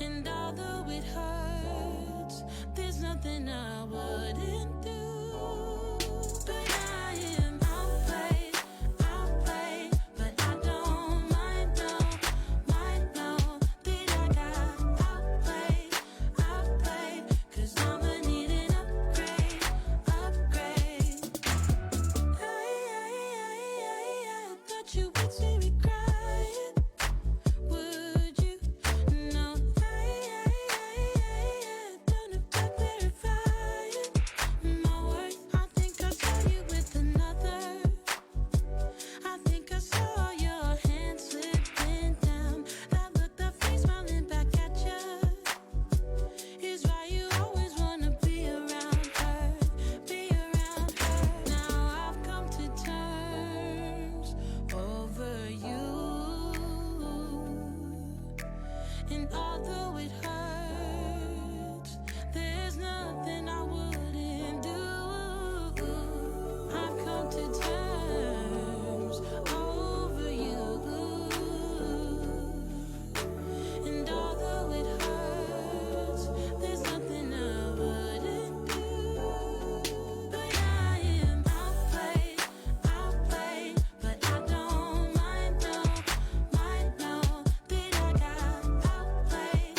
And although it hurts, there's nothing I wouldn't do. But I am outplayed, but I don't mind, no, that I got outplayed, 'cause I'ma need an upgrade. I thought you would see me crying, would you? No, don't have to clarify it. My worth, I think I saw you with another. I think I saw your hand slipping down. That look, that face smiling back at you, is why you always wanna be around her, Now I've come to terms over you, and although it hurts, there's nothing I wouldn't do. I've come to terms over you, and although it hurts, there's nothing I wouldn't do. But I am outplayed, but I don't mind, no, that I got outplayed,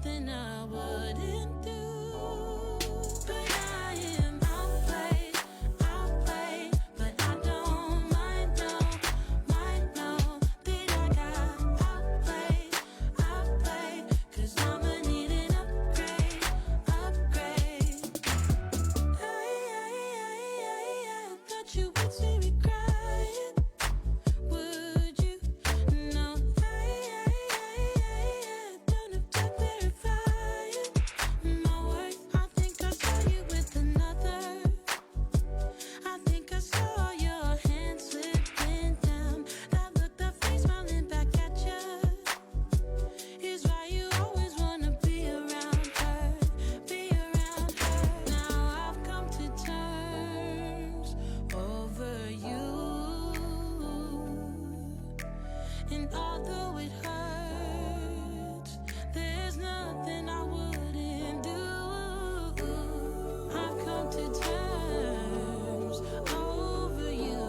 nothing I wouldn't do. But I am outplayed, outplayed. But I don't mind, no, that I got outplayed, outplayed. 'Cause I'ma need an upgrade, upgrade. I thought you would see me crying. Would you? No, I don't have to verify it. My worth, I think I saw you with another. I think I saw your hand slipping down. That look, that face smiling back at you is why you always wanna be around her, be around her. Now I've come to terms over you. And although it hurts, there's nothing I wouldn't do. I've come to terms over you.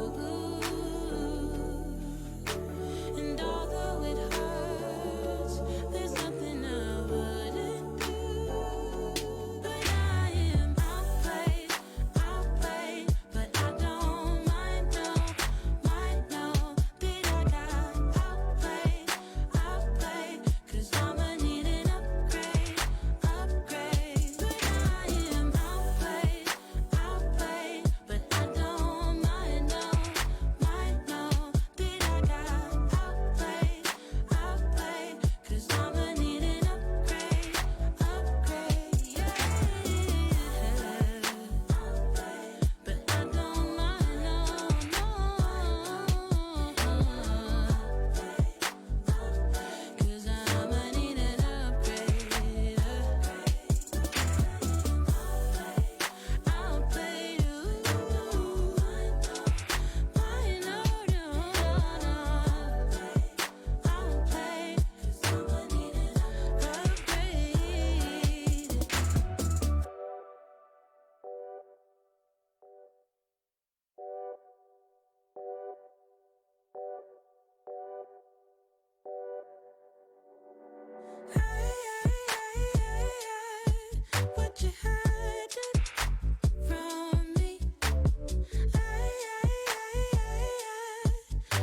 And although it hurts, there's nothing I wouldn't do. But I am outplayed, outplayed. But I don't mind, no, that I got outplayed, outplayed. 'Cause I'ma need an upgrade, upgrade. But I am outplayed, outplayed. But I don't mind, no, that I got outplayed, outplayed. 'Cause I'ma need an upgrade, upgrade. Yeah. But I don't mind, no, Cause I'ma need an upgrade, outplayed, outplayed. 'Cause I'ma need an upgrade. What you hiding from me?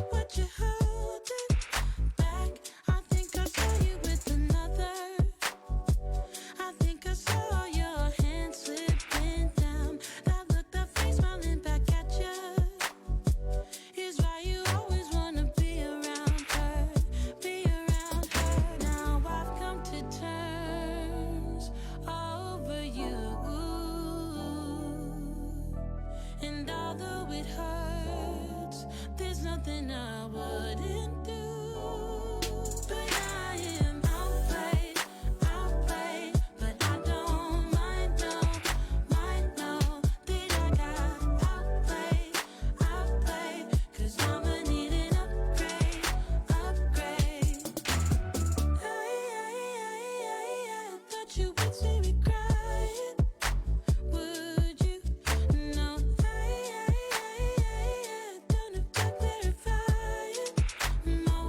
What you holding back? I think I saw you with another. I think I saw your hand slipping down. That look, that face smiling back at you is why you always wanna be around her, be around her. Now I've come to terms over you. And although it hurts, there's nothing I wouldn't do. But I am outplayed, outplayed. But I don't mind, no, that I got outplayed, outplayed. 'Cause I'ma need an upgrade, upgrade. I thought you would see me crying. Would you? No, I don't have to verify it. My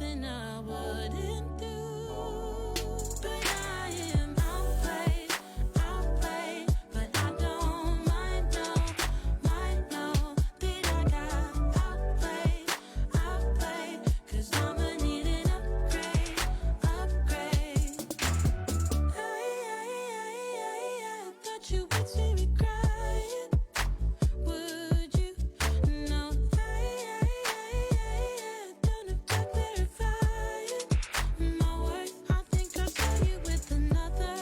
nothing I wouldn't do. But I am outplayed, but I don't mind, no, that I got outplayed, 'cause I'ma need an upgrade. I thought you would see me crying. Would you? No, don't have to clarify it. My worth, I think I saw you with another.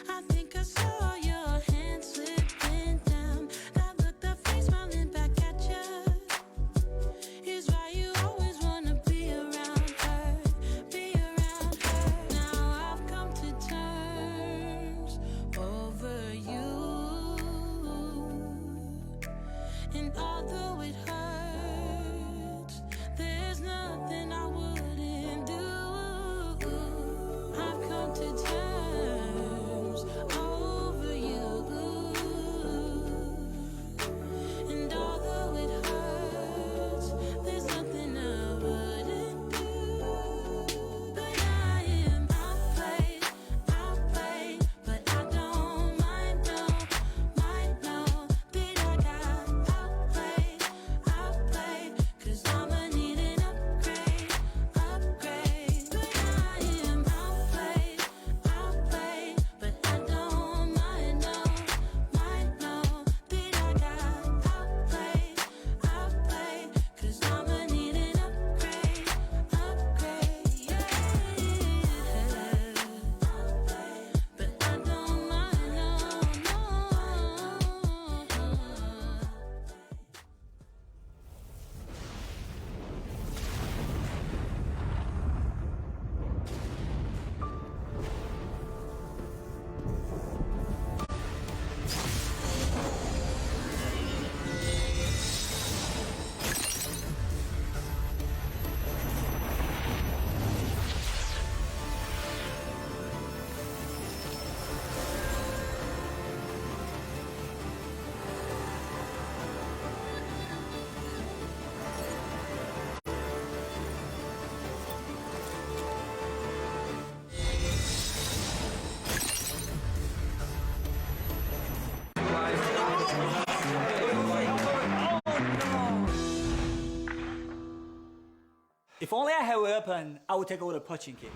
I think I saw your hand slipping down. That look, that face smiling back at you, is why you always wanna be around her, Now I've come to terms over you, and although it hurts, there's nothing I wouldn't do. I've come to terms over you, and although it hurts, there's nothing I wouldn't do. But I am outplayed, but I don't mind, no, that I got outplayed, 'cause I'ma need an upgrade. But I am outplayed, but I don't mind, no, that I got outplayed, 'cause I'ma need an upgrade, yeah. But I don't mind, no. If only I had a weapon, I would take over the punching kick.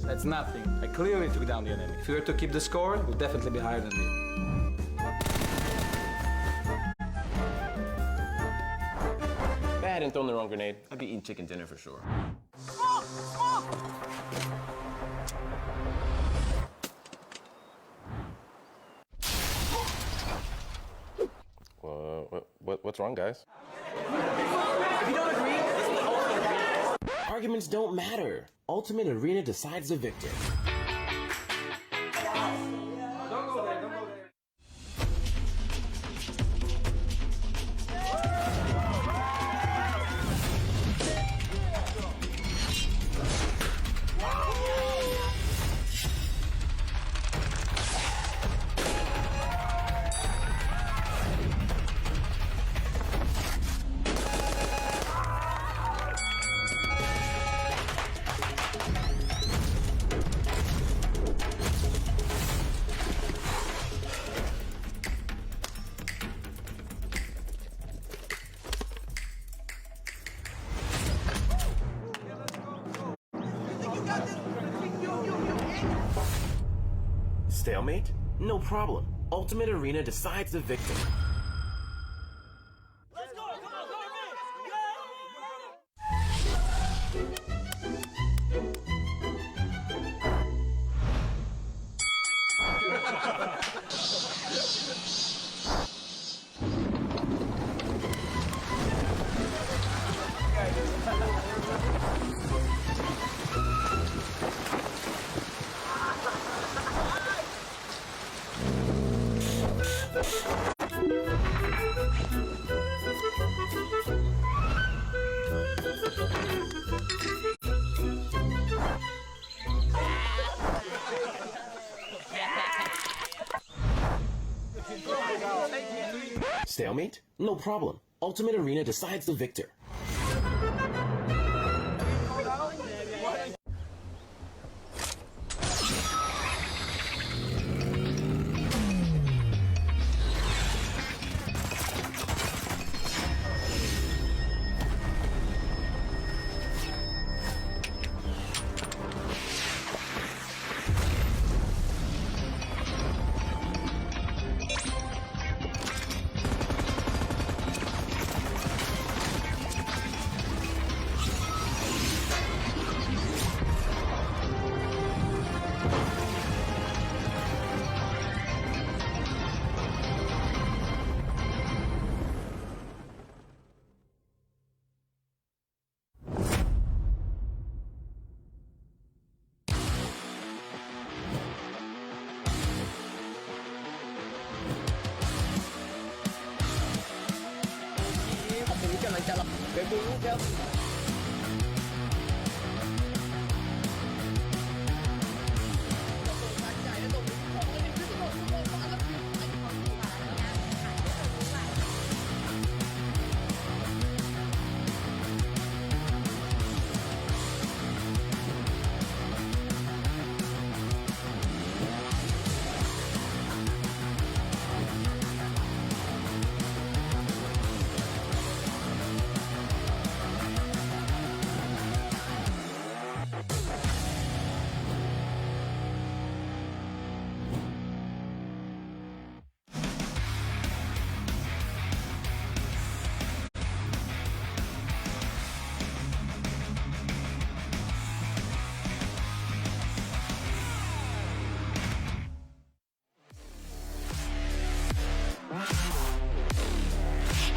That's nothing. I clearly took down the enemy. If we were to keep the score, we'd definitely be higher than me. If I hadn't thrown the wrong grenade, I'd be eating chicken dinner for sure. What's wrong, guys? If you don't agree, arguments don't matter. Ultimate Arena decides the victor. Stalemate? No problem. Ultimate Arena decides the victor. Stalemate? No problem. Ultimate Arena decides the victor.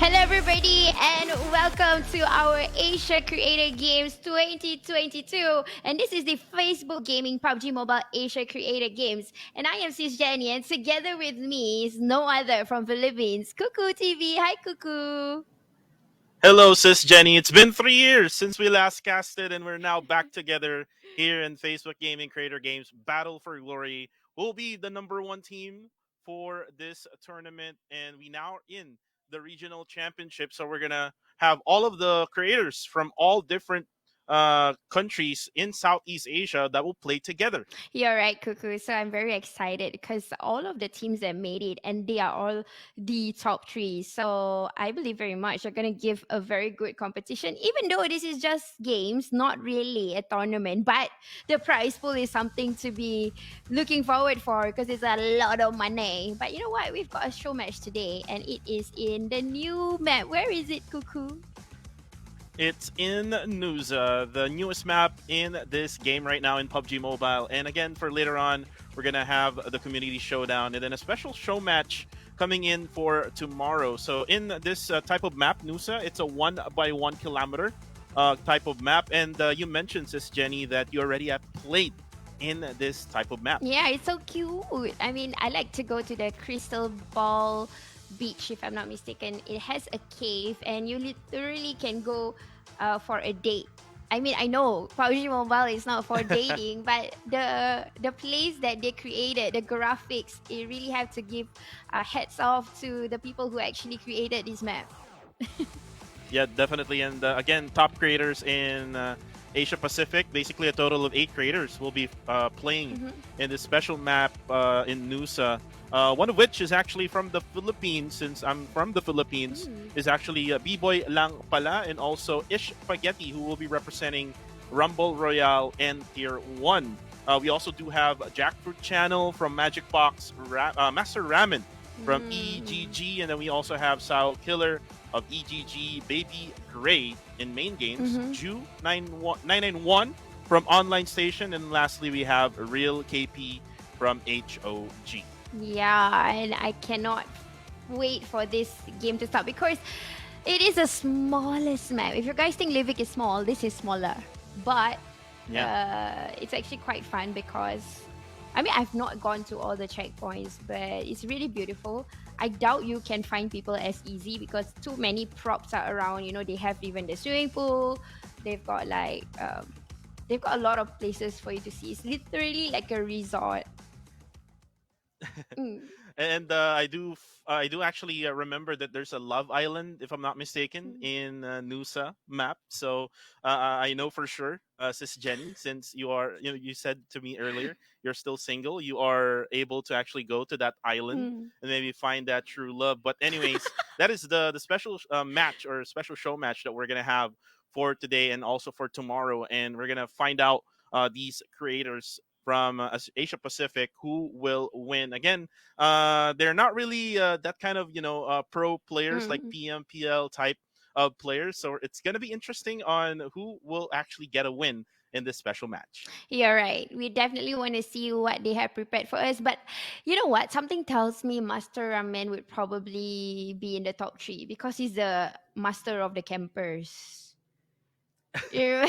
Hello, everybody, and welcome to our Asia Creator Games 2022. And this is the Facebook Gaming PUBG Mobile Asia Creator Games. And I am Sis Jenny, and together with me is no other from Philippines, Cuckoo TV. Hi, Cuckoo. Hello, Sis Jenny. It's been 3 years since we last casted, and we're now back together here in Facebook Gaming Creator Games Battle for Glory. We'll be the number one team for this tournament, and we now are in the regional championship. So we're gonna have all of the creators from all different countries in Southeast Asia that will play together. You're right, Cuckoo. So I'm very excited because all of the teams that made it, and they are all the top three. So I believe very much they're going to give a very good competition, even though this is just games, not really a tournament. But the prize pool is something to be looking forward for because it's a lot of money. But you know what? We've got a show match today, and it is in the new map. Where is it, Cuckoo? It's in Nusa, the newest map in this game right now in PUBG Mobile. And again, for later on, we're going to have the community showdown and then a special show match coming in for tomorrow. So in this type of map, Nusa, it's a 1 by 1 kilometer type of map. And you mentioned, Sis Jenny, that you already have played in this type of map. Yeah, it's so cute. I mean, I like to go to the Crystal Ball Beach, if I'm not mistaken. It has a cave, and you literally can go for a date. I mean, I know PUBG Mobile is not for dating, but the place that they created, the graphics, it really have to give hats off to the people who actually created this map. Yeah, definitely. And again, top creators in Asia Pacific. Basically, a total of 8 creators will be playing in this special map in Nusa. One of which is actually from the Philippines, since I'm from the Philippines, is actually B-Boy Lang Pala and also Ish Spaghetti, who will be representing Rumble Royale and Tier 1. We also do have Jackfruit Channel from Magic Box, Master Ramen from EGG, and then we also have Sao Killer of EGG, Baby Gray in main games, Ju 991 from Online Station, and lastly we have Real KP from HOG. Yeah, and I cannot wait for this game to start because it is the smallest map. If you guys think Livik is small, this is smaller. But it's actually quite fun because, I mean, I've not gone to all the checkpoints, but it's really beautiful. I doubt you can find people as easy because too many props are around. You know, they have even the swimming pool. They've got like, they've got a lot of places for you to see. It's literally like a resort. And I do actually remember that there's a Love Island, if I'm not mistaken, in Nusa map. So I know for sure, Sis Jenny, since you said to me earlier, you're still single, you are able to actually go to that island and maybe find that true love. But anyways, that is the special match or special show match that we're gonna have for today and also for tomorrow, and we're gonna find out these creators from Asia Pacific who will win. Again, they're not really that kind of pro players like PMPL type of players, so it's gonna be interesting on who will actually get a win in this special match. You're right. We definitely want to see what they have prepared for us. But you know what? Something tells me Master Ramen would probably be in the top three because he's the master of the campers. You-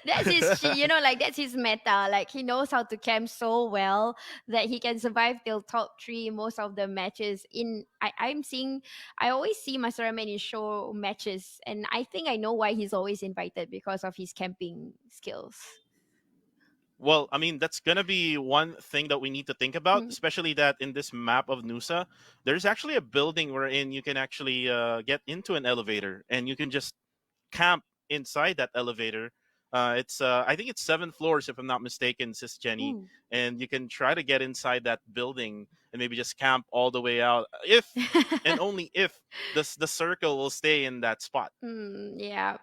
that's that's his meta. Like he knows how to camp so well that he can survive till top three most of the matches. I always see Master Ramen in show matches, and I think I know why he's always invited because of his camping skills. Well, I mean, that's gonna be one thing that we need to think about, especially that in this map of Nusa, there's actually a building wherein you can actually get into an elevator and you can just camp inside that elevator. It's I think it's 7 floors if I'm not mistaken, Sis Jenny, and you can try to get inside that building and maybe just camp all the way out if and only if the circle will stay in that spot. Yeah,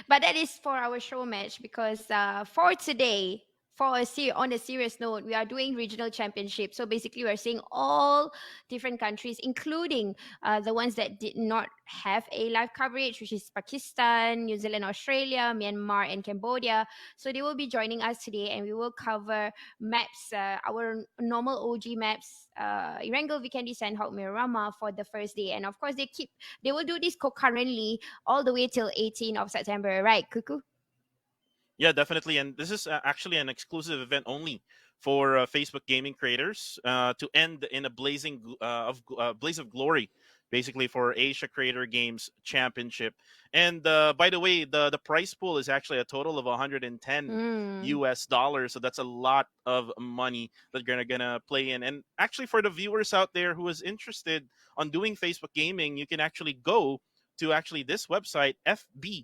but that is for our show match because for today, on a serious note, we are doing regional championship. So basically, we are seeing all different countries, including the ones that did not have a live coverage, which is Pakistan, New Zealand, Australia, Myanmar, and Cambodia. So they will be joining us today, and we will cover maps, our normal OG maps, Erangel, Vikendi, Sandhawk, Miramar for the first day. And of course, they will do this concurrently all the way till 18th of September, right, Kuku? Yeah, definitely. And this is actually an exclusive event only for Facebook gaming creators to end in a blaze of glory, basically for Asia Creator Games Championship. And by the way, the prize pool is actually a total of 110 US dollars. So that's a lot of money that you're gonna play in. And actually, for the viewers out there who is interested on doing Facebook gaming, you can actually go to actually this website, fb.gg/level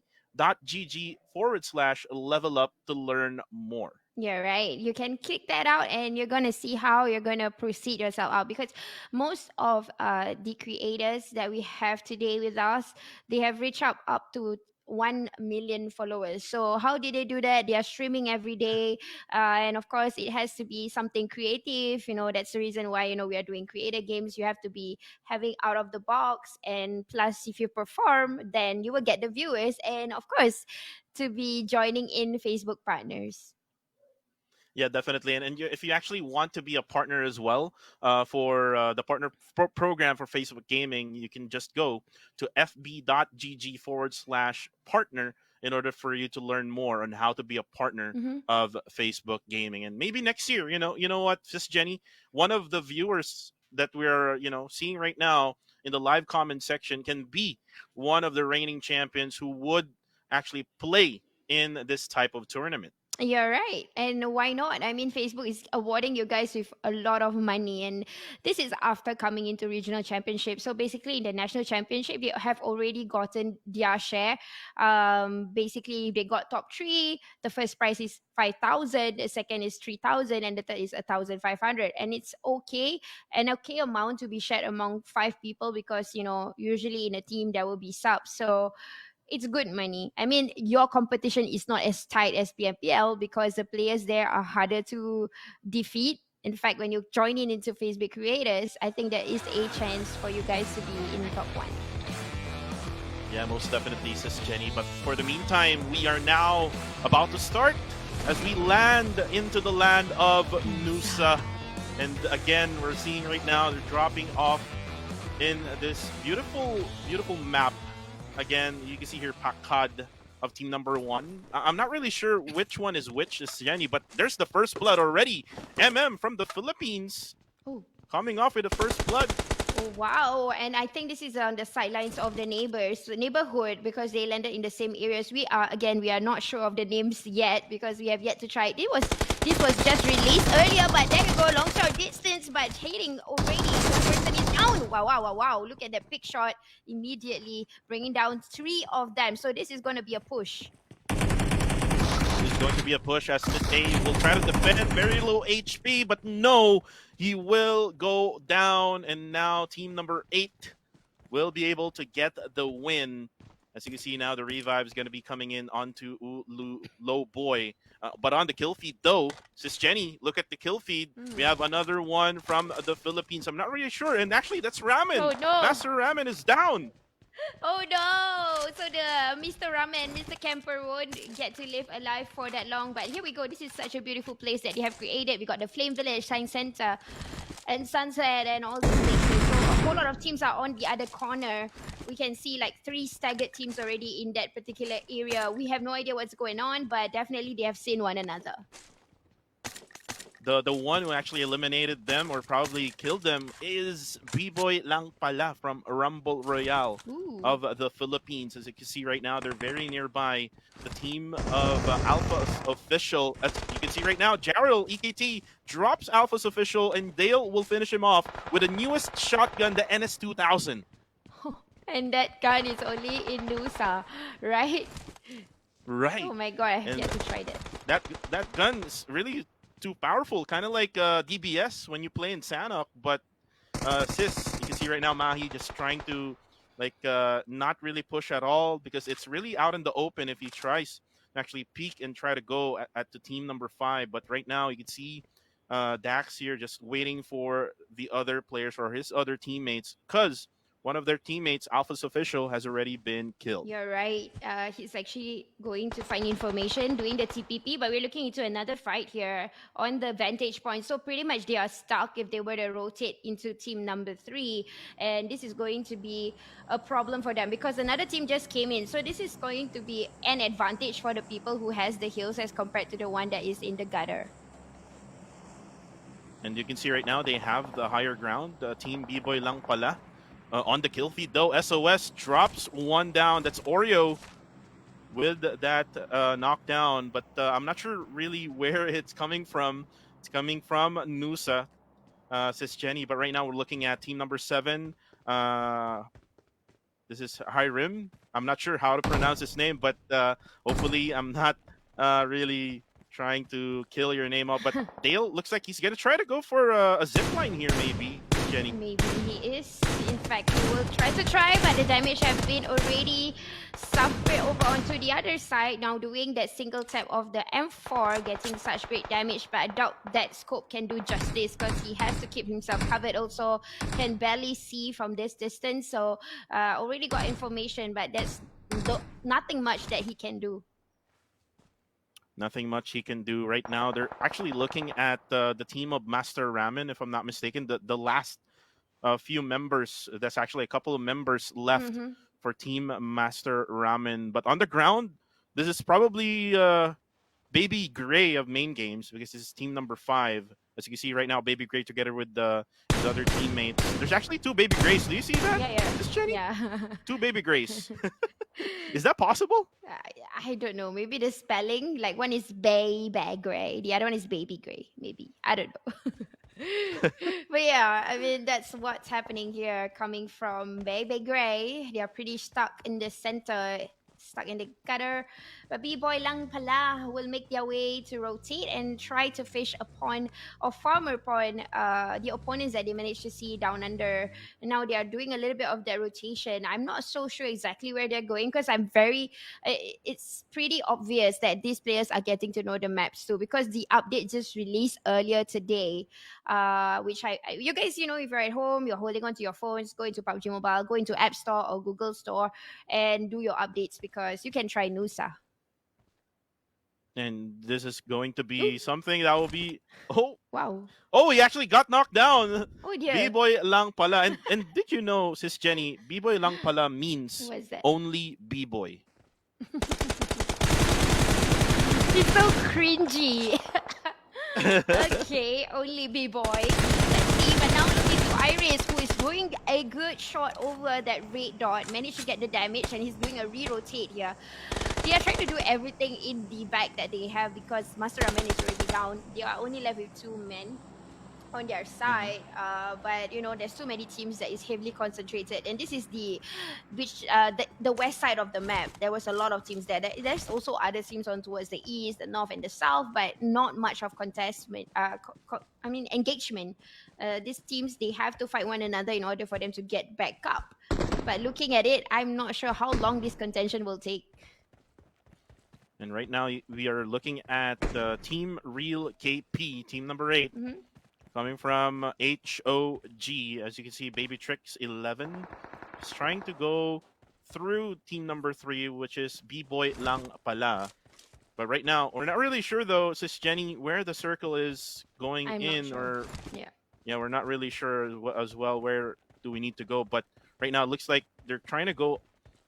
up to learn more. Yeah, right. You can click that out and you're going to see how you're going to proceed yourself out because most of the creators that we have today with us, they have reached up to 1 million followers. So how did they do that? They are streaming every day. And of course, it has to be something creative. That's the reason why, we are doing creator games. You have to be having out of the box. And plus, if you perform, then you will get the viewers. And of course, to be joining in Facebook partners. Yeah, definitely. And if you actually want to be a partner as well for the partner program for Facebook Gaming, you can just go to fb.gg/partner in order for you to learn more on how to be a partner of Facebook Gaming. And maybe next year, you know what, Sis Jenny, one of the viewers that we're seeing right now in the live comment section can be one of the reigning champions who would actually play in this type of tournament. You're right. And why not? I mean, Facebook is awarding you guys with a lot of money. And this is after coming into regional championship. So basically, in the national championship, they have already gotten their share. Basically, they got top three. The first prize is 5,000. The second is 3,000. And the third is 1,500. And it's okay. An okay amount to be shared among 5 people because, usually in a team, there will be subs. So it's good money. I mean, your competition is not as tight as PMPL because the players there are harder to defeat. In fact, when you join into Facebook creators, I think there is a chance for you guys to be in the top 1. Yeah, most definitely, Sis Jenny. But for the meantime, we are now about to start as we land into the land of Nusa. And again, we're seeing right now they're dropping off in this beautiful, beautiful map. Again, you can see here Pakad of team number 1. I'm not really sure which one is which, is Jenny, but there's the first blood already. MM from the Philippines coming off with the first blood. Oh, wow. And I think this is on the sidelines of the neighborhood, because they landed in the same areas. We are not sure of the names yet because we have yet to try it. This was just released earlier, but there you go, long shot distance, but hitting already. So the person is down. Wow. Look at that pick shot immediately, bringing down 3 of them. So this is going to be a push. This is going to be a push as Today will try to defend. Very low HP, but no, he will go down. And now team number 8 will be able to get the win. As you can see now, the revive is going to be coming in onto Low Boy. But on the kill feed, though, Sis Jenny, look at the kill feed. We have another one from the Philippines. I'm not really sure. And actually, that's Ramen. Oh, no. Master Ramen is down. Oh no! So the Mr. Ramen, Mr. Camper won't get to live alive for that long. But here we go. This is such a beautiful place that they have created. We got the Flame Village, Science Center, and Sunset, and all these places. So a whole lot of teams are on the other corner. We can see like 3 staggered teams already in that particular area. We have no idea what's going on, but definitely they have seen one another. The one who actually eliminated them or probably killed them is B-Boy Lang Pala from Rumble Royale of the Philippines. As you can see right now, they're very nearby. The team of Alpha's Official. As you can see right now, Jarrell, EKT, drops Alpha's Official, and Dale will finish him off with the newest shotgun, the NS2000. And that gun is only in Nusa, right? Right. Oh my god, I have yet to try that. That gun is really too powerful, kind of like DBS when you play in Sanok. But Sis, you can see right now Mahi just trying to like not really push at all because it's really out in the open if he tries to actually peek and try to go at the team number 5. But right now you can see Dax here just waiting for the other players or his other teammates, because one of their teammates, Alpha's Official, has already been killed. You're right. He's actually going to find information, doing the TPP, but we're looking into another fight here on the vantage point. So pretty much they are stuck if they were to rotate into team number 3. And this is going to be a problem for them because another team just came in. So this is going to be an advantage for the people who has the heals as compared to the one that is in the gutter. And you can see right now they have the higher ground. Team B-Boy Lang Pala. On the kill feed, though, SOS drops one down. That's Oreo with that knockdown. But I'm not sure really where it's coming from. It's coming from Nusa, Sis Jenny. But right now we're looking at team number 7. This is Hirim. I'm not sure how to pronounce his name, but hopefully I'm not really trying to kill your name out. But Dale looks like he's going to try to go for a zipline here, maybe. Jenny. Maybe he is. In fact, he will try, but the damage has been already suffered over onto the other side. Now doing that single tap of the M4, getting such great damage, but I doubt that scope can do justice because he has to keep himself covered. Also, can barely see from this distance. So already got information, but there's nothing much that he can do. Nothing much he can do right now. They're actually looking at the team of Master Ramen, if I'm not mistaken. The last few members, that's actually a couple of members left for Team Master Ramen. But on the ground, this is probably Baby Gray of main games because this is team number 5. As you can see right now, Baby Gray together with his other teammates. There's actually 2 Baby Grays. Do you see that? Yeah. This Jenny? Yeah. 2 Baby Grays. Is that possible? I don't know. Maybe the spelling, like one is Baby Gray, the other one is Baby Gray. Maybe. I don't know. But yeah, I mean, that's what's happening here coming from Baby Gray. They are pretty stuck in the center, stuck in the gutter. But B-Boy Lang Pala will make their way to rotate and try to fish upon or farm upon the opponents that they managed to see down under. And now they are doing a little bit of that rotation. I'm not so sure exactly where they're going because it's pretty obvious that these players are getting to know the maps too, because the update just released earlier today, which you guys, you know, if you're at home, you're holding onto your phones, go into PUBG Mobile, go into App Store or Google Store and do your updates because you can try Nusa. And this is going to be something that will be... Oh! Wow. Oh, he actually got knocked down! Oh dear. B-Boy Lang Pala. And did you know, Sis Jenny, B-Boy Lang Pala means What is that? only B-Boy. It's so cringy. Okay, only B-Boy. Let's see, but now looking to Iris, who is doing a good shot over that red dot, managed to get the damage, and he's doing a re-rotate here. They are trying to do everything in the back that they have because Master Ramen is already down. They are only left with 2 men on their side, but you know, there's too many teams that is heavily concentrated, and this is the west side of the map. There was a lot of teams there. There's also other teams on towards the east, the north, and the south, but not much of contestment. Engagement. These teams, they have to fight one another in order for them to get back up. But looking at it, I'm not sure how long this contention will take. And right now we are looking at Team Real KP, team number 8. Coming from HOG, as you can see, Baby Tricks 11 is trying to go through team number 3, which is B-Boy Lang Pala. But right now, we're not really sure though, Sis Jenny, where the circle is going I'm in, not sure. yeah, we're not really sure as well where do we need to go. But right now, it looks like they're trying to go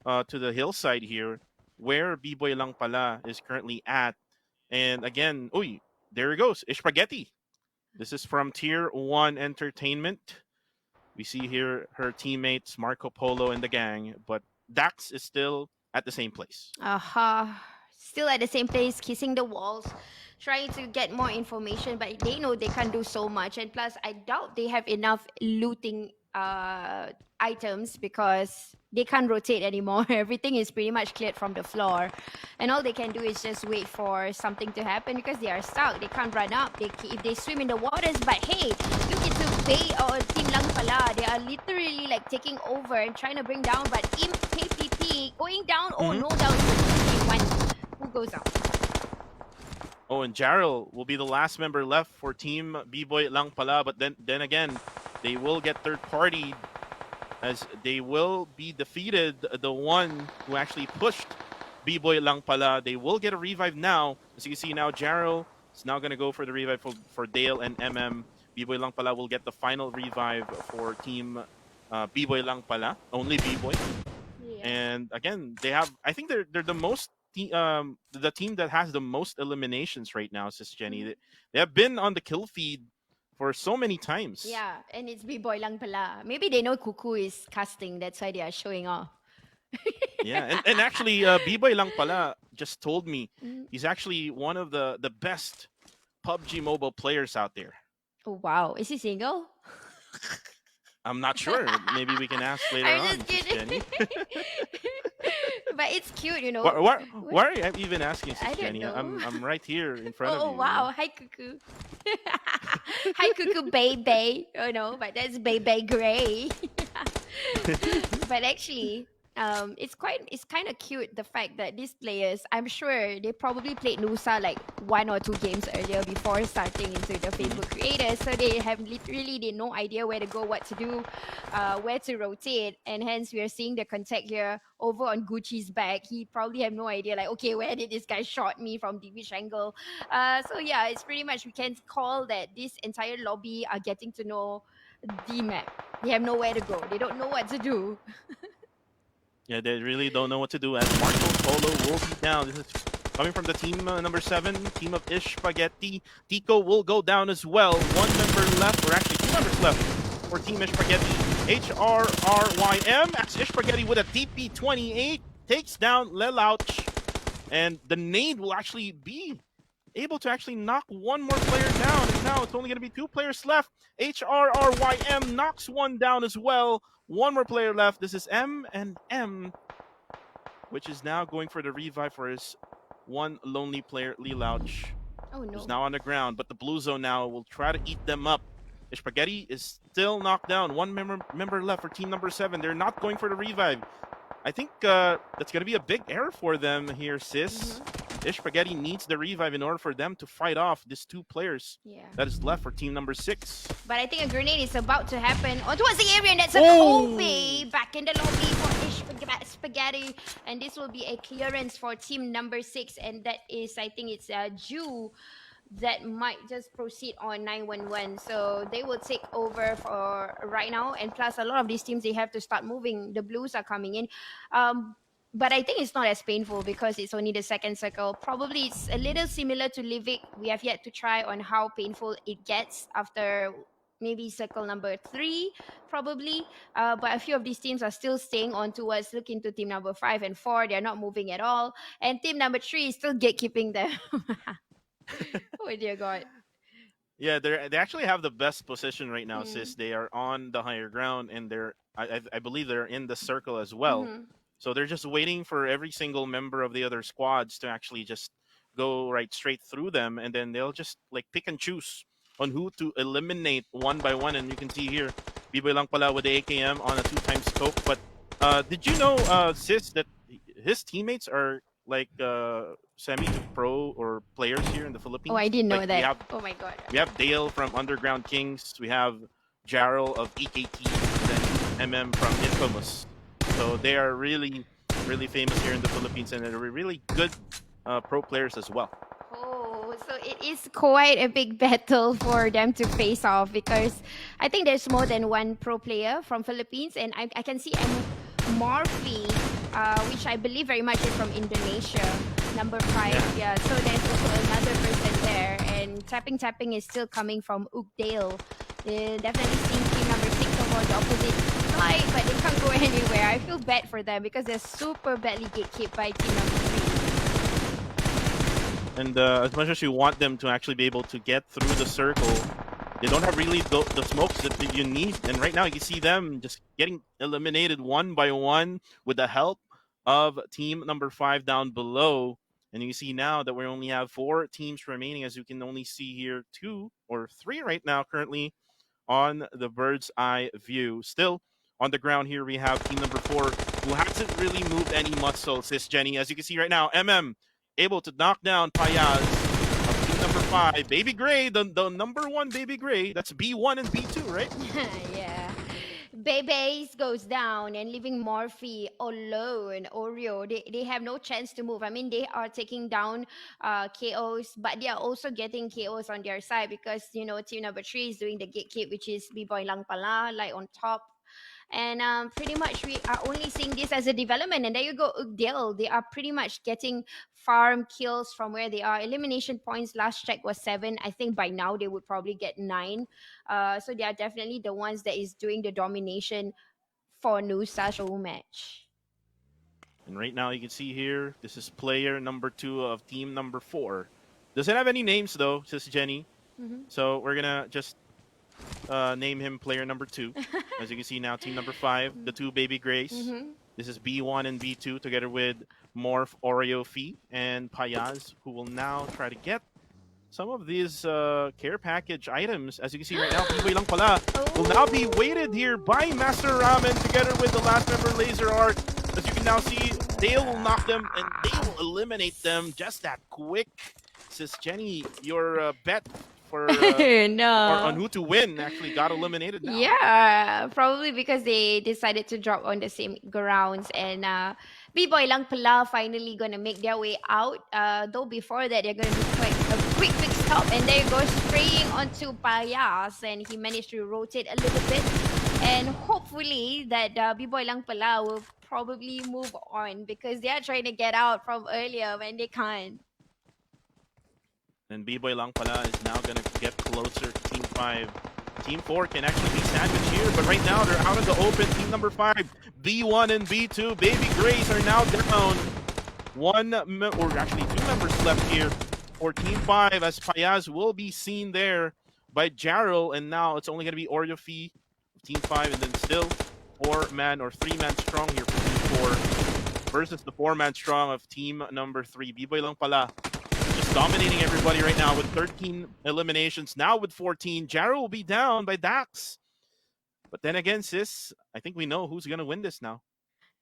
to the hillside here, where B-Boy Lang Pala is currently at. And again, there he goes, Spaghetti. This is from Tier 1 Entertainment. We see here her teammates, Marco Polo and the gang, but Dax is still at the same place. Still at the same place, kissing the walls, trying to get more information, but they know they can't do so much. And plus, I doubt they have enough looting items because they can't rotate anymore. Everything is pretty much cleared from the floor, and all they can do is just wait for something to happen because they are stuck. They can't run up. If they swim in the waters, but hey, look into Bay or Team Lang Pala. They are literally like taking over and trying to bring down, but Imp KPP going down. Oh no, down one. Who goes down? Oh, and Jarrell will be the last member left for Team B-Boy Lang Pala, but then again, they will get third party as they will be defeated. The one who actually pushed B-Boy Lang Pala, they will get a revive now. As you can see now, Jarrell is now going to go for the revive for Dale and MM. B-Boy Lang Pala will get the final revive for Team B-Boy Lang Pala, only B-Boy. Yeah. And again, they have, I think they're the most the team that has the most eliminations right now, Sis Jenny. They have been on the kill feed for so many times. Yeah, and it's B-Boy Lang Pala. Maybe they know Cuckoo is casting, that's why they are showing off. Yeah, and actually, B-Boy Lang Pala just told me he's actually one of the best PUBG mobile players out there. Oh wow, is he single? I'm not sure. Maybe we can ask later I'm on, just Sis kidding. Jenny. But it's cute, you know. Why are you even asking, I Sis don't Jenny? know. I'm right here in front of you. Oh wow, hi Cuckoo. Hi Cuckoo Baby. Oh no, but that's Baby Gray. But actually, it's kind of cute, the fact that these players, I'm sure they probably played Nusa like 1 or 2 games earlier before starting into the Facebook creators, so they have literally no idea where to go, what to do, where to rotate, and hence we are seeing the contact here over on Gucci's back. He probably have no idea, like, okay, where did this guy shot me from, which angle? So yeah, it's pretty much, we can call that this entire lobby are getting to know the map. They have nowhere to go. They don't know what to do. Yeah, they really don't know what to do, as Marco Polo will be down. This is coming from the team number 7, team of Ish Spaghetti. Tico will go down as well. 1 member left, or actually 2 members left for Team Ish Spaghetti. HRRYM, as Ish Spaghetti with a TP28 takes down Lelouch. And the nade will actually be able to actually knock 1 more player down. And now it's only going to be 2 players left. HRRYM knocks 1 down as well. 1 more player left. This is M and M, which is now going for the revive for his 1 lonely player, Lelouch. Oh no. Who's now on the ground, but the blue zone now will try to eat them up. Spaghetti is still knocked down. 1 member left for team number 7. They're not going for the revive. I think that's going to be a big error for them here, sis. Ish Spaghetti needs the revive in order for them to fight off these 2 players that is left for team number 6. But I think a grenade is about to happen towards the area, and that's a Kobe back in the lobby for Ish Spaghetti. And this will be a clearance for team number 6, and that is, I think it's Ju that might just proceed on 911. So they will take over for right now. And plus, a lot of these teams, they have to start moving. The blues are coming in. But I think it's not as painful because it's only the 2nd circle. Probably it's a little similar to Livik. We have yet to try on how painful it gets after maybe circle number 3, probably. But a few of these teams are still staying on towards look into team number 5 and 4. They're not moving at all. And team number 3 is still gatekeeping them. Oh dear God. Yeah, they actually have the best position right now, Mm. sis. They are on the higher ground, and I believe they're in the circle as well. Mhm. So they're just waiting for every single member of the other squads to actually just go right straight through them, and then they'll just like pick and choose on who to eliminate one by one. And you can see here, Biboy lang pala with the AKM on a 2-time scope. But did you know, sis, that his teammates are like semi-pro or players here in the Philippines? Oh, I didn't know Like, that. Oh my God. we have Dale from Underground Kings. We have Jarrell of EKT, and then MM from Infamous. So they are really, really famous here in the Philippines, and they're really good pro players as well. Oh, so it is quite a big battle for them to face off, because I think there's more than one pro player from Philippines, and I can see Morphe, which I believe very much is from Indonesia, number 5. Yeah. So there's also another person there, and tapping is still coming from Ugdale. Definitely seeing team number 6 over the opposite side, but they can't go anywhere. I feel bad for them because they're super badly gatekept by team number 3. And as much as you want them to actually be able to get through the circle, they don't have really the smokes that you need. And right now you can see them just getting eliminated one by one with the help of team number 5 down below. And you see now that we only have 4 teams remaining, as you can only see here 2 or 3 right now currently on the bird's eye view. Still on the ground here, we have team number 4, who hasn't really moved any muscle, sis Jenny. As you can see right now, able to knock down Payaz of team number 5. Baby Gray, the number 1 Baby Gray. That's B1 and B2, right? Yeah. Bebe's goes down and leaving Morphe alone. Oreo, they have no chance to move. I mean, they are taking down KOs, but they are also getting KOs on their side, because, you know, team number 3 is doing the gatekeep, which is B-Boy Lang Pala, like on top. And pretty much we are only seeing this as a development. And there you go, Ugdale. They are pretty much getting farm kills from where they are. Elimination points last check was 7. I think by now they would probably get 9. So they are definitely the ones that is doing the domination for Nusa show match. And right now you can see here, this is player number 2 of team number 4. Doesn't have any names though, sis Jenny. So we're gonna just name him player number 2. As you can see now, team number 5, the 2 Baby Grays. This is B1 and B2 together with Morph, Oreo, Fee, and Payaz, who will now try to get some of these care package items. As you can see right now, Biboy lang pala will now be weighted here by Master Ramen together with the last member Laser Art. As you can now see, Dale will knock them and they will eliminate them just that quick. Sis Jenny, your bet for on who to win actually got eliminated now. Yeah, probably because they decided to drop on the same grounds, and B-Boy Lang Pala finally gonna make their way out. Though before that, they're gonna do quite a quick stop, and there you go, spraying onto Payas, and he managed to rotate a little bit, and hopefully that B-Boy Lang Pala will probably move on, because they are trying to get out from earlier when they can't. And B-Boy lang pala is now going to get closer to Team 5. Team 4 can actually be sandwiched here, but right now they're out of the open. Team number 5, B1 and B2, Baby Grays are now down. Actually 2 members left here for Team 5, as Payaz will be seen there by Jarrell, and now it's only going to be Oreo Fee of Team 5, and then still 4-man or 3-man strong here for Team 4 versus the 4-man strong of Team number 3. B-Boy lang pala dominating everybody right now with 13 eliminations. Now with 14, Jarrell will be down by Dax. But then again, sis, I think we know who's going to win this now.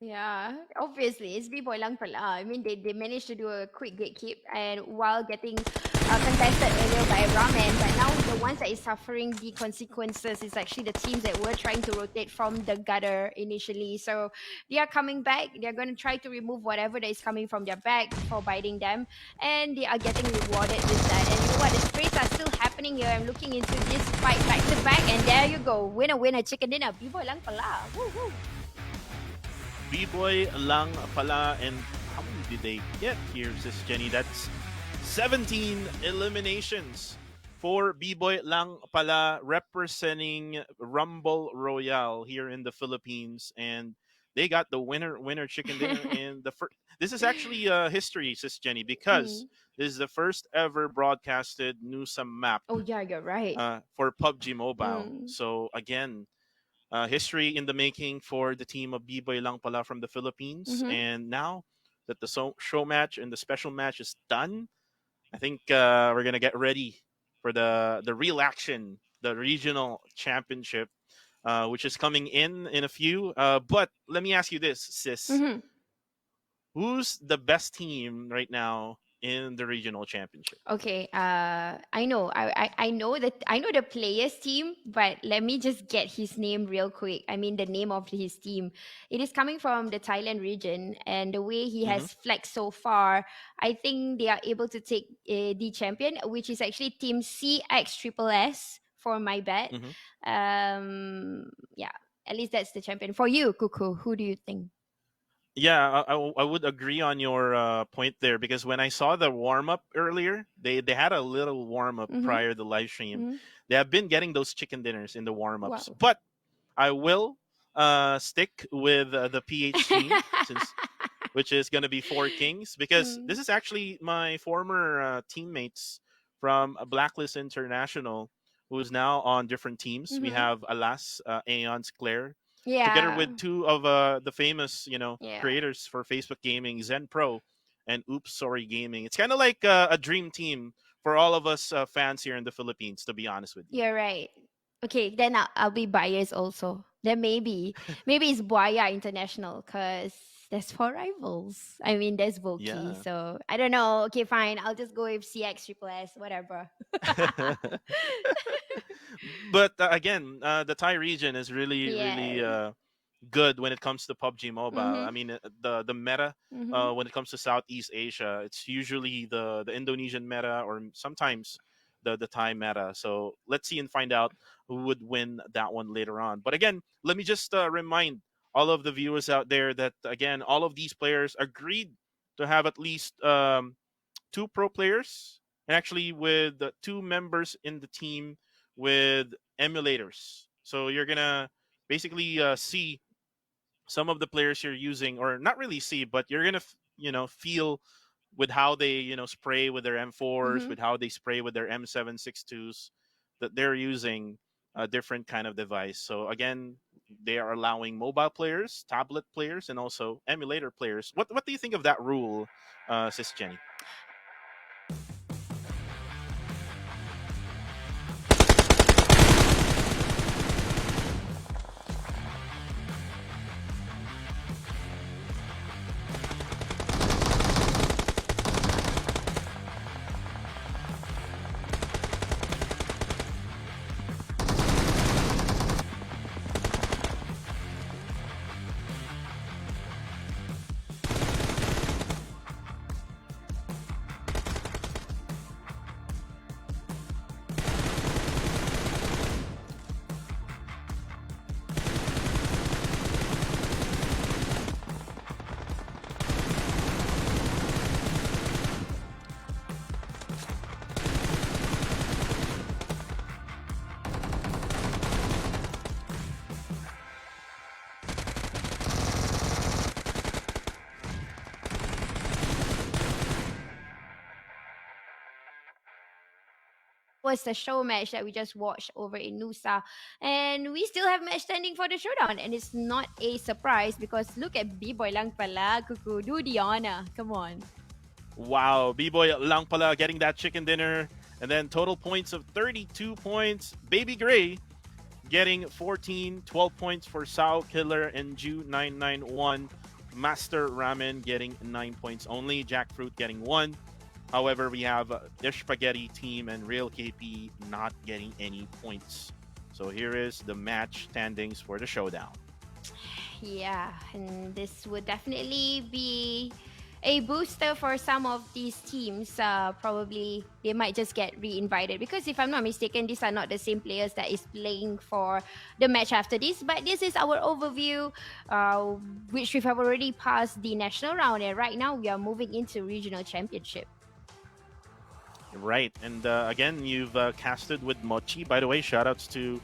Yeah, obviously, it's B-Boy lang pala. I mean, they managed to do a quick gatekeep, and while getting contested earlier by Ramen, but now the ones that is suffering the consequences is actually the teams that were trying to rotate from the gutter initially. So they are coming back. They're going to try to remove whatever that is coming from their back for biting them, and they are getting rewarded with that. And you know what? The sprays are still happening here. I'm looking into this fight back to back, and there you go. Winner, chicken dinner. B-Boy lang pala. Woo-hoo. B-Boy lang pala, and how many did they get here, sis Jenny? That's 17 eliminations for B-Boy Lang pala, representing Rumble Royale here in the Philippines, and they got the winner chicken dinner in the first. This is actually history, Sis Jenny, because this is the first ever broadcasted Newsam map Oh yeah, you're right. for PUBG Mobile. So again, history in the making for the team of B-Boy Lang pala from the Philippines. And now that the show match and the special match is done, I think we're gonna get ready for the real action, the regional championship, which is coming in a few. But let me ask you this, sis: who's the best team right now in the regional championship? Okay, I know. I know that I know the player's team, but let me just get his name real quick. I mean the name of his team. It is coming from the Thailand region, and the way he has flexed so far, I think they are able to take the champion, which is actually Team CX for my bet. Yeah, at least that's the champion for you, Kuku. Who do you think? Yeah, I would agree on your point there, because when I saw the warm up earlier, they had a little warm up prior to the live stream. They have been getting those chicken dinners in the warm ups, Wow. but I will stick with the PH team, which is going to be Four Kings, because this is actually my former teammates from Blacklist International, who is now on different teams. We have Alas, Aeon's Claire, together Yeah. with two of the famous, Yeah. creators for Facebook gaming, Zen Pro and Oops Sorry Gaming. It's kind of like a dream team for all of us fans here in the Philippines, to be honest with you. You're right. Okay, then I'll be biased also. Then maybe it's Buaya International because there's four rivals. I mean, there's Volky. Yeah. So I don't know. Okay, fine. I'll just go with CX whatever. But again, the Thai region is really good when it comes to PUBG Mobile. I mean, the meta when it comes to Southeast Asia, it's usually the Indonesian meta, or sometimes the Thai meta. So let's see and find out who would win that one later on. But again, let me just remind all of the viewers out there that, again, all of these players agreed to have at least two pro players, and actually with two members in the team with emulators. So you're gonna basically see some of the players you're using, or not really see, but you're gonna feel with how they spray with their M4s, with how they spray with their M762s, that they're using a different kind of device. So again, they are allowing mobile players, tablet players, and also emulator players. What do you think of that rule, Sis Jenny? Was the show match that we just watched over in Nusa, and we still have match standing for the showdown, and it's not a surprise because look at B-Boy Lang pala, Kuku, do the honor, come on. Wow, B-Boy Lang pala getting that chicken dinner, and then total points of 32 points. Baby Gray getting 14, 12 points for Sao Killer and Ju991. Master Ramen getting 9 points only. Jackfruit getting 1. However, we have the Spaghetti team and Real KP not getting any points. So here is the match standings for the showdown. Yeah, and this would definitely be a booster for some of these teams. Probably they might just get re-invited because if I'm not mistaken, these are not the same players that is playing for the match after this. But this is our overview, which we have already passed the national round, and right now we are moving into regional championship. Right. And again, you've casted with Mochi. By the way, shoutouts to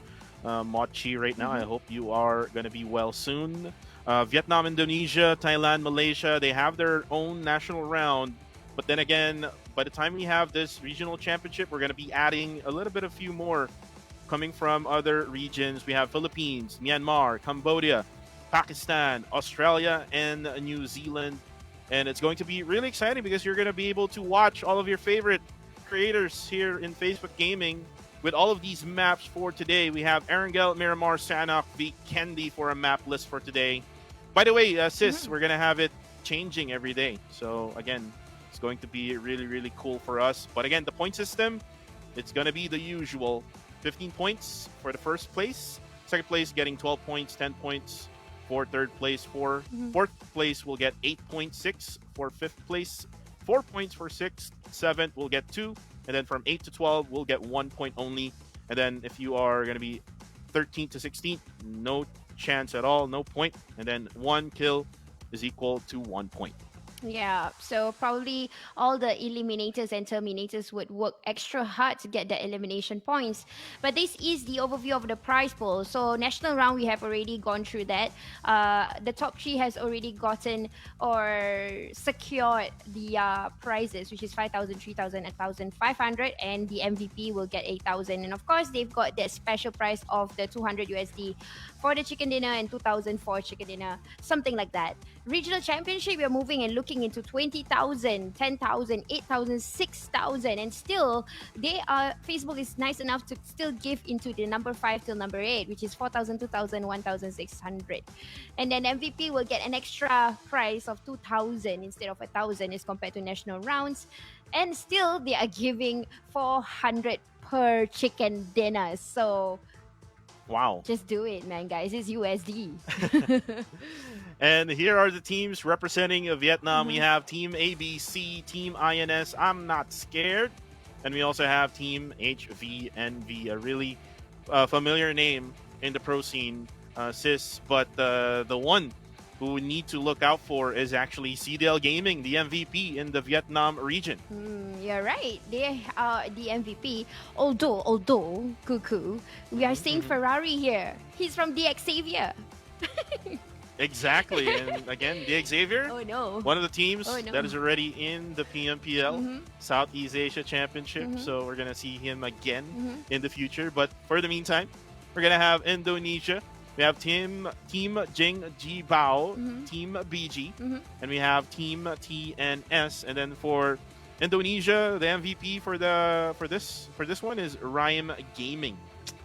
Mochi right now. I hope you are going to be well soon. Vietnam, Indonesia, Thailand, Malaysia, they have their own national round. But then again, by the time we have this regional championship, we're going to be adding a little bit, a few more coming from other regions. We have Philippines, Myanmar, Cambodia, Pakistan, Australia, and New Zealand. And it's going to be really exciting because you're going to be able to watch all of your favorite creators here in Facebook Gaming with all of these maps for today. We have Erangel, Miramar, Sanok, V, Kendi for a map list for today. By the way, sis, we're going to have it changing every day. So again, it's going to be really, really cool for us. But again, the point system, it's going to be the usual. 15 points for the first place. Second place getting 12 points, 10 points for third place. For fourth place, we'll get 8.6. For fifth place, 4 points. For sixth, seventh, we'll get 2. And then from 8 to 12, we'll get 1 point only. And then if you are going to be 13 to 16, no chance at all, no point. And then 1 kill is equal to 1 point. Yeah, so probably all the eliminators and terminators would work extra hard to get the elimination points. But this is the overview of the prize pool. So national round, we have already gone through that. The top 3 has already gotten or secured the prizes, which is 5,000, 3,000, 1,500, and the MVP will get 8,000. And of course, they've got that special prize of the 200 USD for the chicken dinner and 2,000 for chicken dinner, something like that. Regional championship, we are moving and looking into 20,000, 10,000, 8,000, 6,000, and still Facebook is nice enough to still give into the number 5 till number 8, which is 4,000, 2,000, 1,600. And then MVP will get an extra prize of 2,000 instead of 1,000 as compared to national rounds. And still they are giving 400 per chicken dinner. So wow, just do it, man, guys. It's USD. And here are the teams representing Vietnam. We have Team ABC, Team INS, I'm Not Scared. And we also have Team HVNV, a really familiar name in the pro scene, sis. But the one who we need to look out for is actually CDL Gaming, the MVP in the Vietnam region. You're right. They are the MVP. Although, cuckoo, we are seeing Ferrari here. He's from the Xavier. Exactly. And again, the Xavier, Oh no. one of the teams Oh, no. that is already in the PMPL, Southeast Asia Championship. So we're going to see him again in the future. But for the meantime, we're going to have Indonesia. We have Team Jing Ji Bao, Team BG, and we have Team TNS. And then for Indonesia, the MVP for this one is Rhyme Gaming,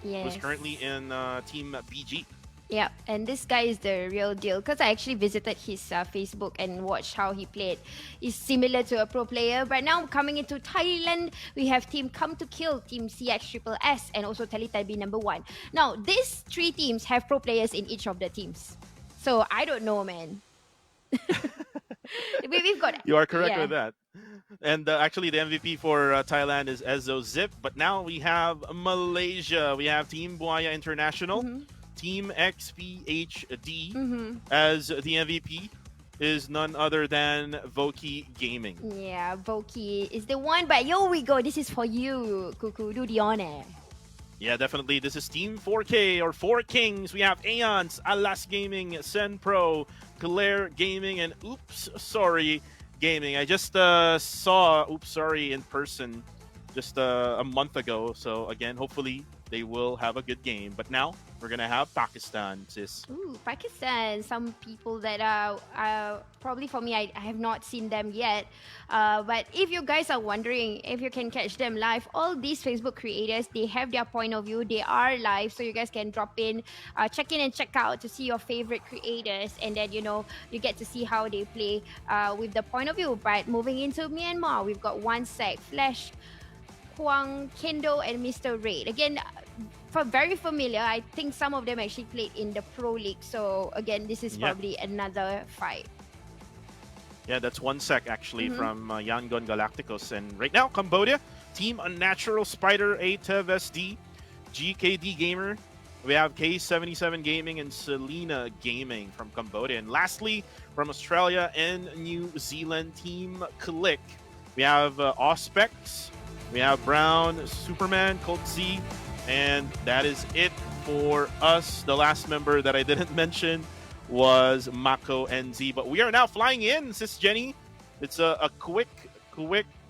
Yes. who's currently in Team BG. Yeah, and this guy is the real deal because I actually visited his Facebook and watched how he played. He's similar to a pro player. But now coming into Thailand, we have Team Come to Kill, Team CX SSS, and also Teletubby number 1. Now, these 3 teams have pro players in each of the teams. So I don't know, man. We've got. You are correct yeah. with that. And actually, the MVP for Thailand is Ezo Zip. But now we have Malaysia. We have Team Buaya International. Team XPHD as the MVP is none other than Voki Gaming. Yeah, Voki is the one. But here we go. This is for you, Cuckoo. Do the honor. Yeah, definitely. This is Team 4K or 4 Kings. We have Aeons, Alas Gaming, Sen Pro, Claire Gaming, and Oops Sorry Gaming. I just saw Oops Sorry in person just a month ago. So again, hopefully they will have a good game. But now we're going to have Pakistan, sis. Ooh, Pakistan. Some people that are probably for me, I have not seen them yet. But if you guys are wondering if you can catch them live, all these Facebook creators, they have their point of view. They are live, so you guys can drop in, check in and check out to see your favorite creators. And then, you get to see how they play with the point of view. But moving into Myanmar, we've got One Sec, Flash, Kwang, Kendo, and Mr. Raid. Again, very familiar. I think some of them actually played in the Pro League. So again, this is probably another fight. Yeah, that's One Sec actually from Yangon Galacticos. And right now, Cambodia, Team Unnatural Spider, ATEV SD, GKD Gamer. We have K77 Gaming and Selena Gaming from Cambodia. And lastly, from Australia and New Zealand, Team Click, we have Auspex, We have Brown, Superman, Colt Z, and that is it for us. The last member that I didn't mention was Mako NZ, but we are now flying in, Sis Jenny. It's a quick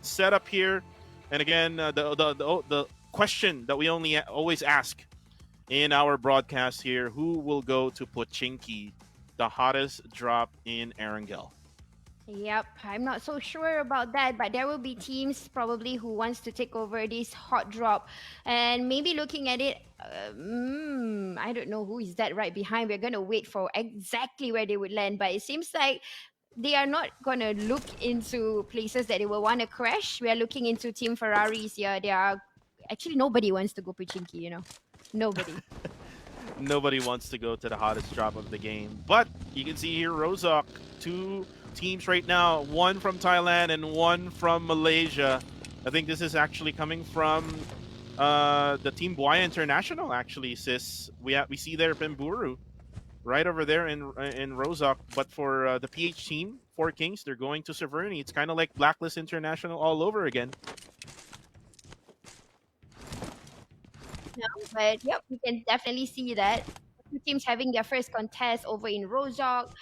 setup here, and again, the question that we always ask in our broadcast here: who will go to Pochinki, the hottest drop in Erangel? Yep, I'm not so sure about that, but there will be teams probably who wants to take over this hot drop, and maybe looking at it, I don't know who is that right behind. We're gonna wait for exactly where they would land, but it seems like they are not gonna look into places that they will want to crash. We are looking into Team Ferraris here. They are actually nobody wants to go Pochinki, nobody. Nobody wants to go to the hottest drop of the game. But you can see here, Rozok, two teams right now, one from Thailand and one from Malaysia. I think this is actually coming from the Team Buaya International, actually, Sis. We see there Pemburu right over there in Rozok. But for the PH team, Four Kings, they're going to Severny. It's kind of like Blacklist International all over again. Now, but yep, we can definitely see that two teams having their first contest over in Rozok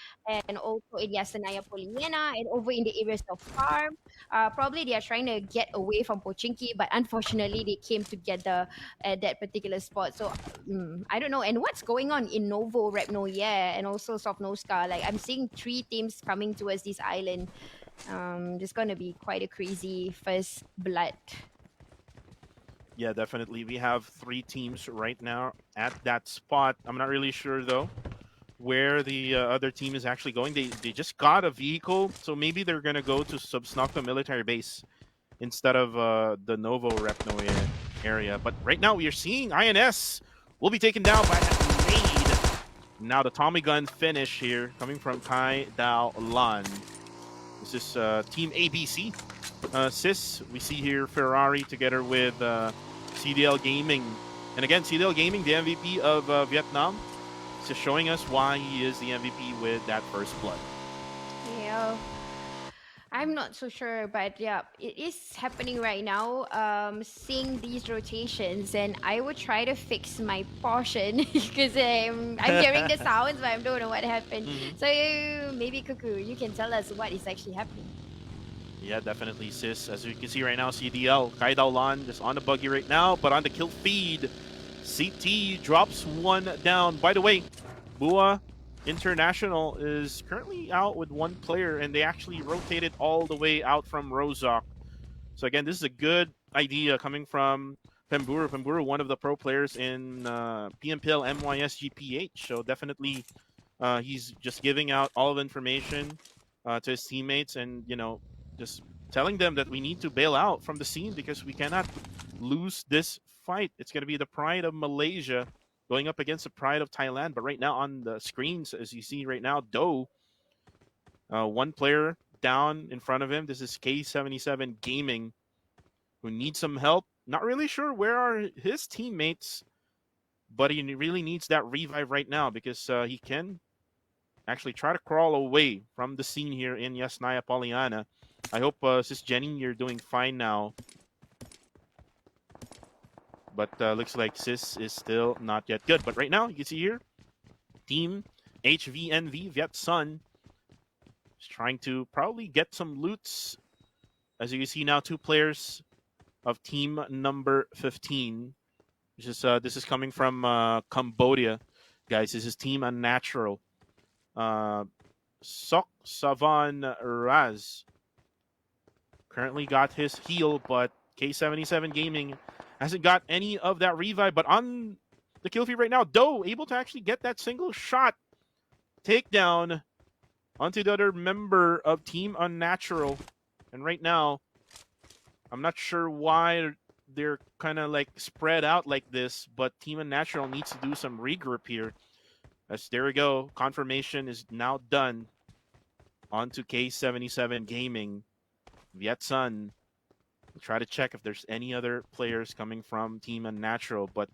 and also in Yasenaya Poliana and over in the areas of Farm. Probably they are trying to get away from Pochinki, but unfortunately they came together at that particular spot. So I don't know. And what's going on in Novo, Repno, and also Sovnoska? Like I'm seeing three teams coming towards this island. It's gonna be quite a crazy first blood. Yeah, definitely. We have three teams right now at that spot. I'm not really sure, though, where the other team is actually going. They just got a vehicle, so maybe they're going to go to Subsnokta military base instead of the Novo Repno area. But right now, we are seeing INS will be taken down by that raid. Now the Tommy gun finish here coming from Kai Dao Lan. This is Team ABC. Sis, we see here Ferrari together with CDL Gaming. And again, CDL Gaming, the MVP of Vietnam, is just showing us why he is the MVP with that first blood. Yeah. I'm not so sure, but yeah, it is happening right now. Seeing these rotations, and I will try to fix my portion because I'm hearing the sounds, but I don't know what happened. So maybe Cuckoo, you can tell us what is actually happening. Yeah, definitely, Sis. As you can see right now, CDL, Kai Dao Lan just on the buggy right now, but on the kill feed, CT drops one down. By the way, Bua International is currently out with one player, and they actually rotated all the way out from Rozok. So again, this is a good idea coming from Pemburu. Pemburu, one of the pro players in PMPL MYS GPH. So definitely, he's just giving out all of the information to his teammates, and just telling them that we need to bail out from the scene because we cannot lose this fight. It's going to be the Pride of Malaysia going up against the Pride of Thailand. But right now on the screens, as you see right now, Do, one player down in front of him. This is K77 Gaming, who needs some help. Not really sure where are his teammates, but he really needs that revive right now because he can actually try to crawl away from the scene here in Yasnaya Poliana. I hope, Sis Jenny, you're doing fine now. But looks like Sis is still not yet good. But right now, you can see here, Team HVNV, Viet Sun, is trying to probably get some loots. As you can see now, two players of team number 15. Which is, this is coming from Cambodia. Guys, this is Team Unnatural. Sok Savan Raz currently got his heal, but K77 Gaming hasn't got any of that revive. But on the kill feed right now, Do able to actually get that single shot takedown onto the other member of Team Unnatural. And right now, I'm not sure why they're kind of like spread out like this, but Team Unnatural needs to do some regroup here. As there we go, confirmation is now done onto K77 Gaming. Viet Sun will try to check if there's any other players coming from Team Unnatural, but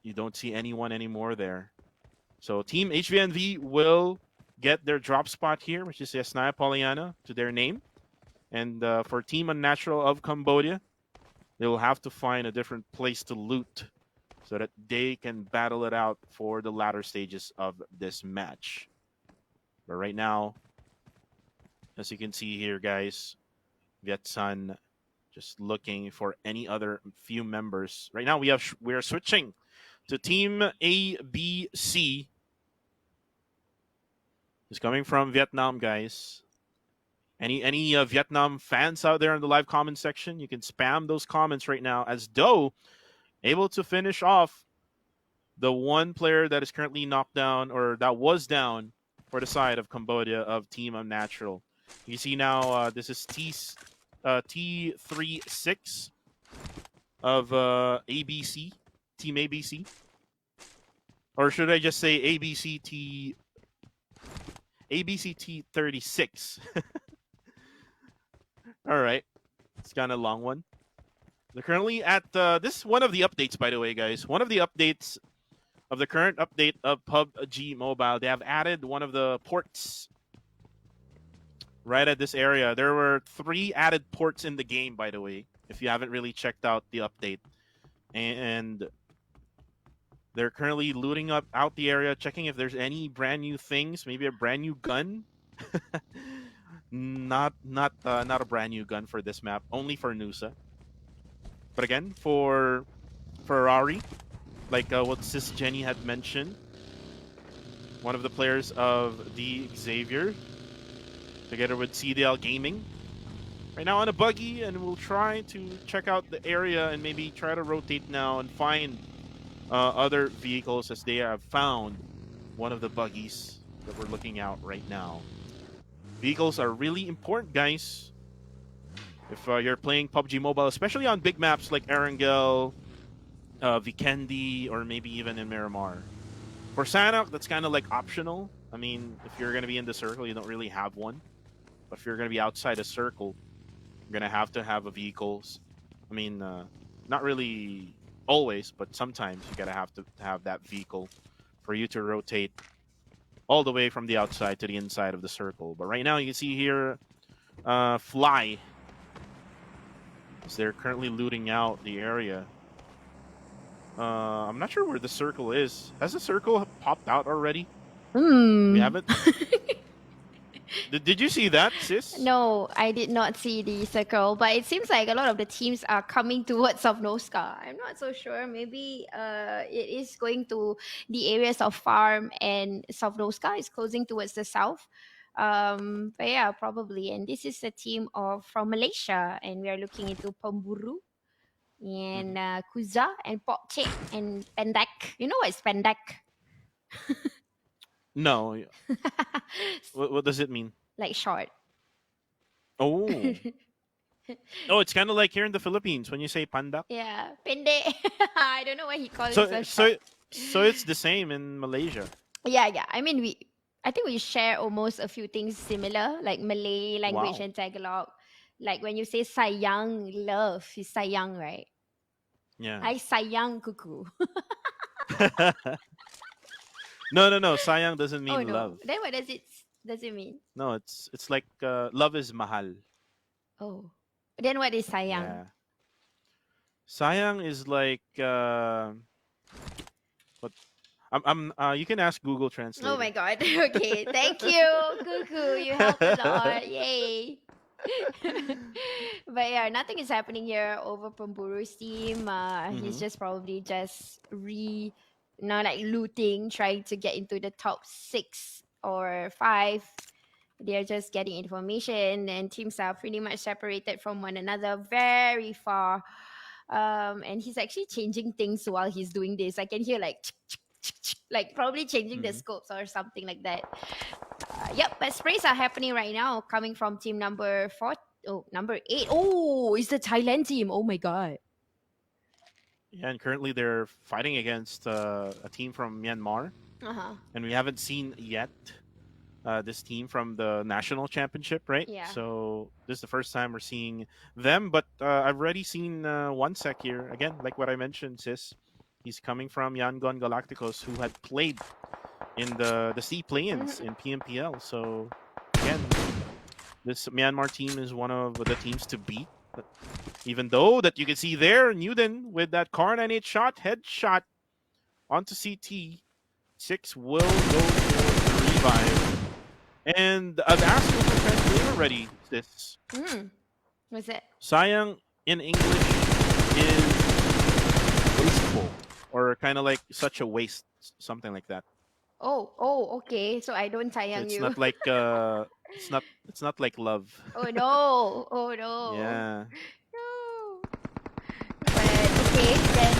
you don't see anyone anymore there. So Team HVNV will get their drop spot here, which is Yasnaya Poliana to their name. And for Team Unnatural of Cambodia, they will have to find a different place to loot so that they can battle it out for the latter stages of this match. But right now, as you can see here, guys, Vietsan just looking for any other few members. Right now, we are switching to Team ABC. It's coming from Vietnam, guys. Any Vietnam fans out there in the live comment section, you can spam those comments right now, as Do able to finish off the one player that is currently knocked down, or that was down for the side of Cambodia of Team Unnatural. You see now this is T36 of ABC, Team ABC. Or should I just say ABCT 36? All right. It's kind of a long one. They're currently at this is one of the updates, by the way, guys. One of the updates of the current update of PUBG Mobile. They have added one of the ports right at this area. There were 3 added ports in the game, by the way, if you haven't really checked out the update. And they're currently looting out the area, checking if there's any brand new things, maybe a brand new gun. Not a brand new gun for this map, only for Nusa. But again, for Ferrari, like what Sis Jenny had mentioned, one of the players of the Xavier, together with CDL Gaming, right now on a buggy, and we'll try to check out the area and maybe try to rotate now and find other vehicles, as they have found one of the buggies that we're looking out right now. Vehicles are really important, guys. If you're playing PUBG Mobile, especially on big maps like Erangel, Vikendi, or maybe even in Myanmar. For Sanok, that's kind of like optional. I mean, if you're going to be in the circle, you don't really have one. But if you're going to be outside the circle, you're going to have a vehicles. I mean, not really always, but sometimes you gotta have to have that vehicle for you to rotate all the way from the outside to the inside of the circle. But right now, you can see here, Fly, as they're currently looting out the area. I'm not sure where the circle is. Has the circle popped out already? We haven't. Did you see that, sis? No, I did not see the circle, but it seems like a lot of the teams are coming towards Sovnoska. I'm not so sure. Maybe it is going to the areas of Farm, and Sovnoska is closing towards the south. But yeah, probably. And this is a team from Malaysia, and we are looking into Pemburu and Kuza and Pokcek and Pendak. You know what is Pendak? No. What does it mean? Like short. Oh. Oh, it's kind of like here in the Philippines when you say pandak. Yeah, pende. I don't know why he calls it So it's the same in Malaysia. Yeah. I mean, I think we share almost a few things similar, like Malay language and Tagalog. Like when you say sayang, love, is sayang, right? Yeah. I sayang kuku. No. Sayang doesn't mean love. Then what does it mean? No, it's like love is mahal. Oh. Then what is sayang? Yeah. Sayang is like what? You can ask Google Translate. Oh my god. Okay. Thank you, Kuku. You helped a lot. Yay. But yeah, nothing is happening here over Pemburu's team. He's just probably like looting, trying to get into the top 6 or 5. They're just getting information, and teams are pretty much separated from one another very far. And he's actually changing things while he's doing this. I can hear like probably changing the scopes or something like that. Yep, but sprays are happening right now, coming from team number 8. Oh, it's the Thailand team. Oh my god. Yeah, and currently they're fighting against a team from Myanmar. And we haven't seen yet this team from the national championship, right? Yeah. So this is the first time we're seeing them, but I've already seen one sec here. Again, like what I mentioned, sis. He's coming from Yangon Galacticos, who had played in the sea play-ins in PMPL. So again, This Myanmar team is one of the teams to beat. But even though that you can see there, Newden with that Car 98 shot, headshot onto CT. 6 will go for the revive. And I've asked you to translate already this. What's it? Sayang in English is wasteful, or kind of like such a waste, something like that. Oh, okay. So I don't sayang It's you. not like it's not like love. Oh no. Yeah. No. But okay, then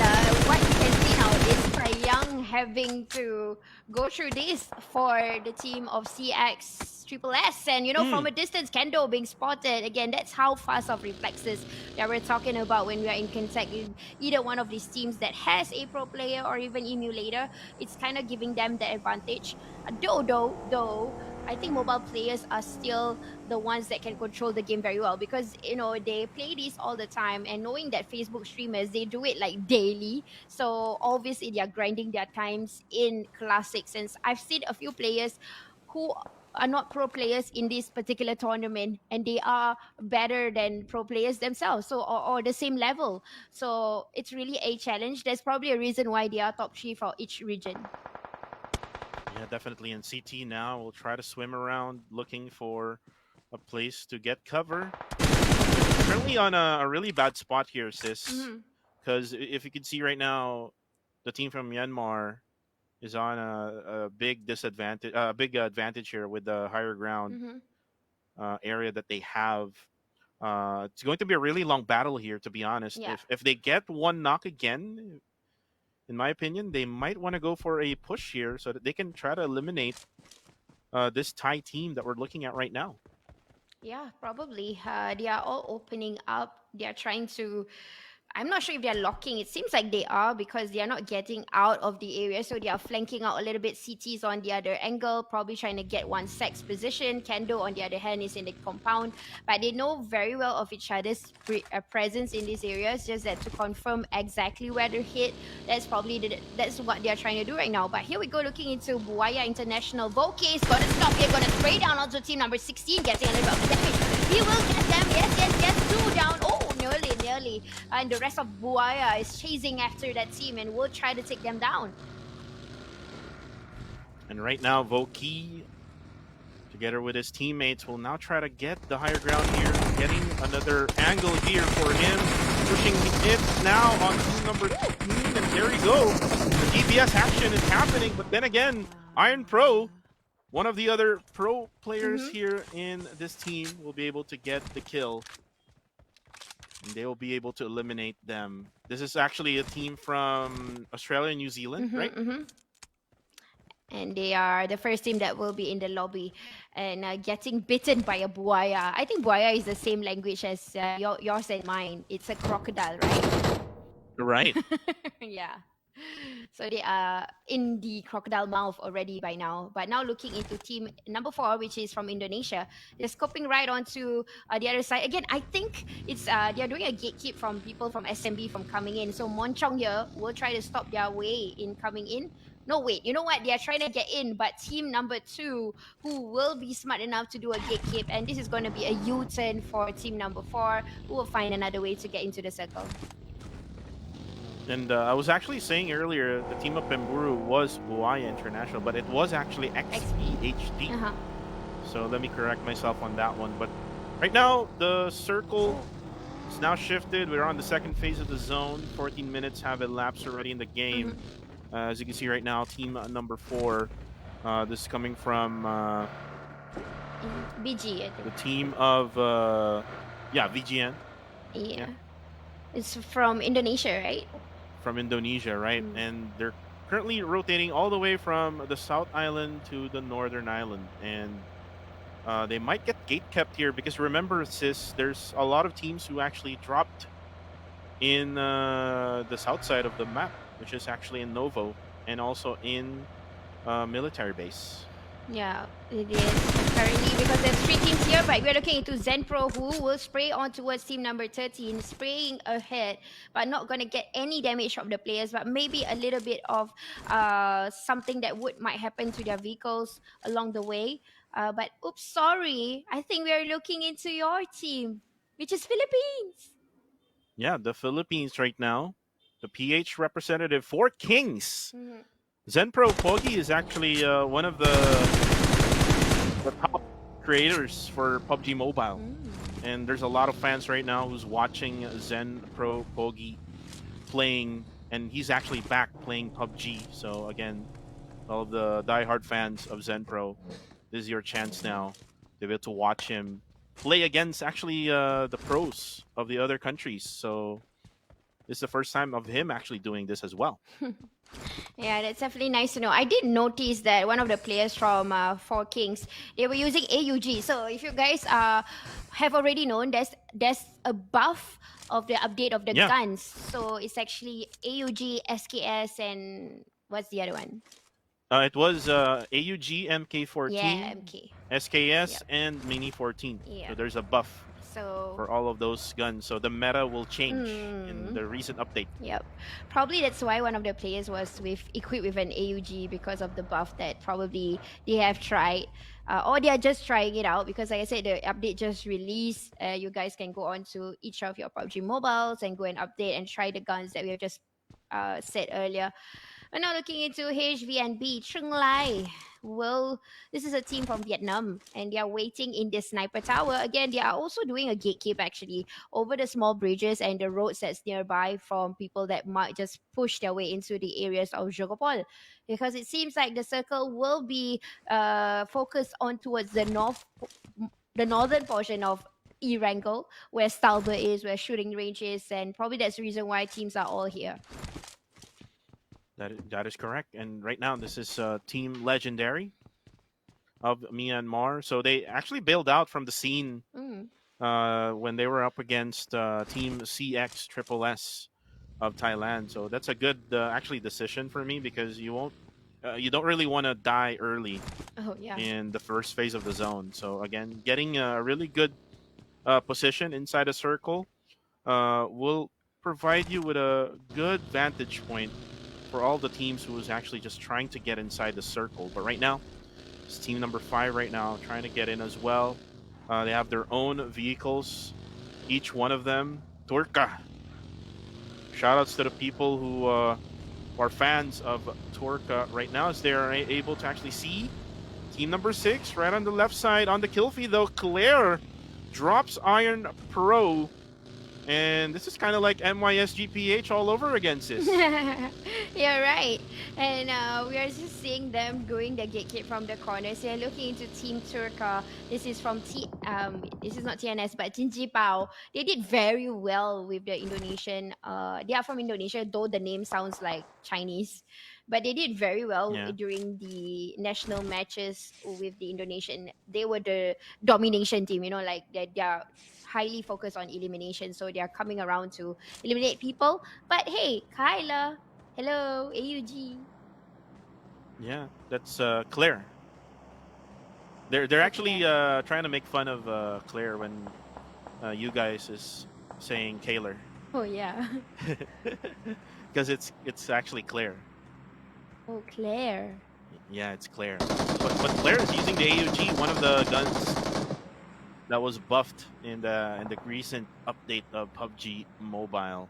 what you can see now is Young having to go through this for the team of CX Triple S, and from a distance, Kendo being spotted again. That's how fast of reflexes that we're talking about when we are in contact with either one of these teams that has a pro player or even emulator. It's kind of giving them the advantage. Though I think mobile players are still the ones that can control the game very well, because they play this all the time, and knowing that Facebook streamers, they do it like daily, so obviously they are grinding their times in classic. Since I've seen a few players who are not pro players in this particular tournament, and they are better than pro players themselves, so or the same level. So it's really a challenge. There's probably a reason why they are top 3 for each region. Yeah, definitely. And CT now will try to swim around looking for a place to get cover. Currently on a really bad spot here, sis. Because if you can see right now, the team from Myanmar is on a big disadvantage, big advantage here with the higher ground area that they have. It's going to be a really long battle here, to be honest. Yeah. If they get one knock again, in my opinion, they might want to go for a push here so that they can try to eliminate this Thai team that we're looking at right now. Yeah, probably. They are all opening up. They are trying to. I'm not sure if they're locking. It seems like they are, because they are not getting out of the area. So they are flanking out a little bit. CT's on the other angle, probably trying to get one sex position. Kendo, on the other hand, is in the compound. But they know very well of each other's presence in these areas. Just that to confirm exactly where to hit, that's probably that's what they are trying to do right now. But here we go, looking into Buaya International. Voke is going to stop here, going to spray down onto team number 16, getting a little bit of damage. He will get them. Yes. 2 down. Oh, nearly. And the rest of Buaya is chasing after that team and will try to take them down. And right now, Voki, together with his teammates, will now try to get the higher ground here, getting another angle here for him, pushing it now on team number 15, and there we go. The DPS action is happening, but then again, Iron Pro, one of the other pro players here in this team, will be able to get the kill. And they will be able to eliminate them. This is actually a team from Australia and New Zealand, right? And they are the first team that will be in the lobby and getting bitten by a buaya. I think buaya is the same language as yours and mine. It's a crocodile, right? Right. Yeah. So they are in the crocodile mouth already by now. But now looking into team number 4, which is from Indonesia, they're scoping right onto the other side. Again, I think it's they're doing a gatekeep from people from SMB from coming in. So Monchong here will try to stop their way in coming in. No, wait, you know what? They are trying to get in, but team number 2, who will be smart enough to do a gatekeep, and this is going to be a U-turn for team number 4, who will find another way to get into the circle. And I was actually saying earlier, the team of Pemburu was Buaya International, but it was actually XPHD. So let me correct myself on that one. But right now, the circle is now shifted. We're on the second phase of the zone. 14 minutes have elapsed already in the game. As you can see right now, team number 4, this is coming from BG, I think. the team of, VGN. Yeah. It's from Indonesia, right? From Indonesia, right? And they're currently rotating all the way from the South Island to the Northern Island. And they might get gate kept here because remember, sis, there's a lot of teams who actually dropped in the south side of the map, which is actually in Novo and also in military base. Yeah, it is currently, because there's 3 teams here, but we're looking into Zenpro, who will spray on towards team number 13, spraying ahead, but not going to get any damage from the players, but maybe a little bit of something that might happen to their vehicles along the way. But oops, sorry. I think we are looking into your team, which is Philippines. Yeah, the Philippines right now. The PH representative for Kings. Mhm. Zenpro Pogi is actually one of the top creators for PUBG Mobile. And there's a lot of fans right now who's watching Zenpro Pogi playing, and he's actually back playing PUBG. So again, all of the diehard fans of Zenpro, this is your chance now to be able to watch him play against actually the pros of the other countries. So this is the first time of him actually doing this as well. Yeah, that's definitely nice to know. I did notice that one of the players from Four Kings, they were using AUG. So if you guys have already known, there's a buff of the update of the Yeah. guns. So it's actually AUG, SKS, and what's the other one? It was AUG, MK14, Yeah, MK. SKS, Yep. and Mini 14. Yeah. So there's a buff So for all of those guns. So the meta will change in the recent update. yep, probably that's why one of the players was equipped with an AUG because of the buff that probably they have tried, or they are just trying it out. Because like I said, the update just released. You guys can go on to each of your PUBG mobiles and go and update and try the guns that we have just said earlier. We're now looking into HVNB Chung Lai. Well, this is a team from Vietnam, and they are waiting in the sniper tower. Again, they are also doing a gatekeep actually over the small bridges and the roads that's nearby from people that might just push their way into the areas of Jogopol, because it seems like the circle will be focused on towards the northern portion of Erangel, where Stalber is, where shooting range is, and probably that's the reason why teams are all here. That is correct. And right now, this is Team Legendary of Myanmar. So they actually bailed out from the scene when they were up against Team CX Triple S of Thailand. So that's a good actually decision for me, because you don't really want to die early Oh yeah. in the first phase of the zone. So again, getting a really good position inside a circle will provide you with a good vantage point for all the teams who is actually just trying to get inside the circle. But right now, it's team number 5 right now trying to get in as well. They have their own vehicles, each one of them. Turka. Shoutouts to the people who are fans of Turka right now, as they are able to actually see team number 6 right on the left side on the kill feed, though. Claire drops Iron Pro. And this is kind of like MYSGPH all over again, sis. You're right. And we are just seeing them doing the gatekeep from the corners. They're looking into Team Turka. This is from this is not TNS, but Jinji Pao. They did very well with the Indonesian. They are from Indonesia, though the name sounds like Chinese. But they did very well Yeah. during the national matches with the Indonesian. They were the domination team, like they are highly focused on elimination, so they are coming around to eliminate people. But hey, Kyla, hello, AUG. Yeah, that's Claire. They're actually trying to make fun of Claire when you guys is saying Kaler, Oh yeah. because it's actually Claire. Oh, Claire. Yeah, it's Claire. But Claire is using the AUG, one of the guns that was buffed in the recent update of PUBG Mobile.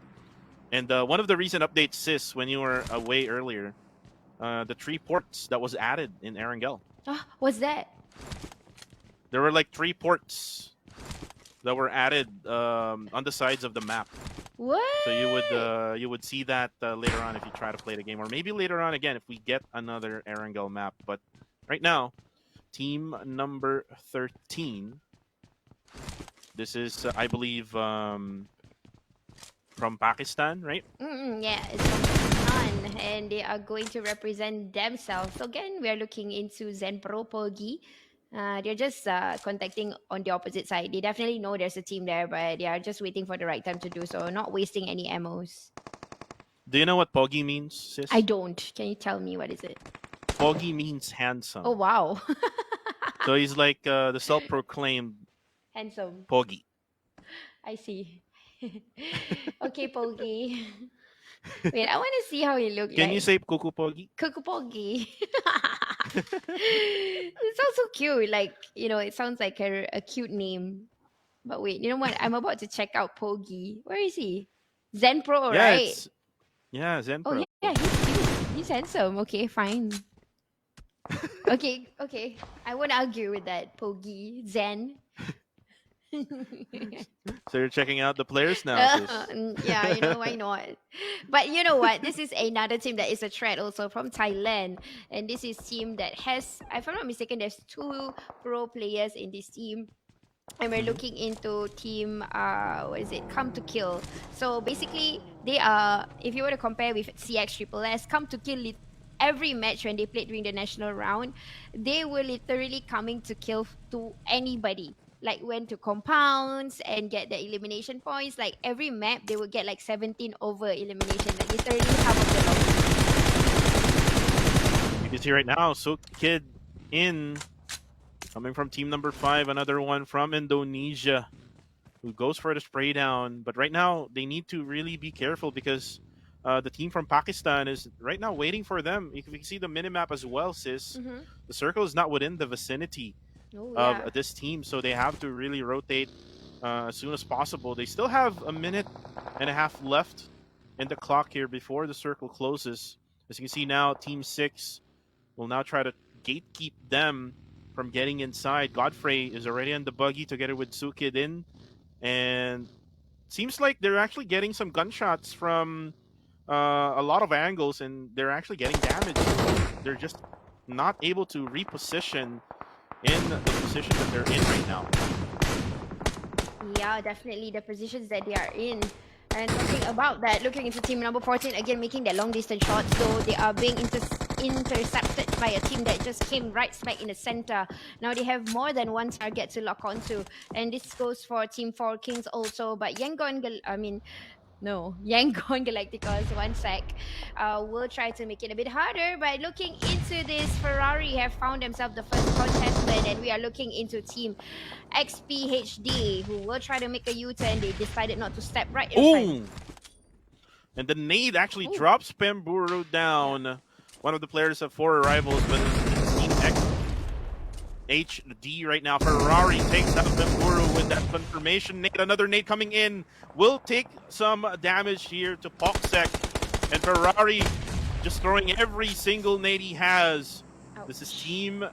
And one of the recent updates, sis, when you were away earlier, the 3 ports that was added in Erangel. What's that? There were like 3 ports that were added on the sides of the map. What? So you would see that later on if you try to play the game, or maybe later on again if we get another Erangel map. But right now, team number 13. This is, I believe, from Pakistan, right? Yeah, it's from Pakistan, and they are going to represent themselves. So again, we are looking into Zenpro Pogi. They're just contacting on the opposite side. They definitely know there's a team there, but they are just waiting for the right time to do so, not wasting any ammos. Do you know what Pogi means, sis? I don't. Can you tell me what is it? Pogi means handsome. Oh wow. So he's like the self-proclaimed Handsome. Pogi. I see. Okay, Pogi. Wait, I want to see how he looks like. Can you say Kuku Pogi? Kuku Pogi? It sounds so cute. Like, it sounds like a cute name. But wait, you know what? I'm about to check out Pogi. Where is he? Zen Pro, Yeah, right? it's Zen Oh Pro. yeah, he's handsome. Okay, fine. Okay. I won't argue with that. Pogi, Zen. So you're checking out the players now, sis. Yeah, why not? But you know what? This is another team that is a threat also from Thailand. And this is team that has, if I'm not mistaken, there's 2 pro players in this team. And we're looking into team, what is it? Come to Kill. So basically, they are, if you were to compare with CX Triple S, Come to Kill, every match when they played during the national round, they were literally coming to kill to anybody. Like went to compounds and get the elimination points. Like every map, they would get like 17 over elimination. Like literally half of the loss. You can see right now, Sook Kid in, coming from team number 5, another one from Indonesia, who goes for the spray down. But right now, they need to really be careful because the team from Pakistan is right now waiting for them. If you can see the minimap as well, sis, the circle is not within the vicinity of this team, so they have to really rotate as soon as possible. They still have a minute and a half left in the clock here before the circle closes. As you can see now, Team 6 will now try to gatekeep them from getting inside. Godfrey is already on the buggy together with Sukid in, and seems like they're actually getting some gunshots from a lot of angles, and they're actually getting damage. They're just not able to reposition in the position that they're in right now. Yeah, definitely the positions that they are in. And talking about that, looking into team number 14, again making their long distance shots, though they are being intercepted by a team that just came right smack in the center. Now they have more than one target to lock onto, and this goes for team 4 Kings also. But Yangon Galacticos, one sec, will try to make it a bit harder by looking into this. Ferrari have found themselves the first contestant, and we are looking into team XPHD, who will try to make a U-turn. They decided not to step right in front. And the nade actually drops Pemburu down. One of the players of 4 arrivals, but it's Team XHD right now. Ferrari takes out Pemburu with that confirmation nade. Another nade coming in will take some damage here to Poksek. And Ferrari just throwing every single nade he has. Ouch. This is Team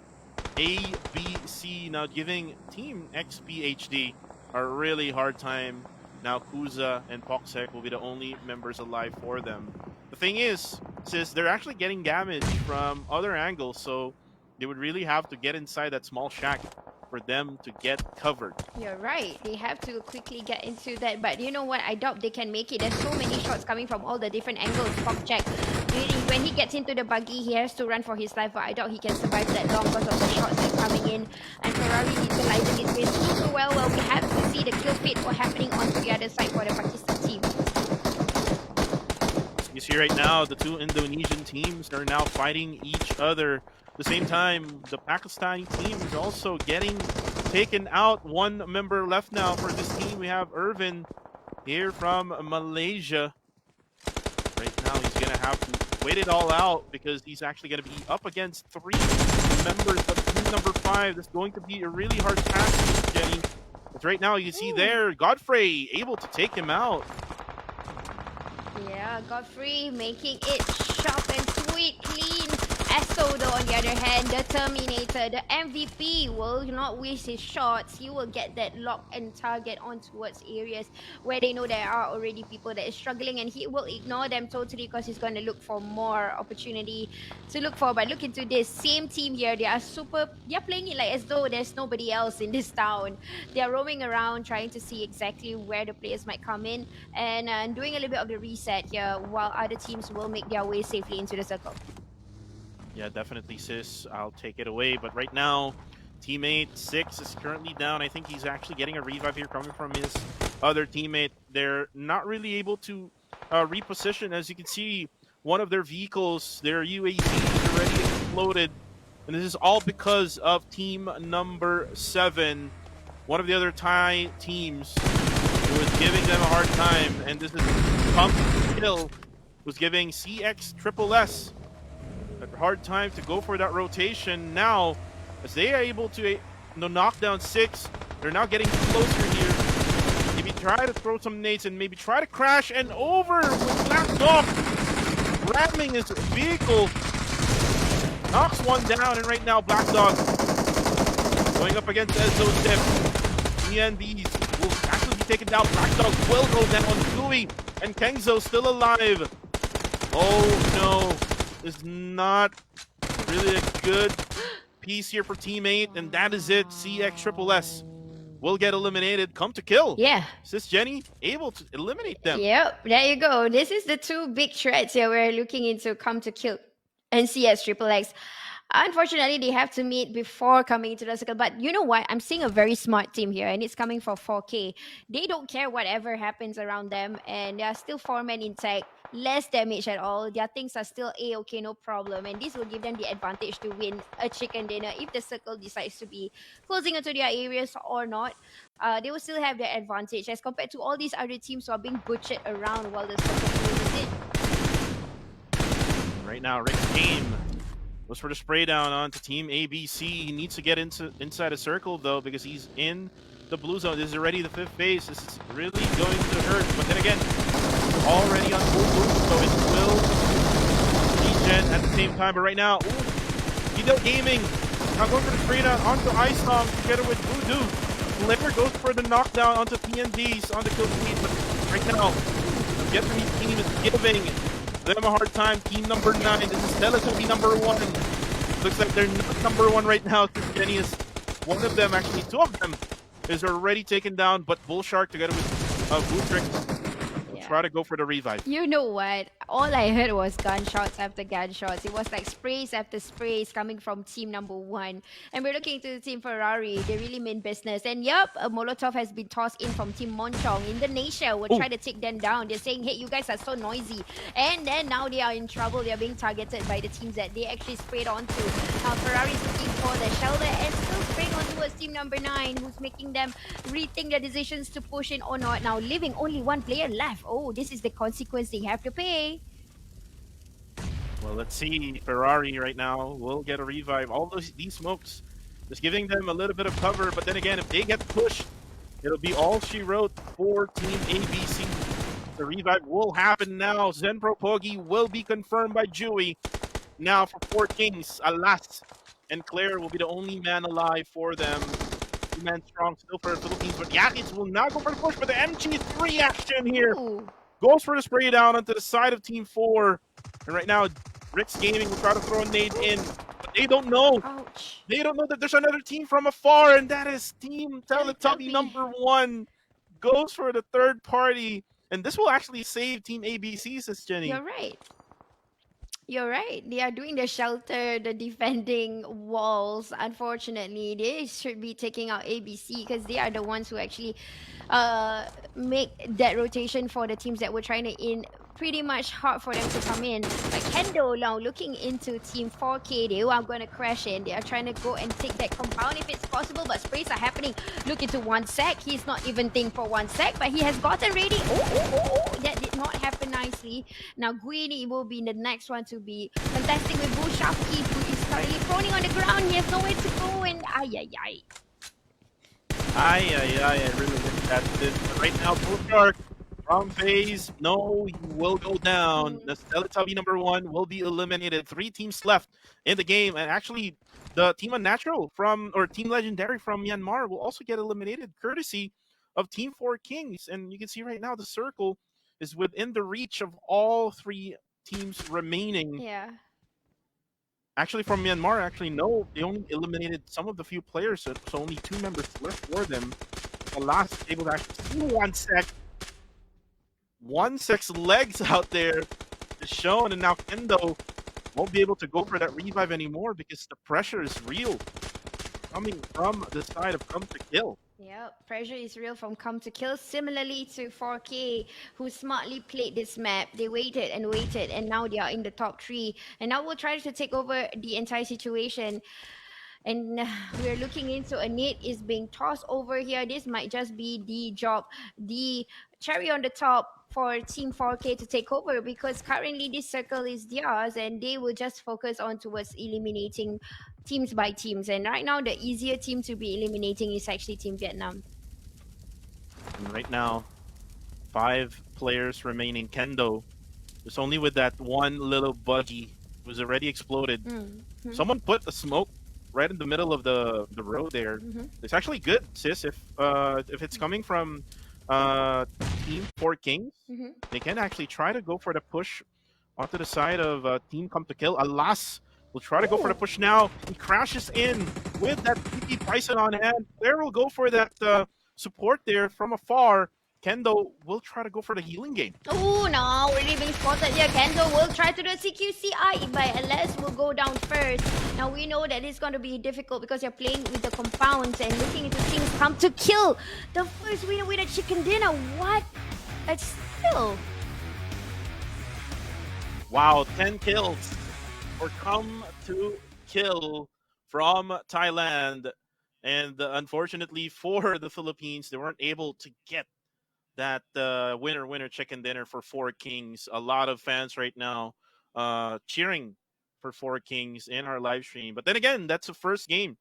ABC now giving Team XPHD a really hard time. Now Kuza and Poksek will be the only members alive for them. The thing is, since they're actually getting damage from other angles, so they would really have to get inside that small shack for them to get covered. You're right. They have to quickly get into that. But you know what? I doubt they can make it. There's so many shots coming from all the different angles. Poksek, really, when he gets into the buggy, he has to run for his life. But I doubt he can survive that long because of the shots that are coming in. And Ferrari utilizing his space super well. Well, we have to see the kill feed what happening on the other side for the Pakistan team. You see right now, the 2 Indonesian teams are now fighting each other. At the same time, the Pakistani team is also getting taken out. 1 member left now for this team. We have Irvin here from Malaysia. Right now, he's going to have to wait it all out because he's actually going to be up against 3 members of team number 5. That's going to be a really hard task, Jenny. But right now, you see there, Godfrey able to take him out. Yeah, Godfrey making it sharp and sweet, clean. Esso, though, on the other hand, the Terminator, the MVP, will not waste his shots. He will get that lock and target on towards areas where they know there are already people that is struggling, and he will ignore them totally because he's going to look for more opportunity to look for. But look into this same team here. They are playing it like as though there's nobody else in this town. They are roaming around trying to see exactly where the players might come in and doing a little bit of the reset here while other teams will make their way safely into the circle. Yeah, definitely, sis. I'll take it away. But right now, teammate 6 is currently down. I think he's actually getting a revive here coming from his other teammate. They're not really able to reposition. As you can see, one of their vehicles, their UAV, is already exploded. And this is all because of team number 7, one of the other Thai teams who is giving them a hard time. And this is Pump Kill, who's giving CX Triple S a hard time to go for that rotation now, as they are able to knock down 6. They're now getting closer here. Maybe try to throw some nades and maybe try to crash and over with Black Dog ramming his vehicle. Knocks one down, and right now Black Dog going up against Ezo's Dip. ENBs will actually be taken down. Black Dog will go down. Gui and Kengzo still alive. Oh no, this is not really a good piece here for Team 8, and that is it. CX will get eliminated. Come to kill. Yeah. Sis Jenny able to eliminate them. Yep, there you go. This is the 2 big threats here we're looking into come to kill and CX. Unfortunately, they have to meet before coming into the circle. But you know what? I'm seeing a very smart team here, and it's coming for 4K. They don't care whatever happens around them, and they are still 4-man intact, less damage at all. Their things are still A-okay, no problem. And this will give them the advantage to win a chicken dinner if the circle decides to be closing into their areas or not. They will still have their advantage as compared to all these other teams who are being butchered around while the circle closes in. Right now, Rick's game was for the spray down onto Team ABC. He needs to get inside a circle though, because he's in the blue zone. This is already the 5th phase. This is really going to hurt. But then again, already on full blue, so it will regen at the same time. But right now, Fidel Gaming now going for the spray down onto Ice Song together with Voodoo. Flicker goes for the knockdown onto PNDs on the kill speed. But right now, the Vietnamese team is giving them a hard time. Team number 9. This is Teletubby number 1. Looks like they're not number 1 right now. Jenny is one of them, actually 2 of them, is already taken down. But Bullshark together with Bootrick will try to go for the revive. You know what? All I heard was gunshots after gunshots. It was like sprays after sprays coming from team number 1. And we're looking to Team Ferrari. They really mean business. And yep, a Molotov has been tossed in from Team Monchong. Indonesia will try to take them down. They're saying, hey, you guys are so noisy. And then now they are in trouble. They're being targeted by the teams that they actually sprayed onto. Now Ferrari's looking for the shelter and still spraying on towards Team number 9, who's making them rethink their decisions to push in or not. Now leaving only 1 player left. Oh, this is the consequence they have to pay. Well, let's see. Ferrari right now will get a revive. All these smokes just giving them a little bit of cover. But then again, if they get pushed, it'll be all she wrote for Team ABC. The revive will happen now. Zenpro Pogi will be confirmed by Dewey. Now for 4 Kings, Alas and Claire will be the only man alive for them. 2-man strong still for the Philippines, but Yakis will not go for the push. But the MG3 action here goes for the spray down onto the side of Team 4. And right now, Rick's Gaming will try to throw a nade in, but they don't know. Ouch. They don't know that there's another team from afar, and that is Team Teletubby number 1. Goes for the 3rd party, and this will actually save Team ABC, says Jenny. You're right. You're right. They are doing the shelter, the defending walls. Unfortunately, they should be taking out ABC because they are the ones who actually make that rotation for the teams that were trying to in. Pretty much hard for them to come in. Like Kendo now looking into Team 4K. They are going to crash in. They are trying to go and take that compound if it's possible, but sprays are happening. Look into 1 sec. He's not even thinking for 1 sec, but he has gotten ready. Oh. That did not happen nicely. Now Guini will be the next one to be contesting with Bushafki, who is currently proning on the ground. He has nowhere to go, and ay. I really wish that did. Right now, Bullshark from phase, no, he will go down. The Teletubby number 1 will be eliminated. 3 teams left in the game, and actually, the Team Unnatural or Team Legendary from Myanmar will also get eliminated, courtesy of Team 4 Kings. And you can see right now the circle is within the reach of all 3 teams remaining. Yeah. Actually, from Myanmar, no, they only eliminated some of the few players, so only 2 members left for them. The last able to actually 1 sec. 1 sec's legs out there is shown, and now Kendo won't be able to go for that revive anymore because the pressure is real coming from the side of Come to Kill. Yep, pressure is real from Come to Kill. Similarly to 4K, who smartly played this map. They waited, and now they are in the top 3. And now we'll try to take over the entire situation. And we're looking into a net is being tossed over here. This might just be the cherry on the top for Team 4K to take over, because currently this circle is theirs and they will just focus on towards eliminating teams by teams. And right now, the easier team to be eliminating is actually Team Vietnam. And right now, 5 players remaining. Kendo, just only with that one little buggy, was already exploded. Someone put a smoke right in the middle of the road there. It's actually good, sis. If it's coming from Team 4 Kings, they can actually try to go for the push onto the side of Team Come to Kill. Alas will try to go for the push now. He crashes in with that PP Bison on hand. Blair will go for that support there from afar. Kendo will try to go for the healing game. Oh no, already being spotted here. Kendo will try to do a CQCI, but LS will go down first. Now we know that it's going to be difficult because you're playing with the compounds and looking into things Come to Kill. The first winner with a chicken dinner. What? It's still. Wow, 10 kills for Come to Kill from Thailand. And unfortunately for the Philippines, they weren't able to get that winner chicken dinner for 4 Kings. A lot of fans right now cheering for 4 Kings in our live stream. But then again, that's the first game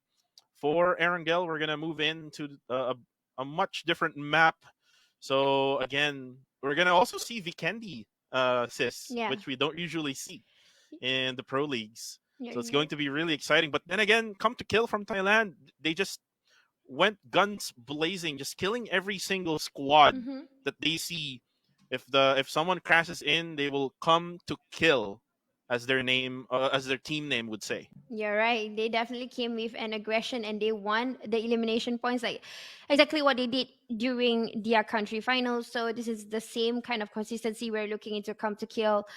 for Erangel. We're going to move into a much different map. So again, we're going to also see Vikendi, sis, which we don't usually see in the pro leagues. So it's going to be really exciting. But then again, Come to Kill from Thailand, they just went guns blazing, just killing every single squad that they see. If someone crashes in, they will come to kill, as their name, as their team name would say. You're right. They definitely came with an aggression and they won the elimination points, like exactly what they did during their country finals. So this is the same kind of consistency we're looking into Come to Kill.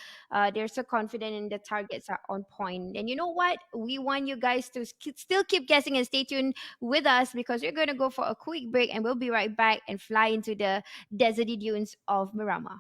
They're so confident and the targets are on point. And you know what? We want you guys to still keep guessing and stay tuned with us, because we're going to go for a quick break and we'll be right back and fly into the deserty dunes of Myanmar.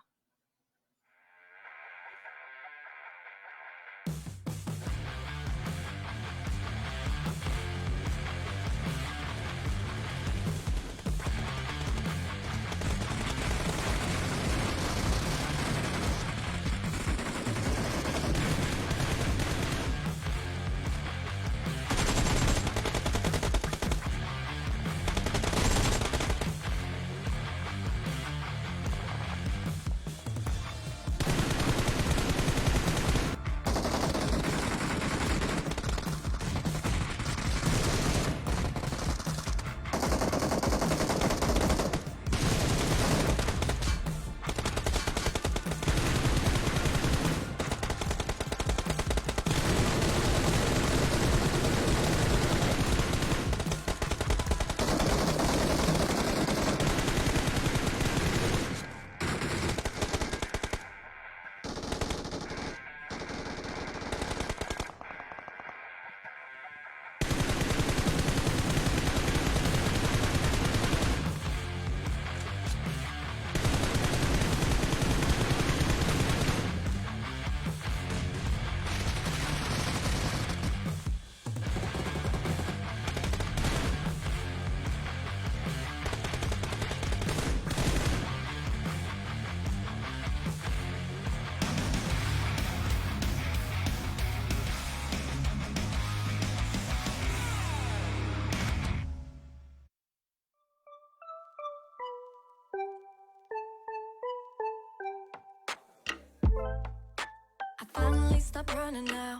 I finally stopped running now.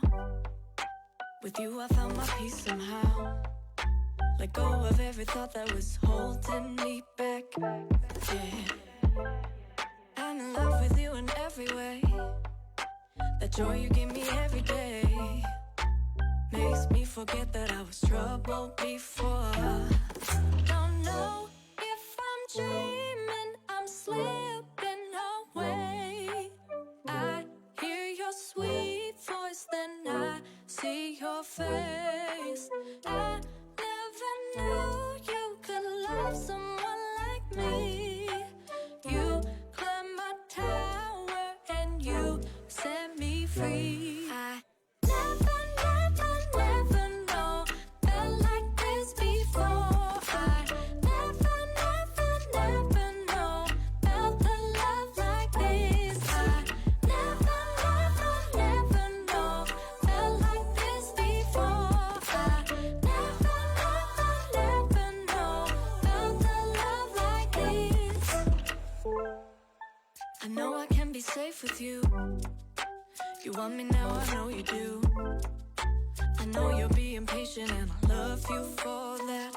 With you I found my peace somehow. Let go of every thought that was holding me back. Yeah, I'm in love with you in every way. The joy you give me every day makes me forget that I was troubled before. Don't know if I'm dreaming, I'm slipping away. I hear your sweet voice, then I see your face. I never knew you could love someone like me. You climbed my tower and you set me free. I never know felt like know I can be safe with you. You want me now, I know you do. I know you're being patient and I love you for that.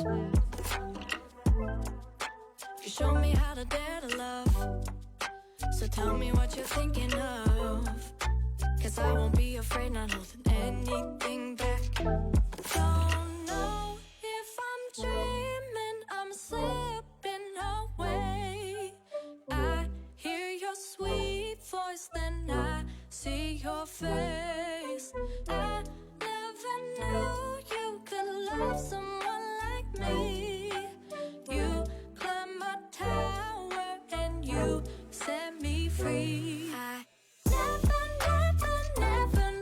You show me how to dare to love. So tell me what you're thinking of. Cause I won't be afraid, not holding anything back. Don't know if I'm dreaming, I'm slipping away. I hear your sweet voice, then I see your face. I never knew you could love someone like me. You climbed my tower and you set me free. I never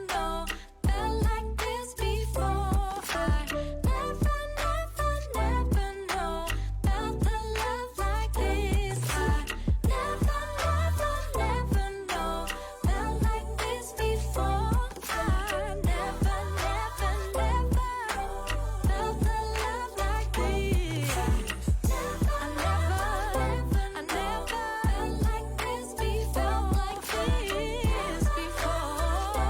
know felt like this before. I never know felt the love like this. I never know felt like this before. I never felt the love like this. I never felt like this before. Felt like this before.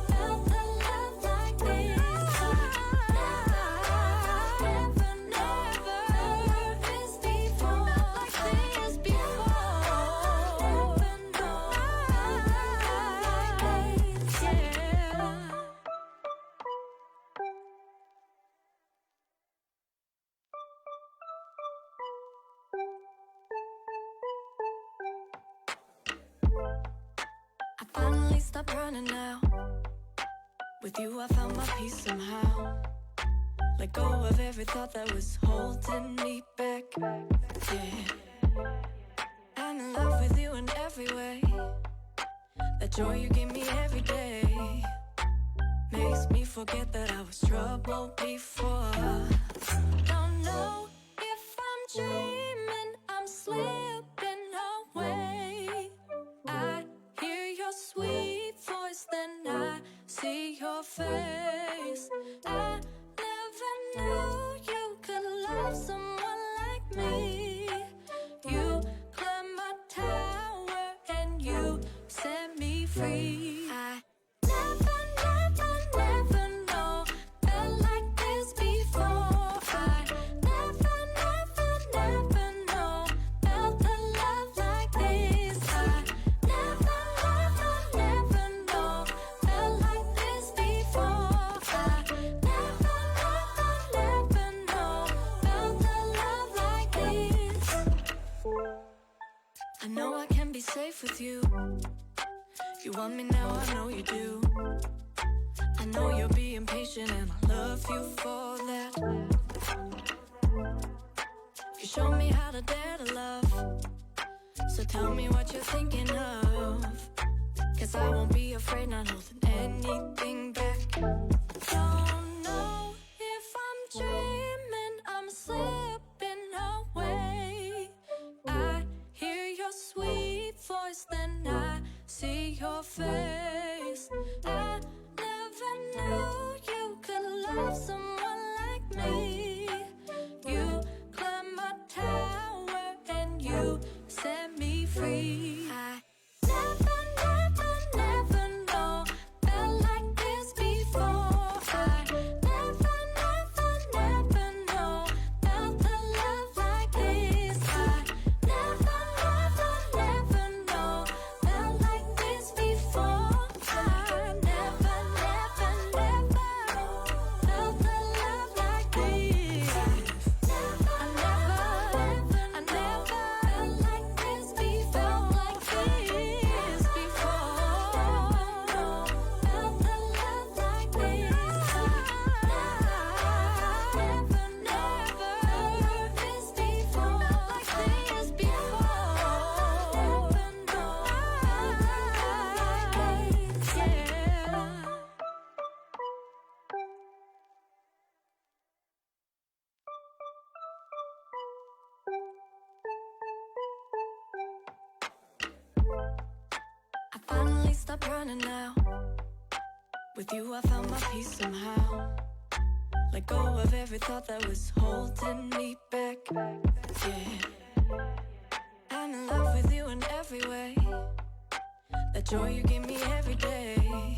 Felt the love like this. Never this before. Like this before. Yeah. I finally stopped running now. With you I found my peace somehow. Let go of every thought that was holding me back. Yeah, I'm in love with you in every way. The joy you give me every day makes me forget that I was trouble before. Don't know if I'm dreaming, I'm slipping away. I hear your sweet voice, then I see your face. I never knew you could love someone like me. You climbed my tower and you set me free. I never know felt like this before. I never know felt the love like this. I never know felt like this before. I never know felt the love like this. I know I can be safe with you. You want me now, I know you do. I know you're being patient and I love you for that. You show me how to dare to love. So tell me what you're thinking of. Cause I won't be afraid, not holding anything back. Don't know if I'm dreaming, I'm slipping away. I hear your sweet voice, then I see your face. I never knew you could love someone like me. You climbed my tower and you set me free. I never know felt like this before. I never know felt the love like this. I never know felt like this before. I never felt the love like this. I never felt like this before. Felt like this before. Felt the love like this. Never this before. Like this before. Yeah. I finally stopped running now. With you I found my peace somehow. Let go of every thought that was holding me back. Yeah, I'm in love with you in every every way. The joy you give me every day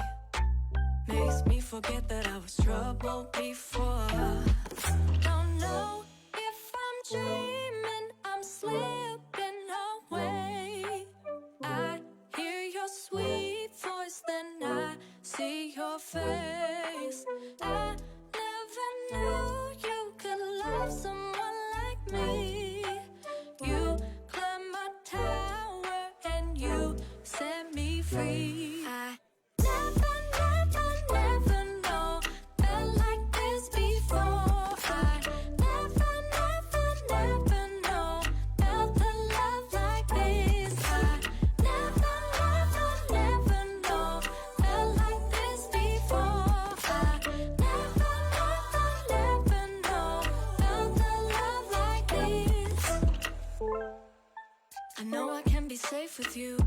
makes me forget that I was troubled before. Don't know if I'm dreaming, I'm slipping away. I hear your sweet voice, then I see your face. I never knew you could love someone like me. You climbed my tower and you set me free. I never know felt like this before. I never know felt the love like this. I never know felt like this before. I never know felt the love like this. I know I can be safe with you.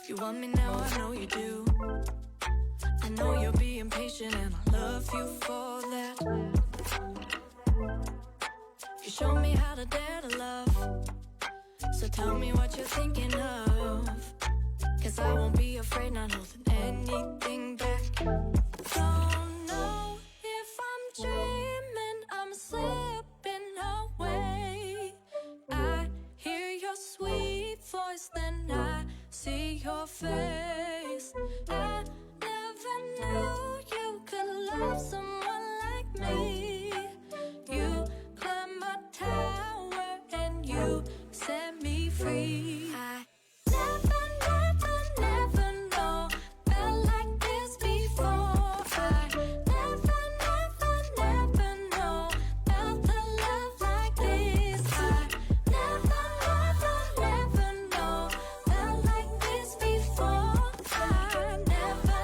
You want me now, I know you do. I know you're being patient and I love you for that. You showed me how to dare to love. So tell me what you're thinking of. Cause I won't be afraid, not holding anything back. Don't know if I'm dreaming, I'm slipping away. I hear your sweet voice, then I see your face. I never knew you could love someone like me. You climbed my tower and you set me free. I never know felt like this before. I never know felt the love like this. I never know felt like this before. I never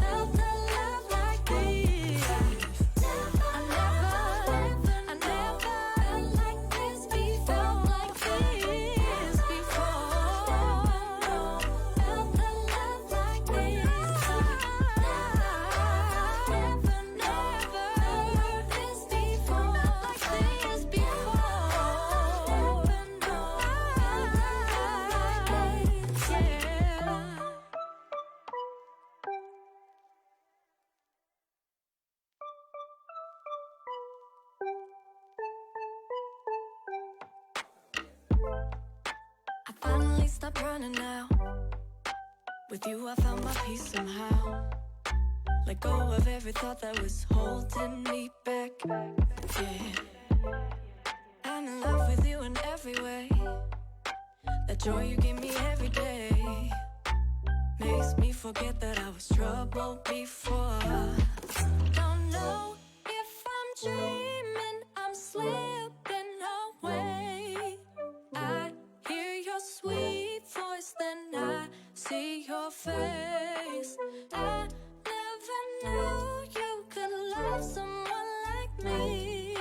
felt the love like this. I never felt like this before. Felt the love like this. Never this before. Like this before. Yeah. I finally stopped running now. With you I found my peace somehow. Let go of every thought that was holding me back. Yeah, I'm in love with you in every way. The joy you give me every day makes me forget that I was troubled before. Don't know if I'm dreaming, I'm slipping away. I hear your sweet voice, then I see your face. I never knew you could love someone like me.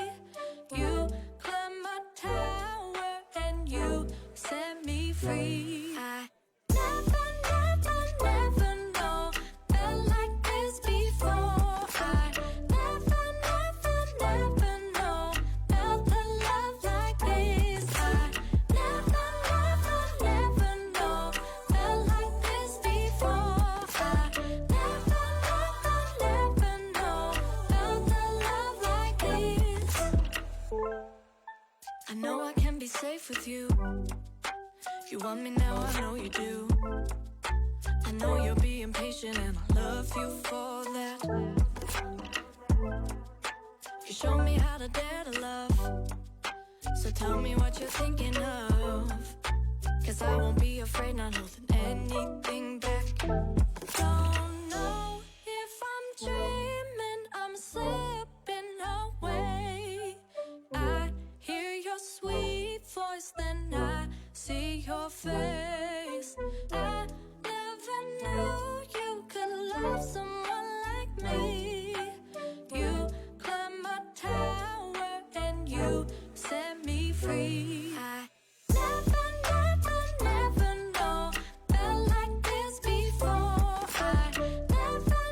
You climbed my tower and you set me free. I never know felt like this before. I never know felt the love like this. I never know felt like this before. I never know felt the love like this. I know I can be safe with you. You want me now, I know you do. I know you're being patient and I love you for that. You showed me how to dare to love. So tell me what you're thinking of. Cause I won't be afraid, not holding anything back. Don't know if I'm dreaming, I'm slipping away. I hear your sweet voice, then I see your face. I never knew you could love someone like me. You climbed my tower and you set me free. I never know felt like this before. I never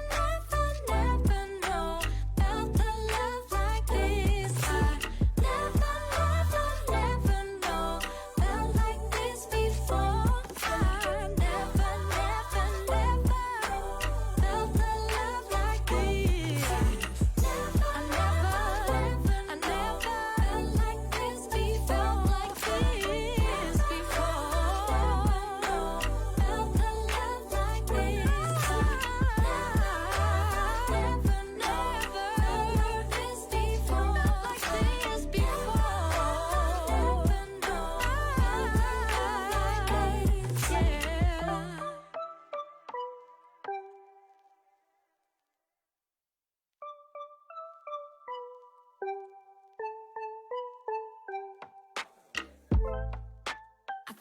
know felt the love like this. I never know felt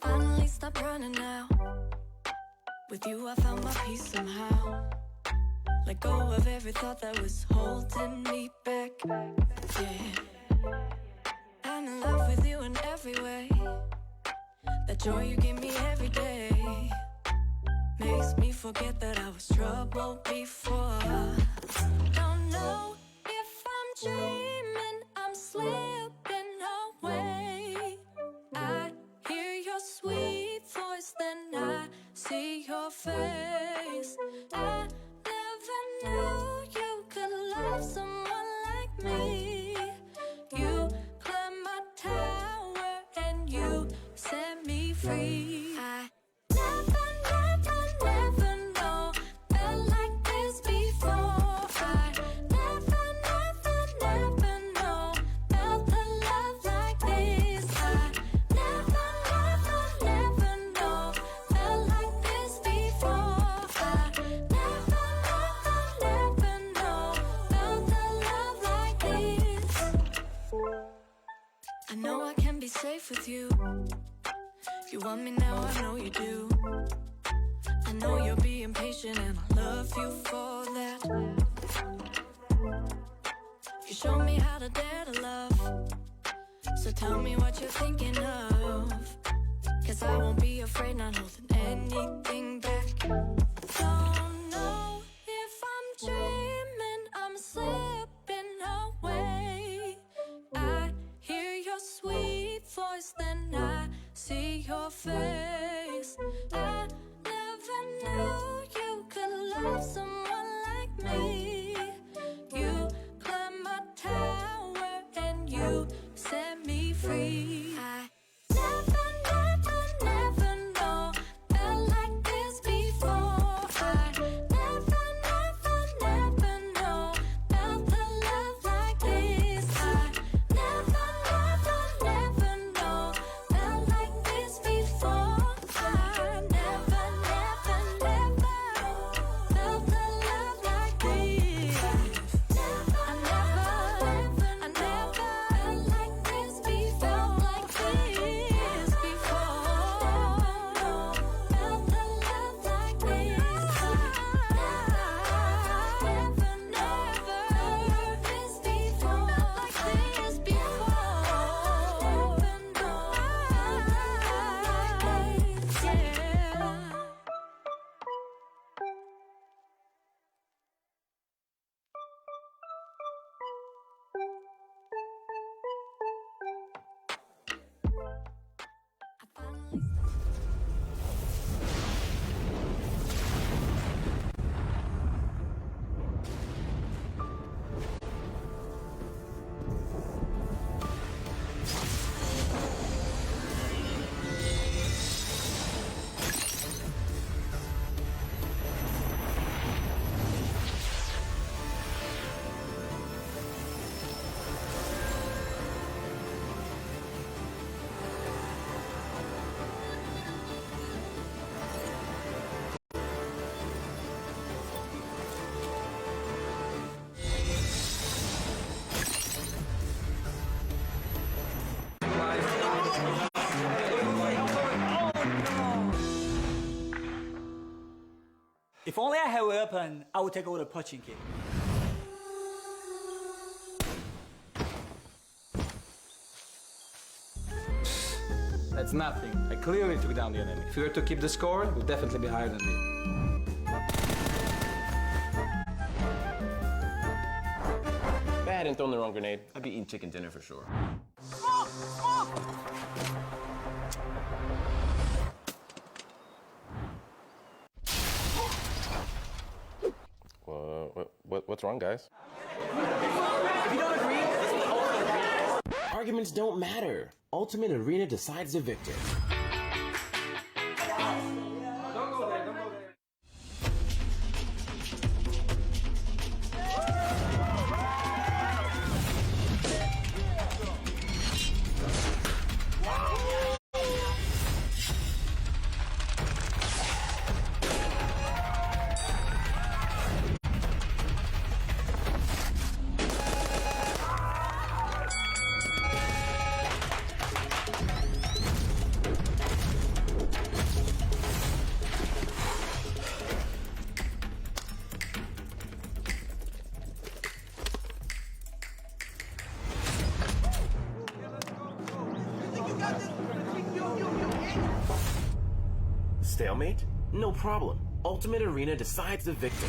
finally stopped running now. With you, I found my peace somehow. Let go of every thought that was holding me back. Yeah, I'm in love with you in every way. That joy you give me every day makes me forget that I was troubled before. Don't know if I'm dreaming, I'm slipping away. I hear your sweet voice, then I see your face. I never knew you could love someone like me. You climbed my tower and you set me free. I never know felt like this before. I never know felt a love like this. I never know felt like this before. I never know felt a love like this. I know I can be safe with you. You want me now, I know you do. I know you're being patient and I love you for that. You show me how to dare to love. So tell me what you're thinking of. Cause I won't be afraid, not holding anything back. Don't know if I'm dreaming, I'm slipping away. I hear your sweet voice, then I see your face. I never knew you could love someone like me. You climbed my tower and you set me free. I never know felt like this before. I never know felt a love like this. I never know felt like this before. I never felt a love like this. I never felt like this before. Like this before. Felt a love like this. Never this before. Like this before. Yeah. I finally If only I had a weapon, I would take over the punching kick. That's nothing. I clearly took down the enemy. If we were to keep the score, we'd definitely be higher than me. If I hadn't thrown the wrong grenade, I'd be eating chicken dinner for sure. What's wrong, guys? If you don't agree, arguments don't matter. Ultimate Arena decides the victor. Stalemate? No problem. Ultimate Arena decides the victor.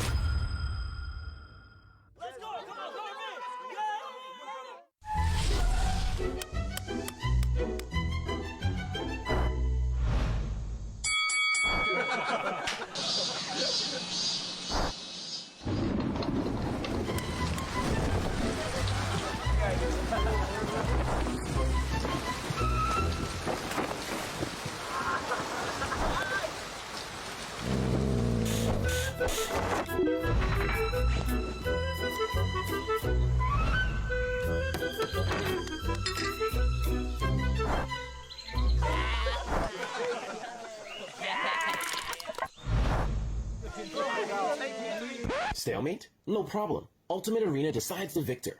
Stalemate? No problem. Ultimate Arena decides the victor.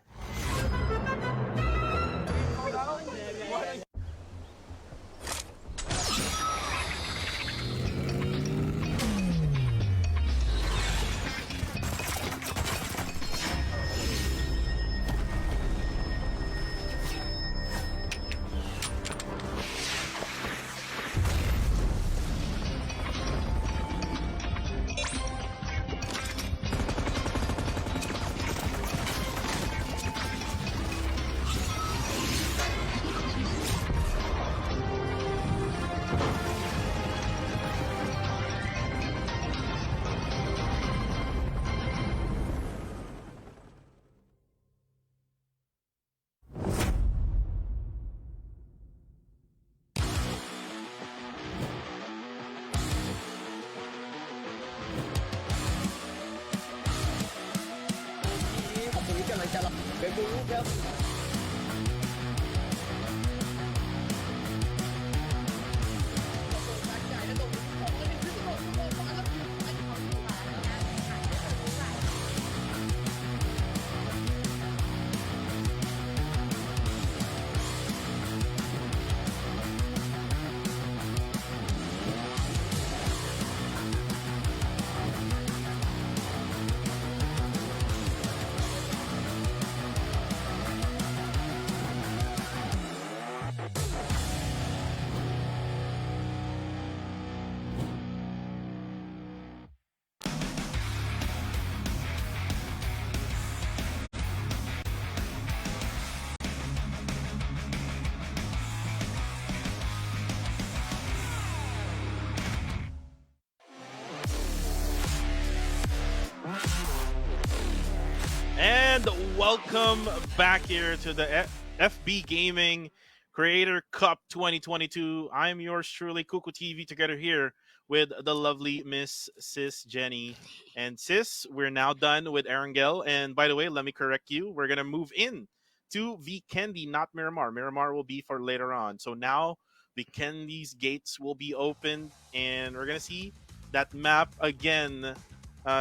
And welcome back here to the FB Gaming Creator Cup 2022. I'm yours truly, Kuku TV, together here with the lovely Miss Sis Jenny. And Sis, we're now done with Erangel. And by the way, let me correct you. We're going to move in to Vikendi, not Miramar. Miramar will be for later on. So now Vikendi's gates will be opened, and we're going to see that map again.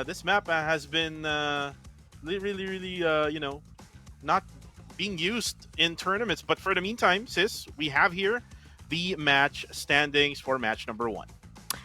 This map has been really, not being used in tournaments. But for the meantime, Sis, we have here the match standings for match number 1.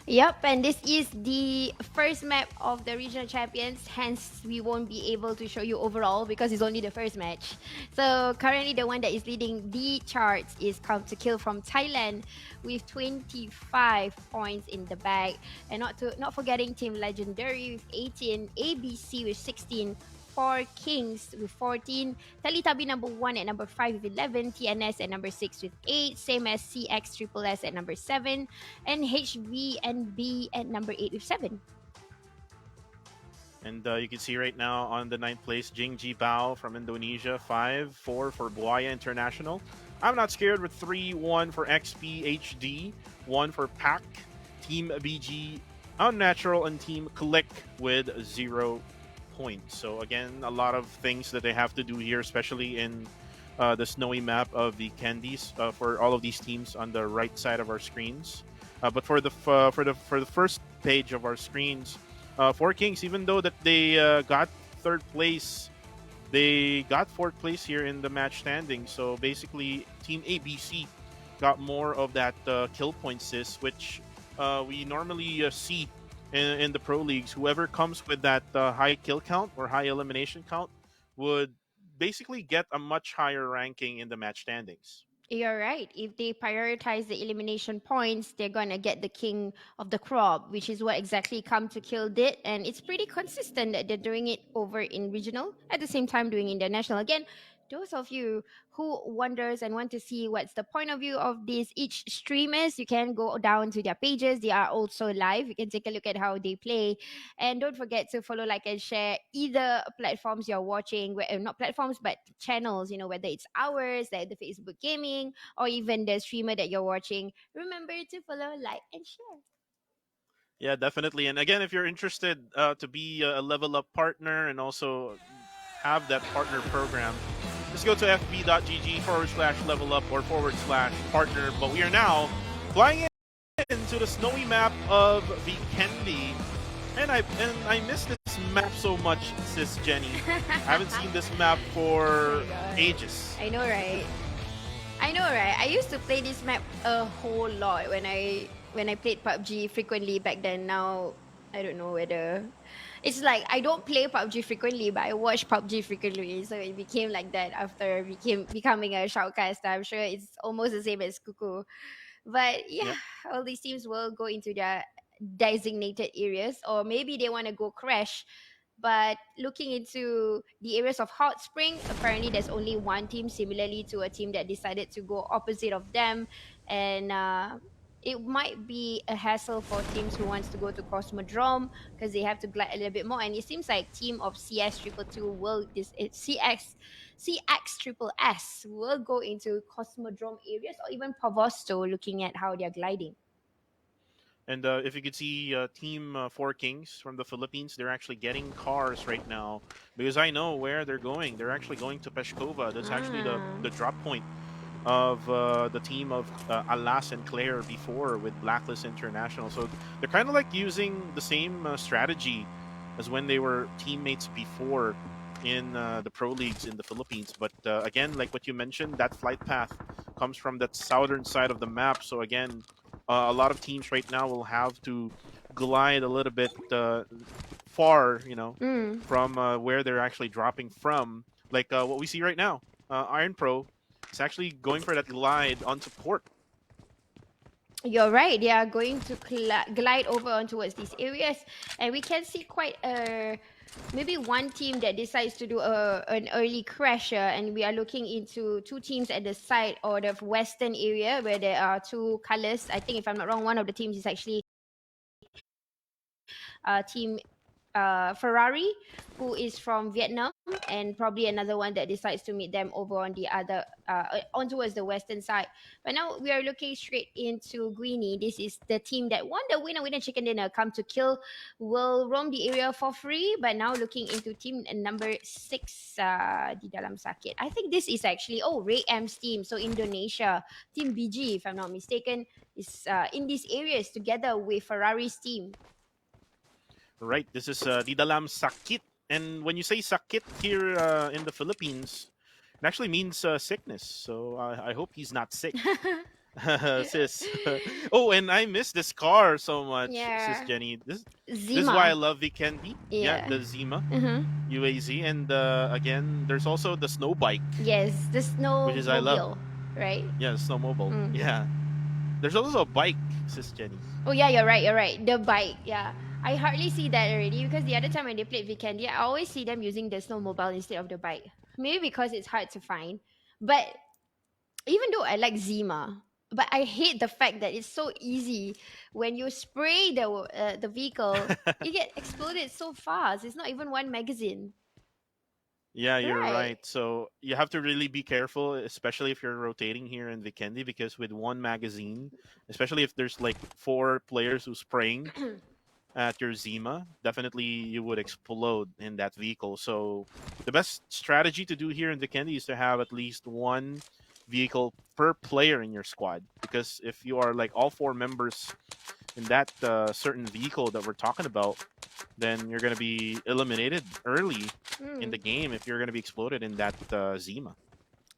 Yep, and this is the first map of the regional champions. Hence, we won't be able to show you overall because it's only the first match. So currently, the one that is leading the charts is Come to Kill from Thailand with 25 points in the bag, and not forgetting Team Legendary with 18, ABC with 16. 4 Kings with 14, Teletubby number 1 at number 5 with 11, TNS at number 6 with 8, same as CX Triple S at number 7, and HVNB at number 8 with 7. And you can see right now on the 9th place, Jingji Bao from Indonesia, 5-4 for Buaya International. I'm Not Scared with 3-1 for XPHD, 1 for PAC, Team BG Unnatural, and Team Click with 0 points. So again, a lot of things that they have to do here, especially in the snowy map of the Candies for all of these teams on the right side of our screens. But for the first page of our screens, 4 Kings, even though that they got 3rd place, they got 4th place here in the match standing. So basically, Team ABC got more of that kill point, Sis, which we normally see in the pro leagues. Whoever comes with that high kill count or high elimination count would basically get a much higher ranking in the match standings. You're right. If they prioritize the elimination points, they're gonna get the king of the crop, which is what exactly Come to Kill did, and it's pretty consistent that they're doing it over in regional at the same time doing international. Again, those of you who wonders and want to see what's the point of view of these each streamers, you can go down to their pages. They are also live. You can take a look at how they play, and don't forget to follow, like, and share either platforms you're watching, not platforms, but channels, whether it's ours, like the Facebook Gaming, or even the streamer that you're watching. Remember to follow, like, and share. Yeah, definitely. And again, if you're interested to be a level up partner and also have that partner program, just go to fb.gg/level up or /partner. But we are now flying into the snowy map of Vikendi. And I miss this map so much, sis Jenny. I haven't seen this map for ages. I know, right? I used to play this map a whole lot when I played PUBG frequently back then. Now I don't know whether it's like I don't play PUBG frequently, but I watch PUBG frequently. So it became like that after becoming a shoutcaster. I'm sure it's almost the same as Kuku. But yeah, Yep. all these teams will go into their designated areas, or maybe they want to go crash. But looking into the areas of Hot Spring, apparently there's only one team, similarly to a team that decided to go opposite of them. And it might be a hassle for teams who wants to go to Cosmodrome because they have to glide a little bit more. And it seems like team of CS Triple Two will CX Triple S will go into Cosmodrome areas or even Pavosto, looking at how they're gliding. And if you could see Team Four Kings from the Philippines, they're actually getting cars right now because I know where they're going. They're actually going to Peshkova. That's actually the drop point of the team of Alas and Claire before with Blacklist International. So they're kind of like using the same strategy as when they were teammates before in the pro leagues in the Philippines. But again, like what you mentioned, that flight path comes from that southern side of the map. So again, a lot of teams right now will have to glide a little bit far, from where they're actually dropping from. Like what we see right now, Iron Pro is actually going for that glide onto port. You're right. They are going to glide over on towards these areas, and we can see quite maybe one team that decides to do an early crasher, and we are looking into two teams at the side or the western area where there are two colors. I think, if I'm not wrong, one of the teams is actually team Ferrari, who is from Vietnam, and probably another one that decides to meet them over on the other on towards the western side. But now we are looking straight into Guinea. This is the team that won the winner chicken dinner. Come to Kill will roam the area for free, but now looking into team number 6 di dalam sakit. I think this is actually Ray M's team. So Indonesia, team BG, if I'm not mistaken, is in these areas together with Ferrari's team. Right. This is Di Dalam Sakit. And when you say sakit here in the Philippines, it actually means sickness. So I hope he's not sick. Sis. Oh, and I miss this car so much, Sis Jenny. This is why I love Vikendi. Yeah, the Zima UAZ. And again, there's also the snow bike. Yes, the snow which is I love. Right? Yeah, the snowmobile. Yeah. There's also a bike, Sis Jenny. Oh yeah, you're right. The bike, yeah. I hardly see that already because the other time when they played Vikendi, I always see them using the snowmobile instead of the bike. Maybe because it's hard to find. But even though I like Zima, but I hate the fact that it's so easy when you spray the vehicle, you get exploded so fast. It's not even one magazine. Yeah, you're right. So you have to really be careful, especially if you're rotating here in Vikendi, because with one magazine, especially if there's like 4 players who's spraying at your Zima, definitely you would explode in that vehicle. So the best strategy to do here in Vikendi is to have at least one vehicle per player in your squad, because if you are like all 4 members in that certain vehicle that we're talking about, then you're going to be eliminated early in the game if you're going to be exploded in that Zima.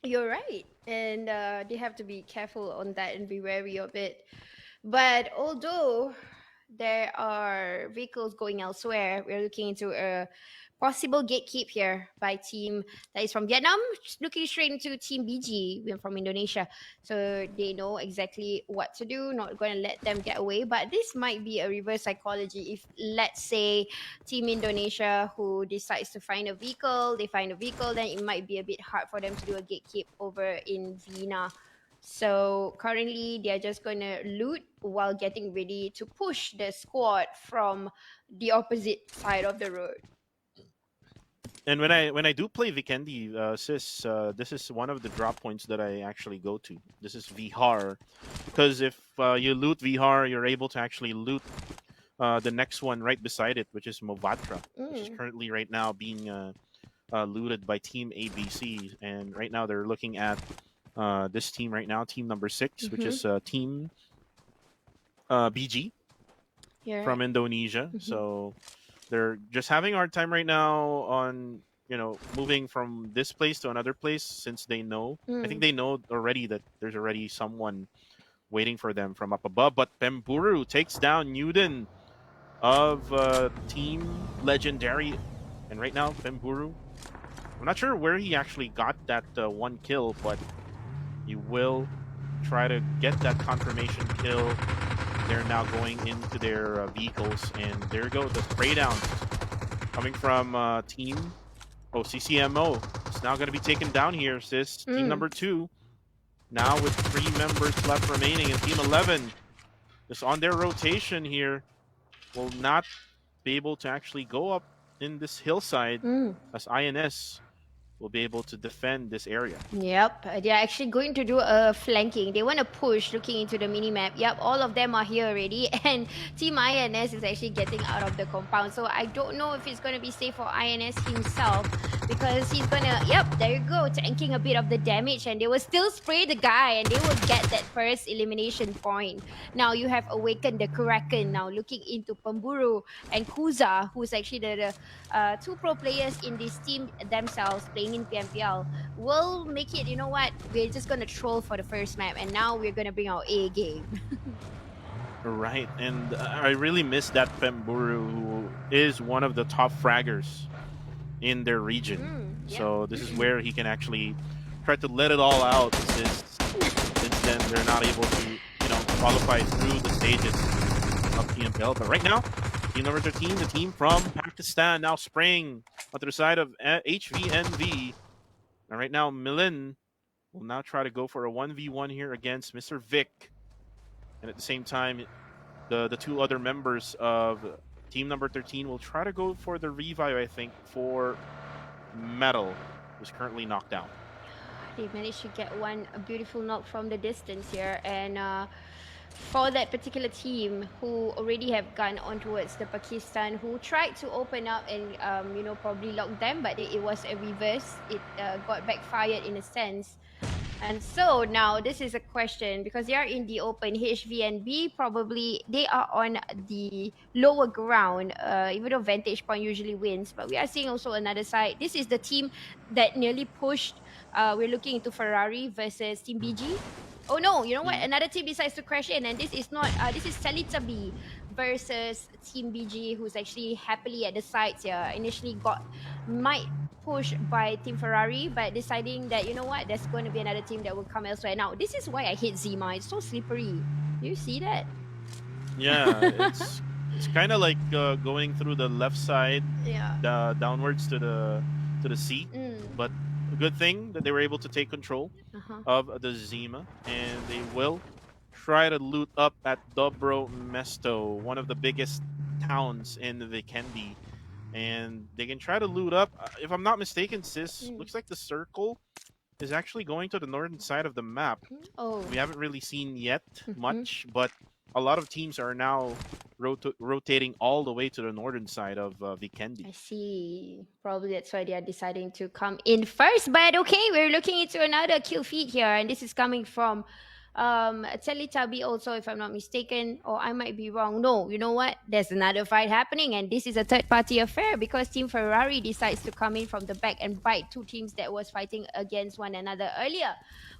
You're right. And they have to be careful on that and be wary of it. But although there are vehicles going elsewhere, we're looking into a possible gatekeep here by team that is from Vietnam, looking straight into team BG from Indonesia. So they know exactly what to do, not going to let them get away. But this might be a reverse psychology. If, let's say, team Indonesia who decides to find a vehicle, they find a vehicle, then it might be a bit hard for them to do a gatekeep over in Vina. So currently they're just going to loot while getting ready to push the squad from the opposite side of the road. And when I do play Vikendi, sis, this is one of the drop points that I actually go to. This is Vihar, because if you loot Vihar, you're able to actually loot the next one right beside it, which is Movatra, which is currently right now being looted by Team ABC. And right now they're looking at this team right now, team number 6, which is Team BG from Indonesia. So they're just having a hard time right now on, moving from this place to another place, since they know. I think they know already that there's already someone waiting for them from up above. But Pemburu takes down Newton of Team Legendary. And right now, Pemburu, I'm not sure where he actually got that one kill, but he will try to get that confirmation kill. They're now going into their vehicles, and there you go, the spray down coming from team CCMO. It's now going to be taken down here, sis. Team number 2, now with 3 members left remaining, and Team 11 is on their rotation here. Will not be able to actually go up in this hillside as INS will be able to defend this area. Yep, they're actually going to do a flanking. They want to push looking into the mini-map. Yep, all of them are here already. And Team INS is actually getting out of the compound. So I don't know if it's going to be safe for INS himself, because he's going to, yep, there you go, tanking a bit of the damage. And they will still spray the guy, and they will get that first elimination point. Now you have awakened the Kraken. Now looking into Pemburu and Kuza, who's actually the 2 pro players in this team themselves playing in PMPL, will make it, you know what, we're just gonna troll for the first map, and now we're gonna bring our A game. Right, and I really miss that Pemburu, who is one of the top fraggers in their region. So this is where he can actually try to let it all out, since then they're not able to, qualify through the stages of PMPL. But right now, team number 13, the team from Pakistan, now spraying onto the side of HVNV. And right now, Millen will now try to go for a 1v1 here against Mr. Vic. And at the same time, the 2 other members of team number 13 will try to go for the revive, I think, for Metal, who's currently knocked down. They managed to get a beautiful knock from the distance here, and for that particular team who already have gone on towards the Pakistan, who tried to open up and probably lock them, but it was a reverse. It got backfired in a sense. And so now this is a question, because they are in the open. HVNB, probably they are on the lower ground, even though Vantage Point usually wins. But we are seeing also another side. This is the team that nearly pushed. We're looking into Ferrari versus Team BG. Oh no, you know what? Another team decides to crash in, and this is not, this is Selitabi versus Team BG, who's actually happily at the sides here. Initially might push by Team Ferrari, but deciding that, you know what, there's going to be another team that will come elsewhere. Now, this is why I hate Zima. It's so slippery. Do you see that? Yeah, it's kind of like going through the left side, downwards to the sea. But a good thing that they were able to take control of the Zima, and they will try to loot up at Dobro Mesto, one of the biggest towns in the Vikendi. And they can try to loot up. If I'm not mistaken, sis, looks like the circle is actually going to the northern side of the map. We haven't really seen yet much, but a lot of teams are now rotating all the way to the northern side of Vikendi. I see. Probably that's why they are deciding to come in first. But okay, we're looking into another kill feed here, and this is coming from Teletubby also, if I'm not mistaken, or I might be wrong. No, you know what? There's another fight happening, and this is a third-party affair because Team Ferrari decides to come in from the back and bite two teams that was fighting against one another earlier.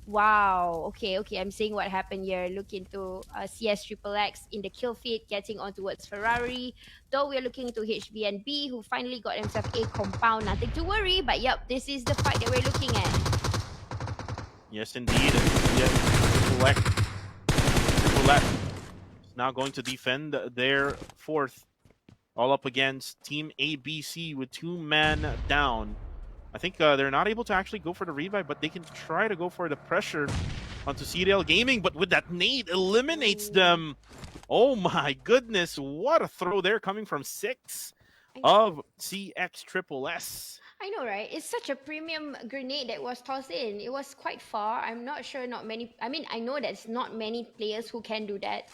Wow. Okay. I'm seeing what happened here. Look into CS Triple X in the kill feed, getting on towards Ferrari. Though we're looking into HBNB, who finally got himself a compound. Nothing to worry, but yep, this is the fight that we're looking at. Yes, indeed. Triple X is now going to defend their fourth, all up against Team ABC with 2-man down. I think they're not able to actually go for the revive, but they can try to go for the pressure onto CDL Gaming, but with that nade, eliminates them. Oh my goodness, what a throw there coming from 6 of CX Triple S. I know, right? It's such a premium grenade that was tossed in. It was quite far. I'm not sure not many... I mean, I know there's not many players who can do that.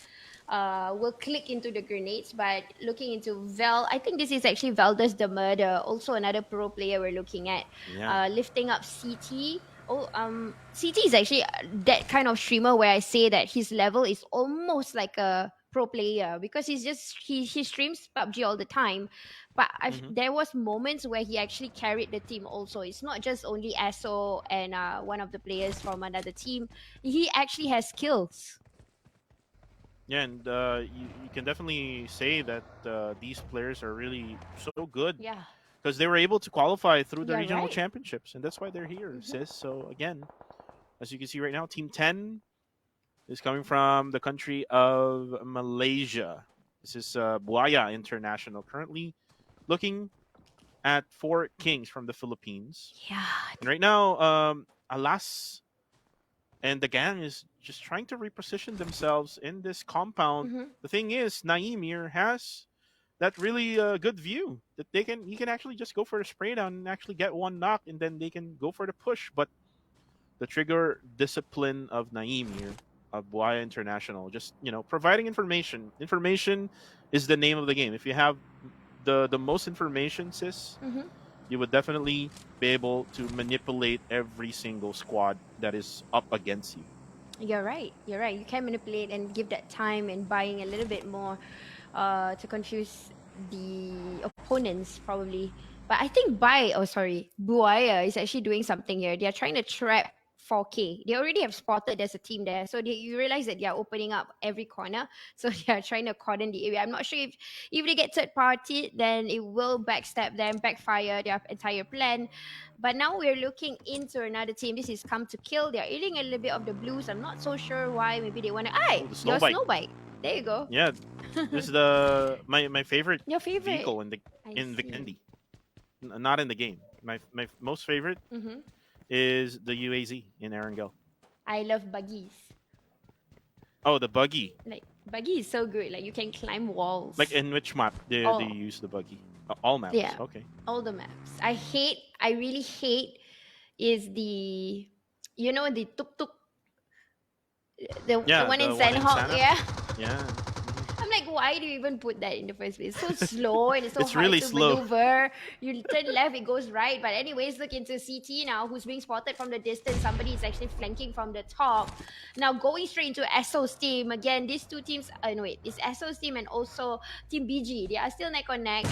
Will click into the grenades, but looking into Vel, I think this is actually Veldus the Murder, also another pro player we're looking at. Yeah. Lifting up CT. CT is actually that kind of streamer where I say that his level is almost like a pro player because he streams PUBG all the time. But there was moments where he actually carried the team also. It's not just only Aso and one of the players from another team. He actually has skills. Yeah, and you can definitely say that these players are really so good. Yeah. Because they were able to qualify through the Yeah, regional right. championships, and that's why they're here, sis. So again, as you can see right now, Team 10 is coming from the country of Malaysia. This is Buaya International, currently looking at 4 kings from the Philippines. Yeah. And right now, Alas and the gang is just trying to reposition themselves in this compound. The thing is, Naeem here has that really good view that he can actually just go for a spray down and actually get one knock, and then they can go for the push. But the trigger discipline of Naeem here, of Buaya International, just providing information. Information is the name of the game. If you have the most information, sis, you would definitely be able to manipulate every single squad that is up against you. You're right. You can manipulate and give that time and buying a little bit more to confuse the opponents probably. But I think Buaya is actually doing something here. They're trying to trap 4K. They already have spotted there's a team there. So you realize that they are opening up every corner. So they are trying to cordon the area. I'm not sure if they get third party, then it will backstab them, backfire their entire plan. But now we're looking into another team. This is Come to Kill. They're eating a little bit of the blues. I'm not so sure why. Maybe they want to... the snow bike. Snow bike. There you go. Yeah, this is my favorite, Your favorite vehicle in the candy. Not in the game. My most favorite is the UAZ in Erangel. I love buggies. Oh, the buggy. Like buggy is so good. Like you can climb walls. Like in which map do you use the buggy? All maps. Yeah. Okay. All the maps. I really hate is the the tuk-tuk. The one in Sandhawk, yeah. Yeah. I'm like, why do you even put that in the first place? It's so slow and it's so It's hard really to slow. maneuver. You turn left, it goes right. But anyways, look into CT now, who's being spotted from the distance. Somebody is actually flanking from the top. Now going straight into Esso's team. Again, these two teams, it's Esso's team and also Team BG. They are still neck on neck.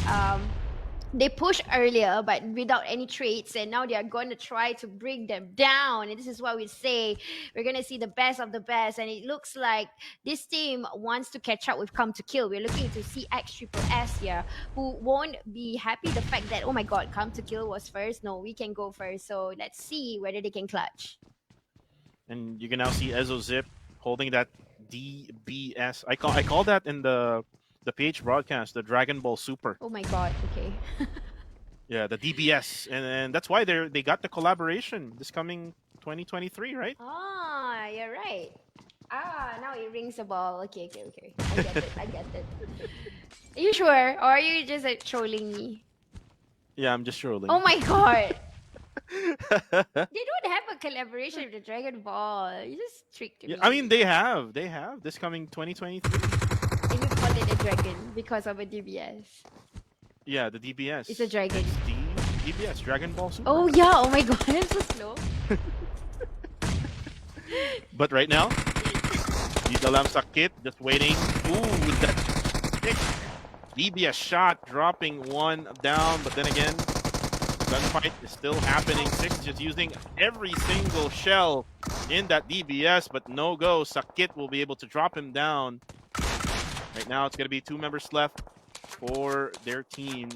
They pushed earlier, but without any traits, and now they are going to try to bring them down. And this is why we say we're going to see the best of the best. And it looks like this team wants to catch up with Come to Kill. We're looking to CX Triple S here, who won't be happy the fact that, oh my God, Come to Kill was first. No, we can go first. So let's see whether they can clutch. And you can now see Ezo Zip holding that DBS. I call that in the PH broadcast, the Dragon Ball Super. Oh my God, okay. Yeah, the DBS. And that's why they got the collaboration this coming 2023, right? Ah, you're right. Now it rings a bell. Okay. I get it. Are you sure? Or are you just trolling me? Yeah, I'm just trolling. Oh my God. They don't have a collaboration with the Dragon Ball. You just tricked me. Yeah, I mean, they have this coming 2023. And you called it a dragon because of a DBS. Yeah, the DBS. It's a dragon. It's the DBS, Dragon Ball Super. Oh yeah, oh my God, I'm so slow. But right now, Di dalam sakit, just waiting. Ooh, with that sick DBS shot, dropping one down, but then again, gunfight is still happening. Six just using every single shell in that DBS, but no go. Sakit will be able to drop him down. Right now, it's going to be 2 members left for their team.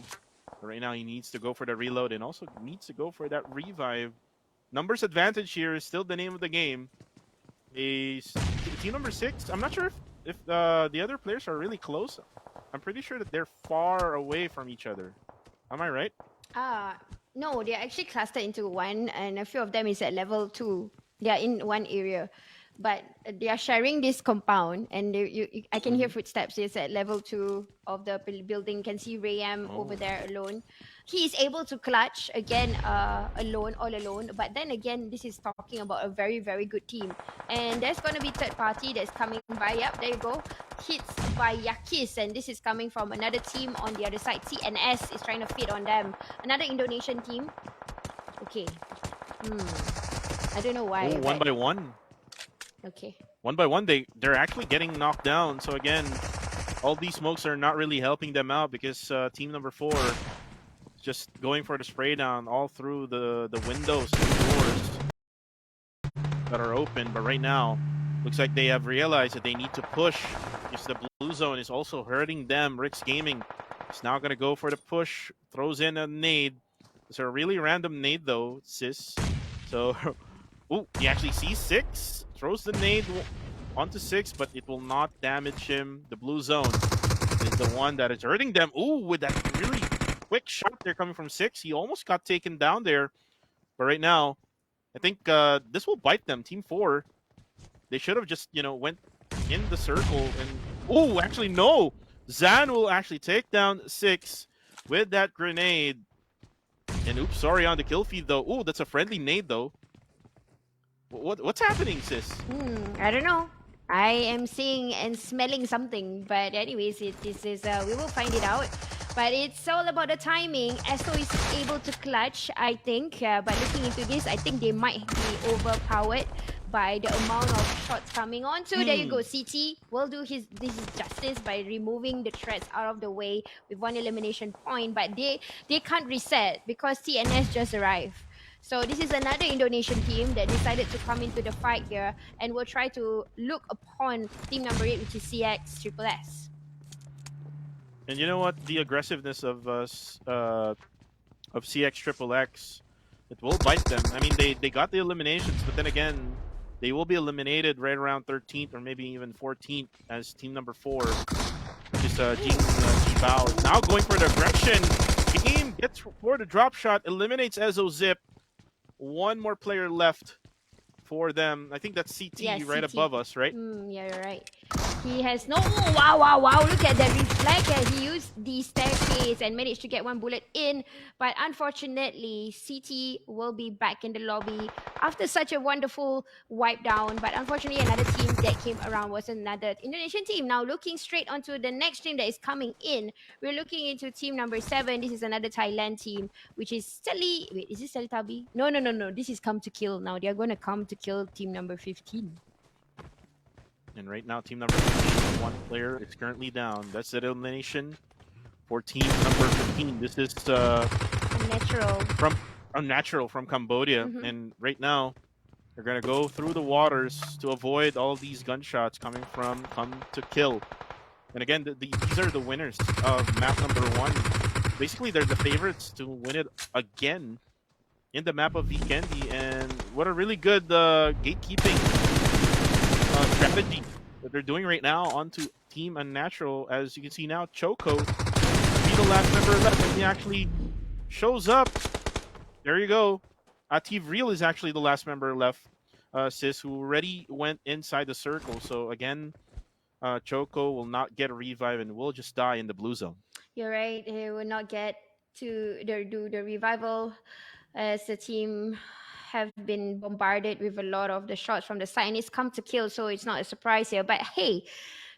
But right now, he needs to go for the reload and also needs to go for that revive. Numbers advantage here is still the name of the game. Team number 6, I'm not sure if the other players are really close. I'm pretty sure that they're far away from each other. Am I right? No, they're actually clustered into one, and a few of them is at level 2. They are in one area, but they are sharing this compound, and I can hear footsteps. It's at level 2 of the building. You can see Rayam over there alone. He is able to clutch again, all alone. But then again, this is talking about a very, very good team. And there's going to be third party that's coming by. Yep, there you go. Hits by Yakis, and this is coming from another team on the other side. CNS is trying to feed on them. Another Indonesian team. Okay. I don't know why. Oh, one by one. Okay. One by one, they're actually getting knocked down. So again, all these smokes are not really helping them out because team number 4 is just going for the spray down all through the windows and doors that are open. But right now, looks like they have realized that they need to push. Because the blue zone is also hurting them. Rick's Gaming is now going to go for the push. Throws in a nade. It's a really random nade though, Sis. So, ooh, he actually sees 6. Throws the nade onto 6, but it will not damage him. The blue zone is the one that is hurting them. Ooh, with that really quick shot there coming from 6. He almost got taken down there. But right now, I think this will bite them. Team 4, they should have just, went in the circle. And ooh, actually, no. Zan will actually take down 6 with that grenade. And oops, sorry on the kill feed, though. Ooh, that's a friendly nade, though. What's happening, Sis? I don't know. I am seeing and smelling something, but anyways, this is we will find it out. But it's all about the timing. Esso is able to clutch, I think. But looking into this, I think they might be overpowered by the amount of shots coming on. So there you go. CT will do this justice by removing the threats out of the way with 1 elimination point. But they can't reset because TNS just arrived. So this is another Indonesian team that decided to come into the fight here and will try to look upon team number 8, which is CX Triple S. And you know what? The aggressiveness of CX Triple X, it will bite them. I mean, they got the eliminations, but then again, they will be eliminated right around 13th or maybe even 14th as team number 4, which is Bao, is now going for the aggression. Game gets for the drop shot, eliminates Ezo Zip. 1 more player left for them. I think that's CT right CT. above us, right? Yeah, you're right. He has no... Wow. Look at that reflect. He used the staircase and managed to get 1 bullet in. But unfortunately, CT will be back in the lobby after such a wonderful wipe down. But unfortunately, another team that came around was another Indonesian team. Now looking straight onto the next team that is coming in. We're looking into team number 7. This is another Thailand team, which is Seli... Wait, is this Selitabi? No. This is Come to Kill now. They're going to come to kill team number 15. And right now, team number 15, 1 player is currently down. That's the elimination for team number 15. This is Unnatural from Cambodia. And right now, they're going to go through the waters to avoid all these gunshots coming from Come to Kill. And again, these are the winners of map number 1. Basically, they're the favorites to win it again in the map of Vikendi. And what a really good gatekeeping strategy that they're doing right now onto Team Unnatural. As you can see now, Choco will be the last member left, and he actually shows up. There you go. Ativ Real is actually the last member left, Sis, who already went inside the circle. So again, Choco will not get a revive and will just die in the blue zone. You're right. He will not get to do the revival as the team have been bombarded with a lot of the shots from the side, and it's Come to Kill, so it's not a surprise here. But hey,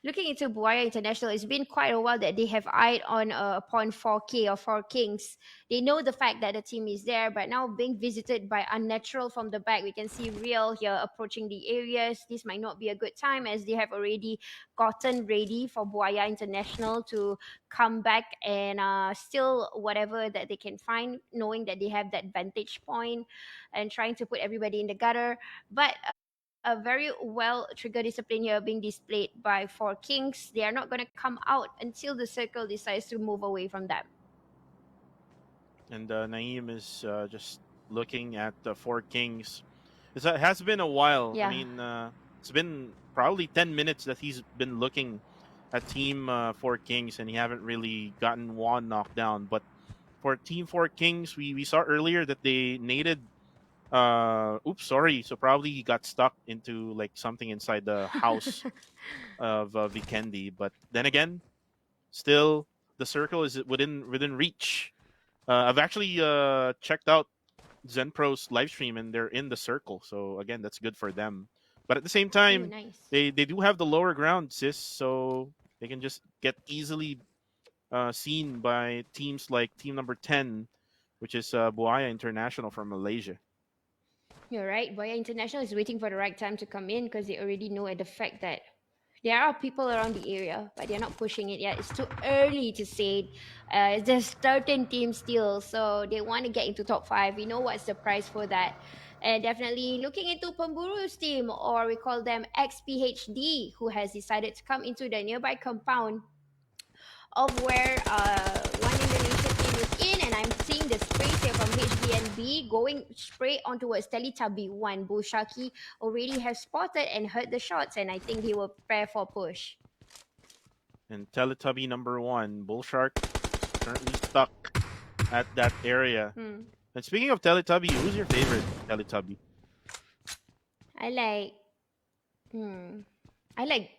looking into Buaya International, it's been quite a while that they have eyed on upon 4K or 4 Kings. They know the fact that the team is there, but now being visited by Unnatural from the back, we can see Real here approaching the areas. This might not be a good time as they have already gotten ready for Buaya International to come back and steal whatever that they can find, knowing that they have that vantage point and trying to put everybody in the gutter. But a very well trigger discipline here being displayed by 4 Kings. They are not going to come out until the circle decides to move away from them. And Naeem is just looking at the 4 Kings. It has been a while. Yeah. I mean, it's been probably 10 minutes that he's been looking at Team 4 Kings, and he haven't really gotten one knocked down. But for Team 4 Kings, we saw earlier that they naded. Oops, sorry. So probably he got stuck into like something inside the house of Vikendi. But then again, still the circle is within reach. I've actually checked out ZenPro's live stream, and they're in the circle. So again, that's good for them. But at the same time, Ooh, nice. they do have the lower ground, sis. So they can just get easily seen by teams like team number 10, which is Buaya International from Malaysia. You're right. Buaya International is waiting for the right time to come in because they already know at the fact that there are people around the area, but they're not pushing it yet. It's too early to say. There's certain teams still, so they want to get into top 5. We know what's the price for that. And definitely looking into Pemburu's team, or we call them XPHD, who has decided to come into the nearby compound of where one Indonesian team is in, and I'm seeing the sprays here from HDNB going straight on towards Teletubby 1. Bushaki already have spotted and heard the shots, and I think he will prepare for push. And Teletubby number 1, Bullshark, currently stuck at that area. And speaking of Teletubby, who's your favorite Teletubby?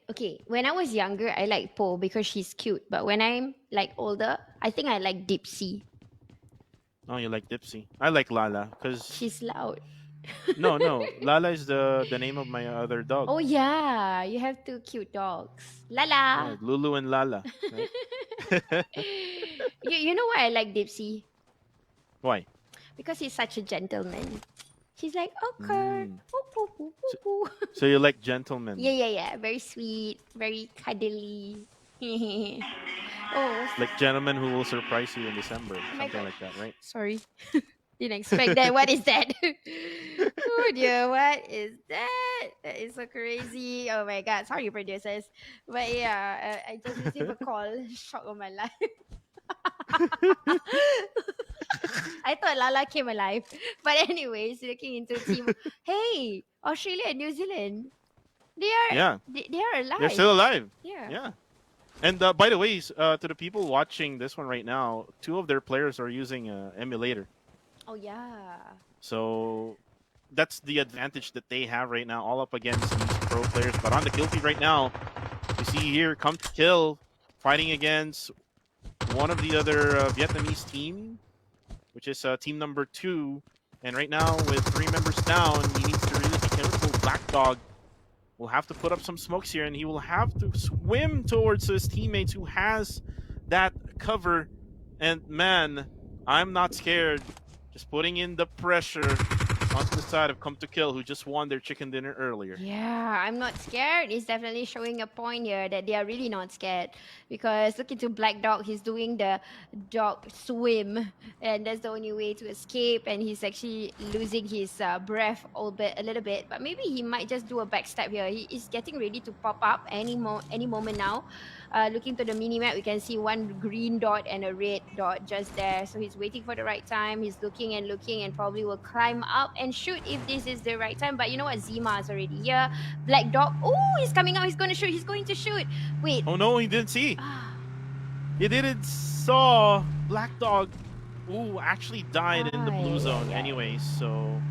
Okay, when I was younger, I like Po because she's cute. But when I'm like older, I think I like Dipsy. Oh, you like Dipsy. I like Lala because She's loud. no, Lala is the name of my other dog. Oh yeah, you have 2 cute dogs. Yeah, Lala. Lulu and Lala. Right? You know why I like Dipsy? Why? Because he's such a gentleman. She's like, okay. So you like gentlemen? Yeah. Very sweet, very cuddly. Oh, Like gentlemen who will surprise you in December, my something God. like that, right? sorry. Didn't expect that. What is that? Oh dear, what is that? That is so crazy. Oh my God. Sorry, producers. But yeah, I just received a call. Shock of my life. I thought Lala came alive. But anyways, looking into team. Hey, Australia and New Zealand. They are they are alive. They're still alive. Yeah. And by the way, to the people watching this one right now, 2 of their players are using an emulator. Oh yeah. So that's the advantage that they have right now, all up against these pro players. But on the kill feed right now, you see here, Come to Kill, fighting against one of the other Vietnamese team, which is team number 2. And right now, with 3 members down, he needs to really be careful. Black Dog will have to put up some smokes here, and he will have to swim towards his teammates who has that cover. And man, I'm not scared. Just putting in the pressure onto the side of Come to Kill, who just won their chicken dinner earlier. Yeah, I'm not scared. It's definitely showing a point here that they are really not scared. Because look into Black Dog, he's doing the dog swim, and that's the only way to escape. And he's actually losing his breath a little bit. But maybe he might just do a backstab here. He is getting ready to pop up any moment now. Looking to the mini-map, we can see 1 green dot and a red dot just there. So he's waiting for the right time. He's looking and probably will climb up and shoot if this is the right time. But you know what? Zima is already here. Black Dog. Oh, he's coming out. He's going to shoot. He's going to shoot. Wait. Oh no, he didn't see. He didn't saw Black Dog. Ooh, actually died in the blue zone anyways. So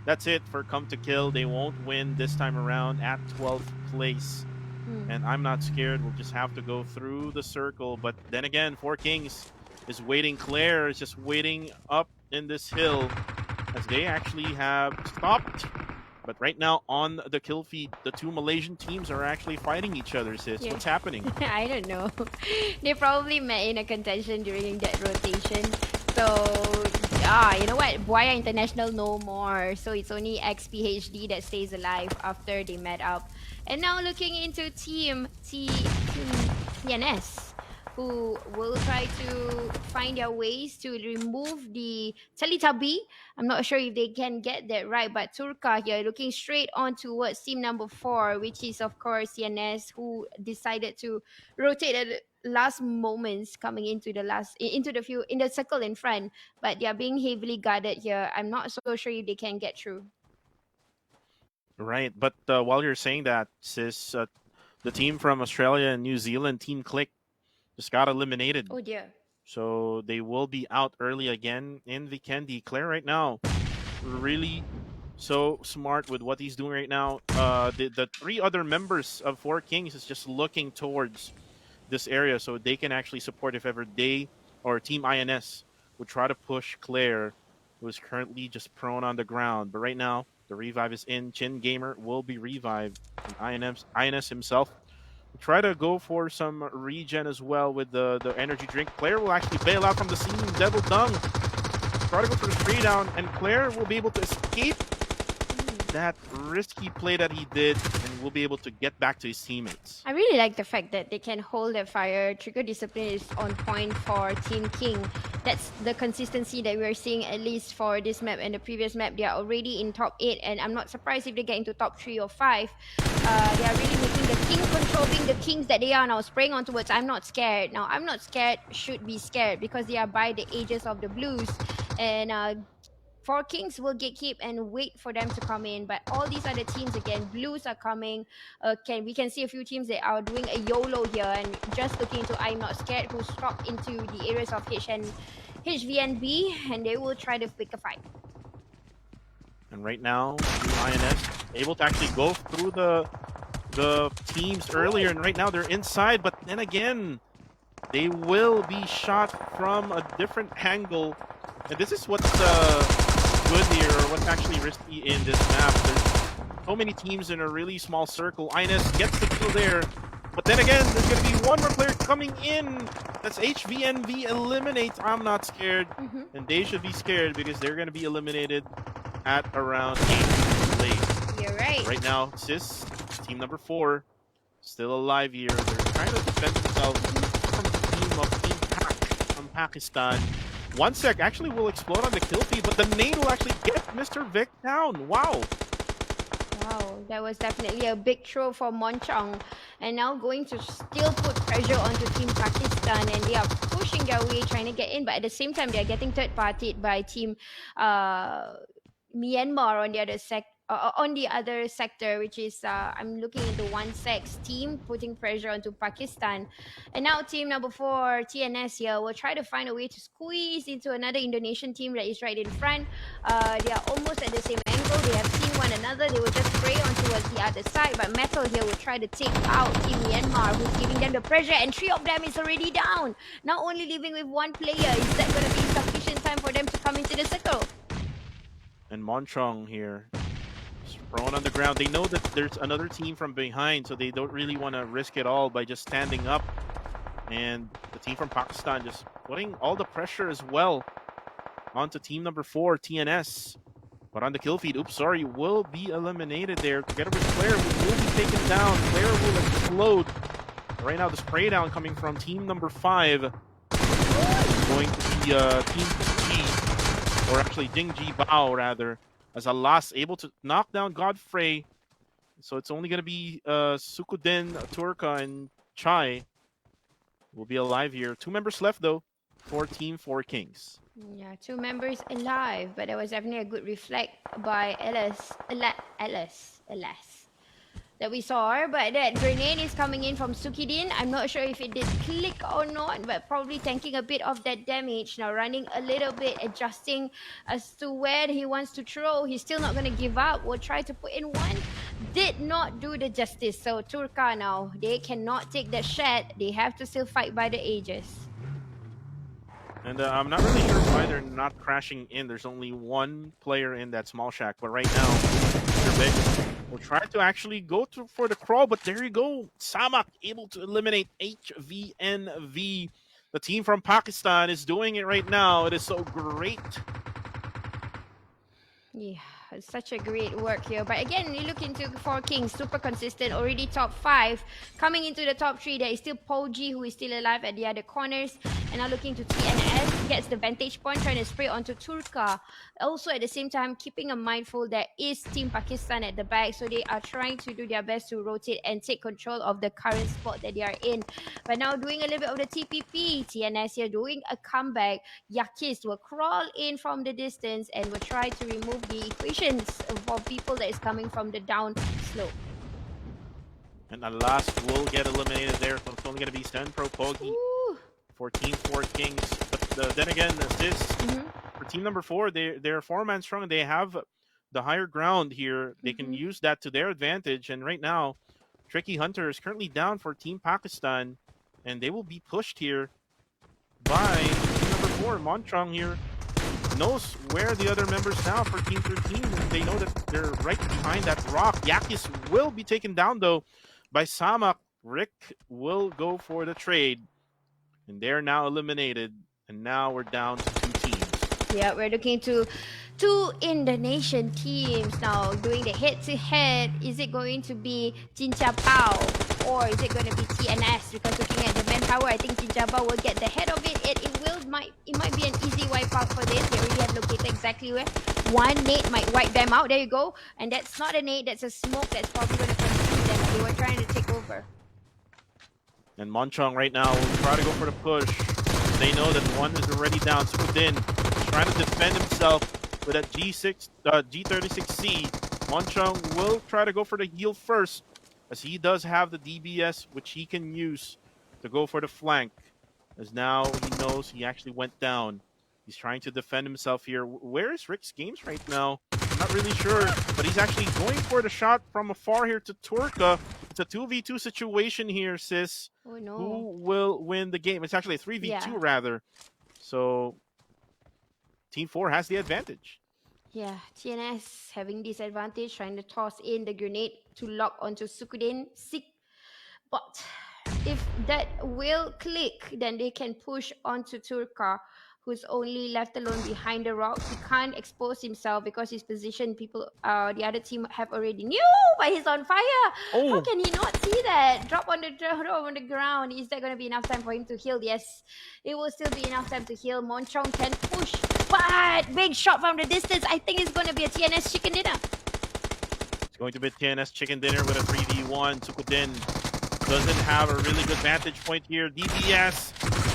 that's it for Come to Kill. They won't win this time around at 12th place. And I'm not scared. We'll just have to go through the circle. But then again, 4Kings is waiting. Claire is just waiting up in this hill as they actually have stopped But right now on the kill feed, the two Malaysian teams are actually fighting each other, sis. Yeah. What's happening? I don't know. They probably met in a contention during that rotation. So, you know what? Buaya International no more. So it's only XPHD that stays alive after they met up. And now looking into team TNS, who will try to find their ways to remove the Teletubby. I'm not sure if they can get that right, but Turka here looking straight on towards team number 4, which is of course CNS, who decided to rotate at the last moments, coming into the circle in front, but they are being heavily guarded here. I'm not so sure if they can get through. Right, but while you're saying that, sis, the team from Australia and New Zealand, Team Click, just got eliminated. Oh dear. So they will be out early again in Vikendi. Claire right now, really so smart with what he's doing right now. The 3 other members of 4 Kings is just looking towards this area so they can actually support if ever they or Team INS would try to push Claire, who is currently just prone on the ground. But right now, the revive is in. Chin Gamer will be revived. And INS himself will try to go for some regen as well with the energy drink. Claire will actually bail out from the scene. Devil Dung try to go for the spray down, and Claire will be able to escape that risky play that he did and will be able to get back to his teammates. I really like the fact that they can hold their fire. Trigger discipline is on point for Team King. That's the consistency that we're seeing, at least for this map and the previous map. They are already in top 8, and I'm not surprised if they get into top 3 or 5. They are really making the King control, being the Kings that they are now, spraying on towards I'm Not Scared. Now, I'm Not Scared should be scared because they are by the ages of the Blues, and 4 Kings will gatekeep and wait for them to come in. But all these other teams, again, Blues are coming. We can see a few teams that are doing a YOLO here and just looking into I'm Not Scared, who's dropped into the areas of H and HVNB, and they will try to pick a fight. And right now, INS able to actually go through the teams earlier, and right now they're inside. But then again, they will be shot from a different angle. And this is what's good here, or what's actually risky in this map. There's so many teams in a really small circle. INS gets the kill there, but then again, there's going to be one more player coming in. That's HVNV eliminates I'm Not Scared, and they should be scared because they're going to be eliminated at around 8 late. You're right. Right now, Sis, team number 4, still alive here. They're trying to defend themselves from the team of Team Pak from Pakistan. 1 sec actually will explode on the kill feed, but the nade will actually get Mr. Vic down. Wow. Wow, that was definitely a big throw for Monchong. And now going to still put pressure onto Team Pakistan, and they are pushing their way, trying to get in, but at the same time, they are getting third-partied by Team Myanmar on the other sector, which is I'm looking into 1-6 team putting pressure onto Pakistan. And now team number 4, TNS here, will try to find a way to squeeze into another Indonesian team that is right in front. They are almost at the same angle. They have seen one another. They will just spray on towards the other side, but Metal here will try to take out Team Myanmar, who's giving them the pressure, and 3 of them is already down. Now only leaving with 1 player. Is that going to be sufficient time for them to come into the circle? And Monchong here, thrown on the ground. They know that there's another team from behind, so they don't really want to risk it all by just standing up. And the team from Pakistan just putting all the pressure as well onto team number 4, TNS. But on the kill feed, will be eliminated there. Together with Claire, who will be taken down. Claire will explode. Right now, the spray down coming from team number 5. Going to be Team G, or actually Dingji Bao, rather, as Alas able to knock down Godfrey. So it's only going to be Sukuden, Turka, and Chai will be alive here. 2 members left, though, for Team 4 Kings. Yeah, 2 members alive, but there was definitely a good reflect by Ellis that we saw. But that grenade is coming in from Sukidin. I'm not sure if it did click or not, but probably tanking a bit of that damage. Now running a little bit, adjusting as to where he wants to throw. He's still not going to give up. We'll try to put in one. Did not do the justice. So Turka now, they cannot take that shot. They have to still fight by the ages. And I'm not really sure why they're not crashing in. There's only 1 player in that small shack, but right now they're Vic will try to actually go for the crawl, but there you go. Samak able to eliminate HVNV. The team from Pakistan is doing it right now. It is so great. Yeah, it's such a great work here. But again, you look into Four Kings, super consistent, already top 5. Coming into the top 3, there is still PUBG, who is still alive at the other corners. And now looking to TNS, gets the vantage point, trying to spray onto Turka. Also, at the same time, keeping a mindful there is Team Pakistan at the back. So they are trying to do their best to rotate and take control of the current spot that they are in. But now doing a little bit of the TPP. TNS here doing a comeback. Yakis will crawl in from the distance and will try to remove the equations for people that is coming from the down slope. And the last will get eliminated there. So it's only going to be Sten Pro Pogi for Team 4 Kings. But then again, this for Team number 4, they're 4-man strong. They have the higher ground here. They can use that to their advantage. And right now, Tricky Hunter is currently down for Team Pakistan. And they will be pushed here by Team number 4. Montrong here knows where the other members now for Team 13. They know that they're right behind that rock. Yakis will be taken down though by Samak. Rick will go for the trade. And they're now eliminated. And now we're down to 2 teams. Yeah, we're looking to 2 Indonesian teams now doing the head-to-head. Is it going to be Siapa or is it going to be TNS? Because looking at the manpower, I think Siapa will get the head of it. It might be an easy wipeout for this. They already have located exactly where. One nade might wipe them out. There you go. And that's not a nade, that's a smoke that's probably going to consume them. They were trying to take over. And Monchong right now will try to go for the push. They know that one is already down. Squidin trying to defend himself with that G36C. Monchong will try to go for the heal first, as he does have the DBS, which he can use to go for the flank. As now he knows he actually went down. He's trying to defend himself here. Where is Rick's games right now? I'm not really sure, but he's actually going for the shot from afar here to Turka. It's a 2v2 situation here, sis. Oh no. Who will win the game? It's actually a 3v2 rather. So Team 4 has the advantage. Yeah, TNS having this advantage, trying to toss in the grenade to lock onto Sukudin. But if that will click, then they can push onto Turka, who's only left alone behind the rock. He can't expose himself because his position, the other team have already knew, but he's on fire. How can he not see that? Drop on the ground. Is there going to be enough time for him to heal? Yes, it will still be enough time to heal. Monchong can push, but big shot from the distance. I think it's going to be a TNS chicken dinner. It's going to be a TNS chicken dinner with a 3v1. Sukudin doesn't have a really good vantage point here. DBS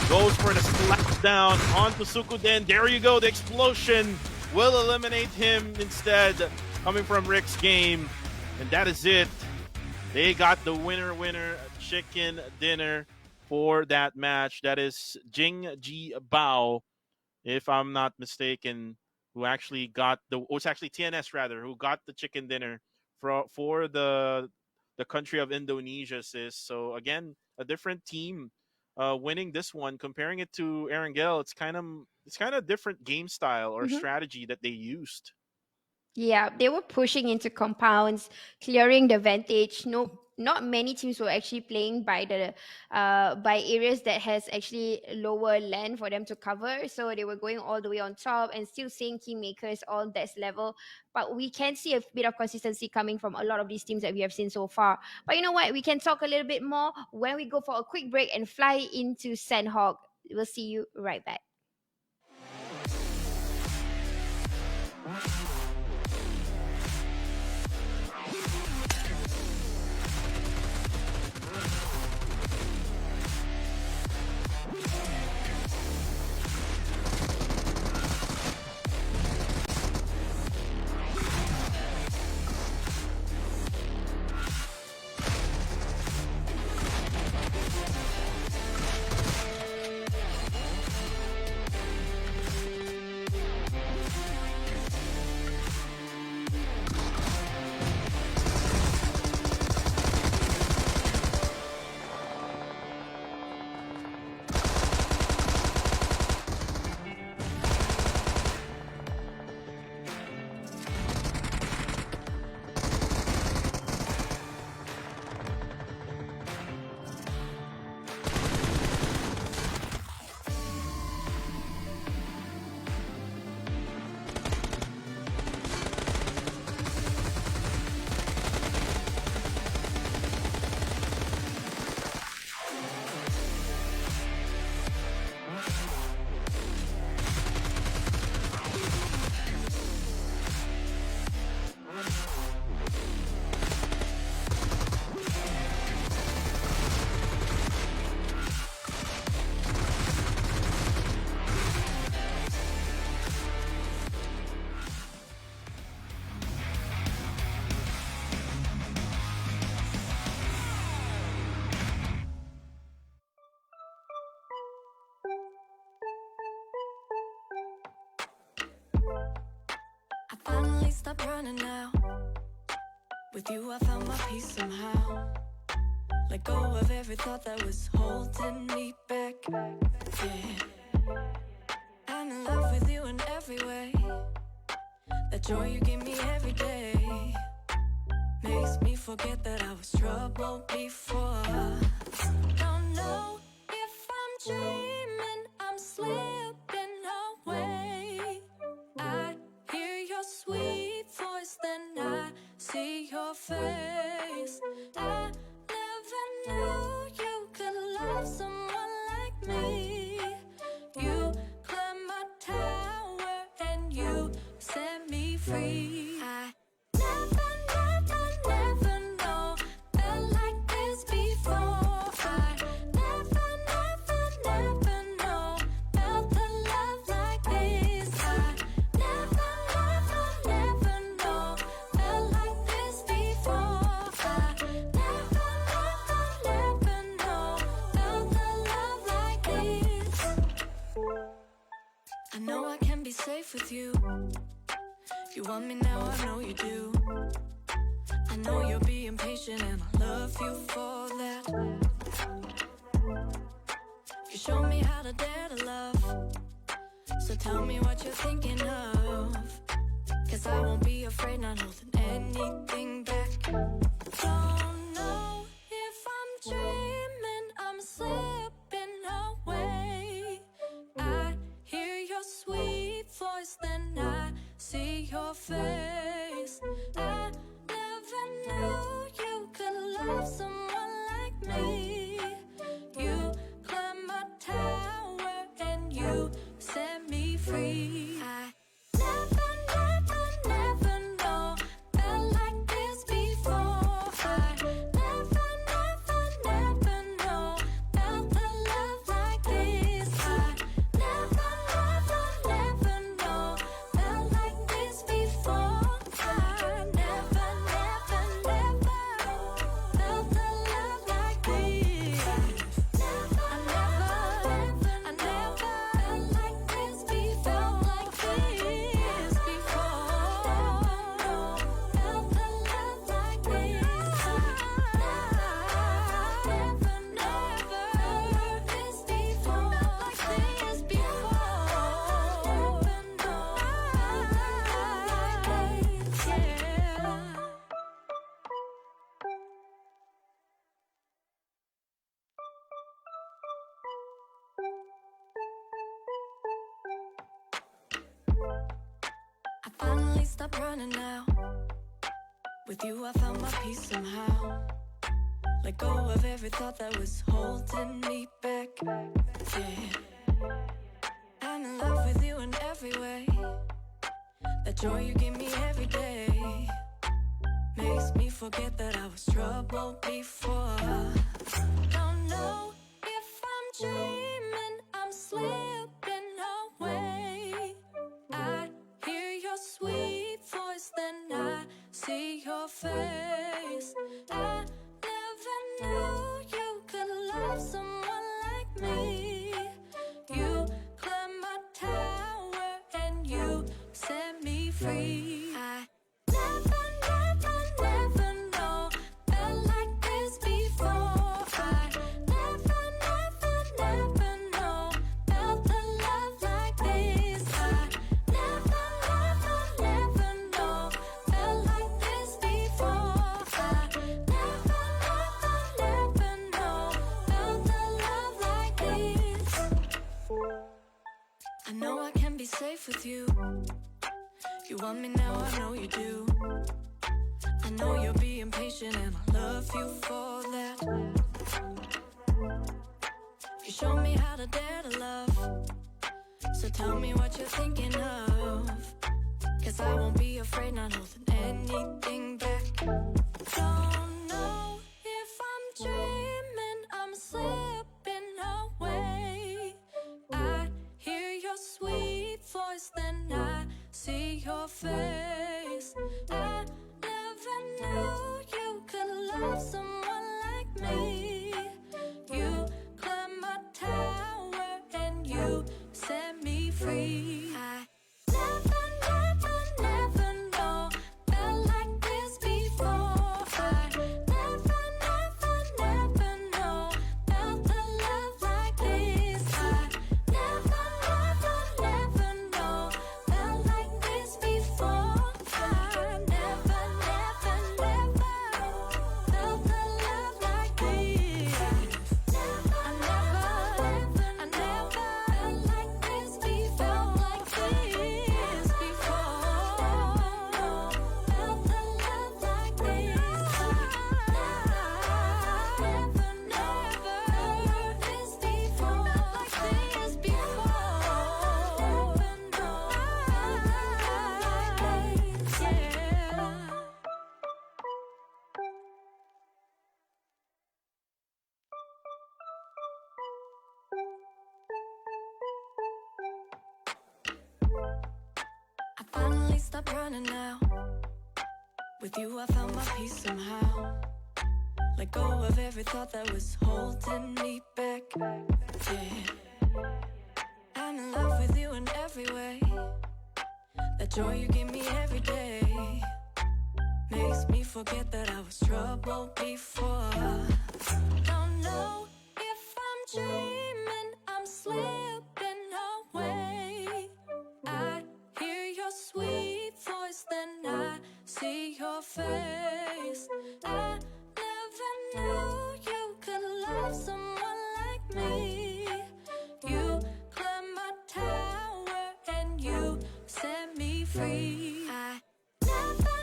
goes for the slap down onto Sukuden. There you go. The explosion will eliminate him instead, coming from Rick's game. And that is it. They got the winner chicken dinner for that match. That is Jing Ji Bao, if I'm not mistaken, who actually got it's actually TNS rather, who got the chicken dinner for the country of Indonesia, sis. So again, a different team winning this one. Comparing it to Erangel, it's kind of different game style or strategy that they used. Yeah, they were pushing into compounds, clearing the vantage. No, not many teams were actually playing by areas that has actually lower land for them to cover. So they were going all the way on top and still seeing kingmakers on that level. But we can see a bit of consistency coming from a lot of these teams that we have seen so far. But you know what? We can talk a little bit more when we go for a quick break and fly into Sandhog. We'll see you right back. finally stopped running now. With you, I found my peace somehow. Let go of every thought that was holding me back. Yeah, I'm in love with you in every way. That joy you give me every day makes me forget that I was troubled before. Don't know if I'm dreaming, I'm slipping away. I hear your sweet voice, then I see your face. I never knew you could love someone like me. You climbed my tower and you set me free. I never know felt like this before. I never know felt the love like this. I never know felt like this before. I never know felt the love like this. I know I can be safe with you. You want me now, I know you do. I know you're being patient and I love you for that. You show me how to dare to love. So tell me what you're thinking of. Cause I won't be afraid, not holding anything back. Don't know if I'm dreaming, I'm slipping away. I hear your sweet voice, then I see your face. I never knew you could love someone like me. You climbed my tower and you set me free. I never know felt like this before. I never know felt the love like this. I never know felt like this before. I never felt the love like this. I never felt like this before. Like this before. Felt the love like this. Never this before. Like this before. Yeah. I finally stopped running now. With you, I found my peace somehow. Let go of every thought that was holding me back. Yeah, I'm in love with you in every way. That joy you give me every day makes me forget that I was troubled before. Don't know if I'm dreaming, I'm slipping away. I hear your sweet voice, then I see your face. I never knew you could love someone like me. You climbed my tower and you set me free. I never know felt like this before. I never know felt the love like this. I never know felt like this before. I never know felt the love like this. I know I can be safe with you. You want me now, I know you do. I know you're being patient and I love you for that. You show me how to dare to love. So tell me what you're thinking of. Cause I won't be afraid, not holding anything back. Don't know if I'm dreaming, I'm slipping away. I hear your sweet voice, then I see your face. I never knew you could love someone like me. You climbed my tower and you set me free. I never running now. With you, I found my peace somehow. Let go of every thought that was holding me back. Yeah, I'm in love with you in every way. That joy you give me every day makes me forget that I was troubled before. Don't know if I'm dreaming, I'm slipping away. I hear your sweet voice, then I see your face. I never knew you could love someone like me. You climbed my tower and you set me free. I never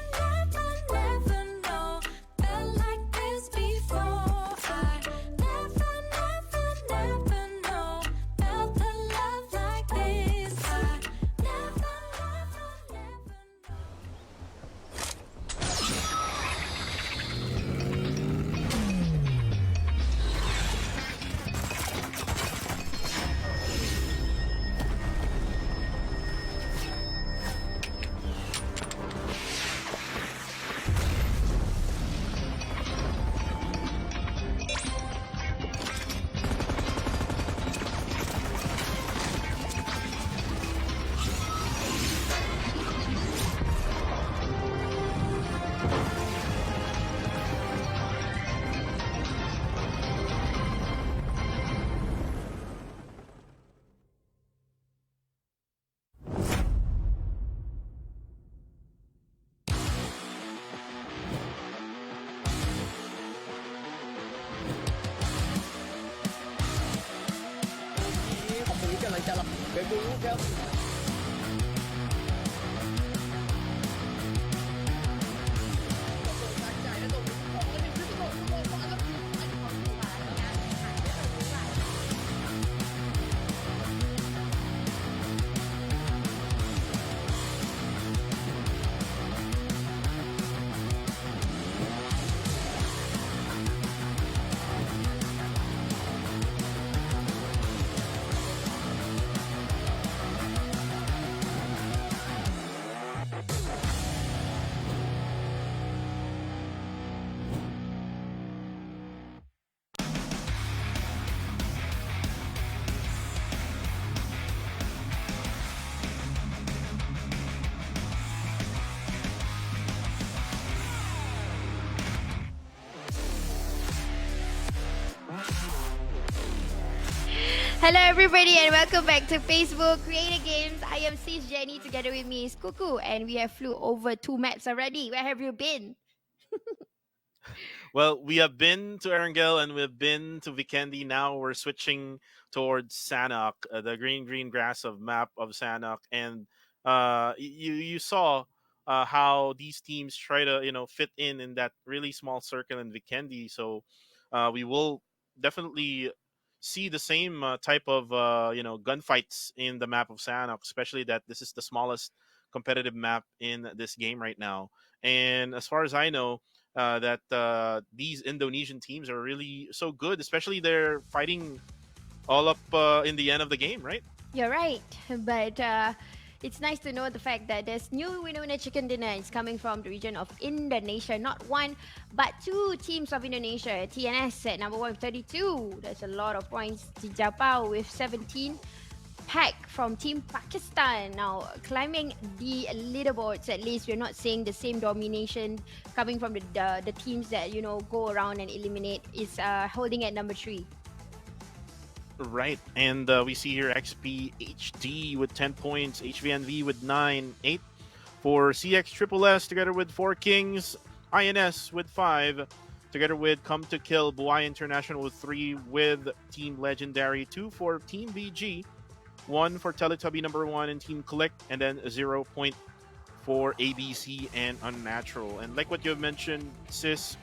know felt like this before. I never know felt the love like this. I never know. Hello everybody and welcome back to Facebook Creator Games. I am Sis Jenny, together with me is Kuku, and we have flew over 2 maps already. Where have you been? Well, we have been to Erangel and we've been to Vikendi. Now we're switching towards Sanok, the green grass of map of Sanok, and you saw how these teams try to fit in that really small circle in Vikendi. So we will definitely see the same type of gunfights in the map of Sanok, especially that this is the smallest competitive map in this game right now. And as far as I know, that these Indonesian teams are really so good, especially they're fighting all up in the end of the game, right? You're right, but it's nice to know the fact that there's new winner chicken dinner. It's coming from the region of Indonesia. Not one, but two teams of Indonesia. TNS at number 1 with 32. That's a lot of points. Tijapau with 17. Pack from Team Pakistan now climbing the leaderboards. At least we're not seeing the same domination coming from the teams that go around and eliminate. Is holding at number 3. Right, and we see here XP HD with 10 points, HVNV with 9, 8 for CX Triple S together with 4 Kings, INS with 5 together with Come to Kill, Buai International with 3 with Team Legendary, 2 for Team BG, 1 for Teletubby number 1 and Team Collect, and then 0 point for ABC and Unnatural. And like what you have mentioned, Sis,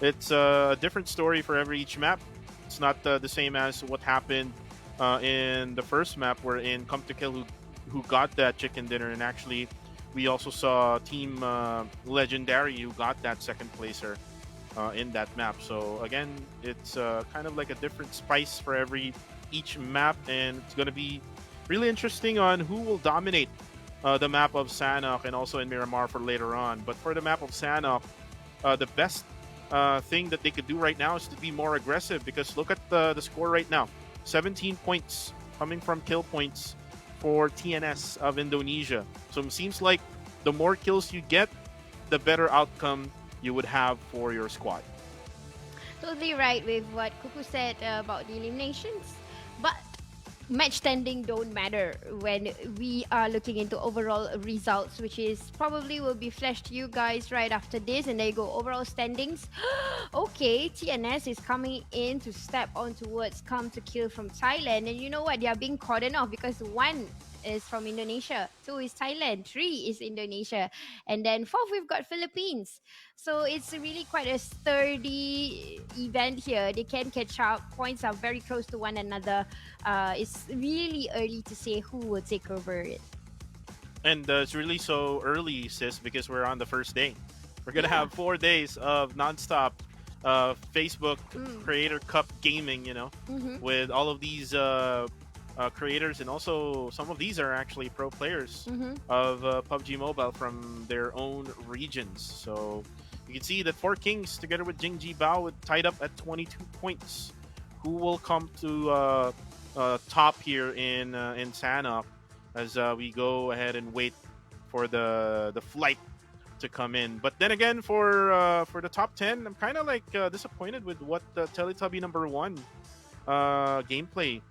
it's a different story for each map. It's not the same as what happened in the first map, where in Come to Kill who got that chicken dinner, and actually we also saw Team Legendary who got that second placer in that map. So again, it's kind of like a different spice for each map, and it's going to be really interesting on who will dominate the map of Sanok and also in Miramar for later on. But for the map of Sanok, the best thing that they could do right now is to be more aggressive, because look at the score right now. 17 points coming from kill points for TNS of Indonesia. So it seems like the more kills you get, the better outcome you would have for your squad. Totally right with what Kuku said about the eliminations. But match standing don't matter when we are looking into overall results, which is probably will be flashed to you guys right after this. And there you go, overall standings. Okay, TNS is coming in to step on towards come to kill from Thailand, and you know what, they are being cordoned off because 1 is from Indonesia, 2 is Thailand, 3 is Indonesia, and then 4th we've got Philippines. So it's really quite a sturdy event here. They can catch up. Points are very close to one another. It's really early to say who will take over it. And it's really so early, sis, because we're on the first day. We're going to have 4 days of nonstop Facebook Creator Cup gaming, with all of these creators, and also some of these are actually pro players of PUBG Mobile from their own regions. So you can see that 4 Kings together with Jingji Bao tied up at 22 points. Who will come to top here in Sanok as we go ahead and wait for the flight to come in. But then again, for the top 10, I'm kind of like disappointed with what Teletubby number 1 gameplay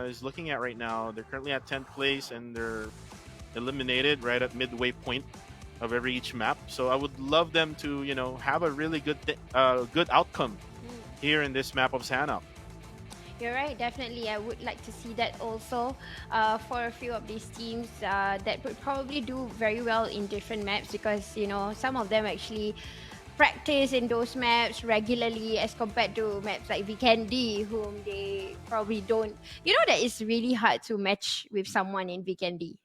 is looking at right now. They're currently at 10th place and they're eliminated right at midway point of every each map. So I would love them to have a really good outcome here in this map of Sanok. You're right, definitely. I would like to see that also for a few of these teams that would probably do very well in different maps, because some of them actually practice in those maps regularly as compared to maps like Vikendi, whom they probably don't. That it's really hard to match with someone in Vikendi.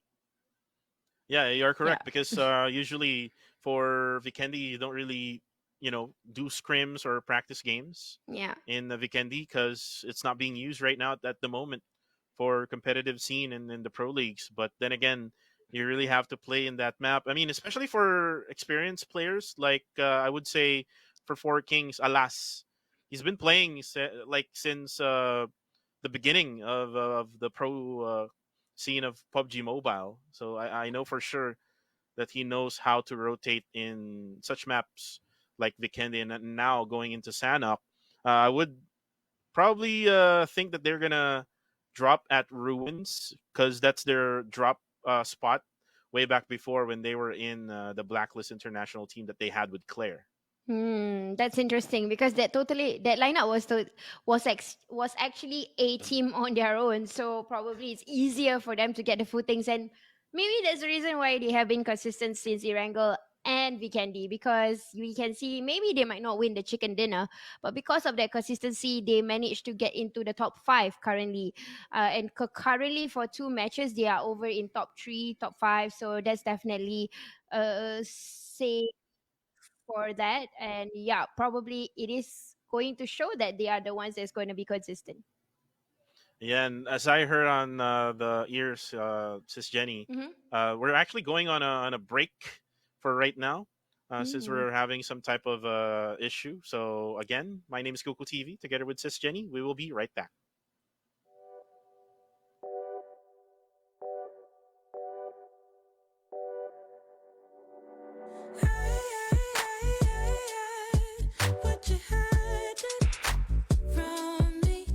Yeah, you're correct, because usually for Vikendi you don't really do scrims or practice games in the Vikendi, because it's not being used right now at the moment for competitive scene and in the pro leagues. But then again, you really have to play in that map. I mean, especially for experienced players, like I would say for 4 Kings, Alas, he's been playing since the beginning of the pro scene of PUBG Mobile. So I know for sure that he knows how to rotate in such maps like Vikendi, and now going into Sanok. I would probably think that they're gonna drop at Ruins, because that's their drop spot way back before when they were in the Blacklist international team that they had with Claire. That's interesting, because that lineup was actually a team on their own, so probably it's easier for them to get the footings, and maybe that's the reason why they have been consistent since Erangel and Vikendi, because we can see maybe they might not win the chicken dinner, but because of their consistency, they managed to get into the top 5 currently. And currently for 2 matches, they are over in top 3, top 5. So that's definitely say for that. And yeah, probably it is going to show that they are the ones that's going to be consistent. Yeah, and as I heard on the ears, Sis Jenny, we're actually going on a break for right now, since we're having some type of issue. So again, my name is Goku TV, together with Sis Jenny. We will be right back. What you hiding from me?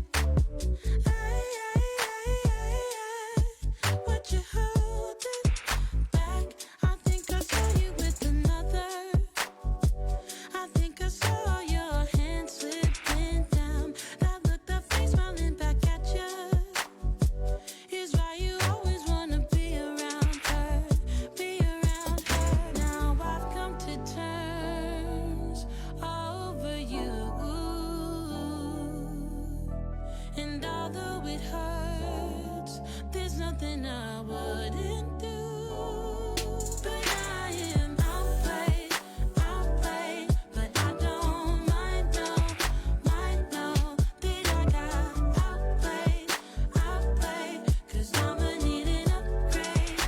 What you holding back? I think I saw you with another. I think I saw your hand slipping down. That look, that face smiling back at you. Is why you always wanna be around her, be around her. Now I've come to terms over you, and although it hurts, there's nothing I wouldn't do. But I am outplayed, but I don't mind, no, that I got outplayed, 'cause I'ma need an upgrade.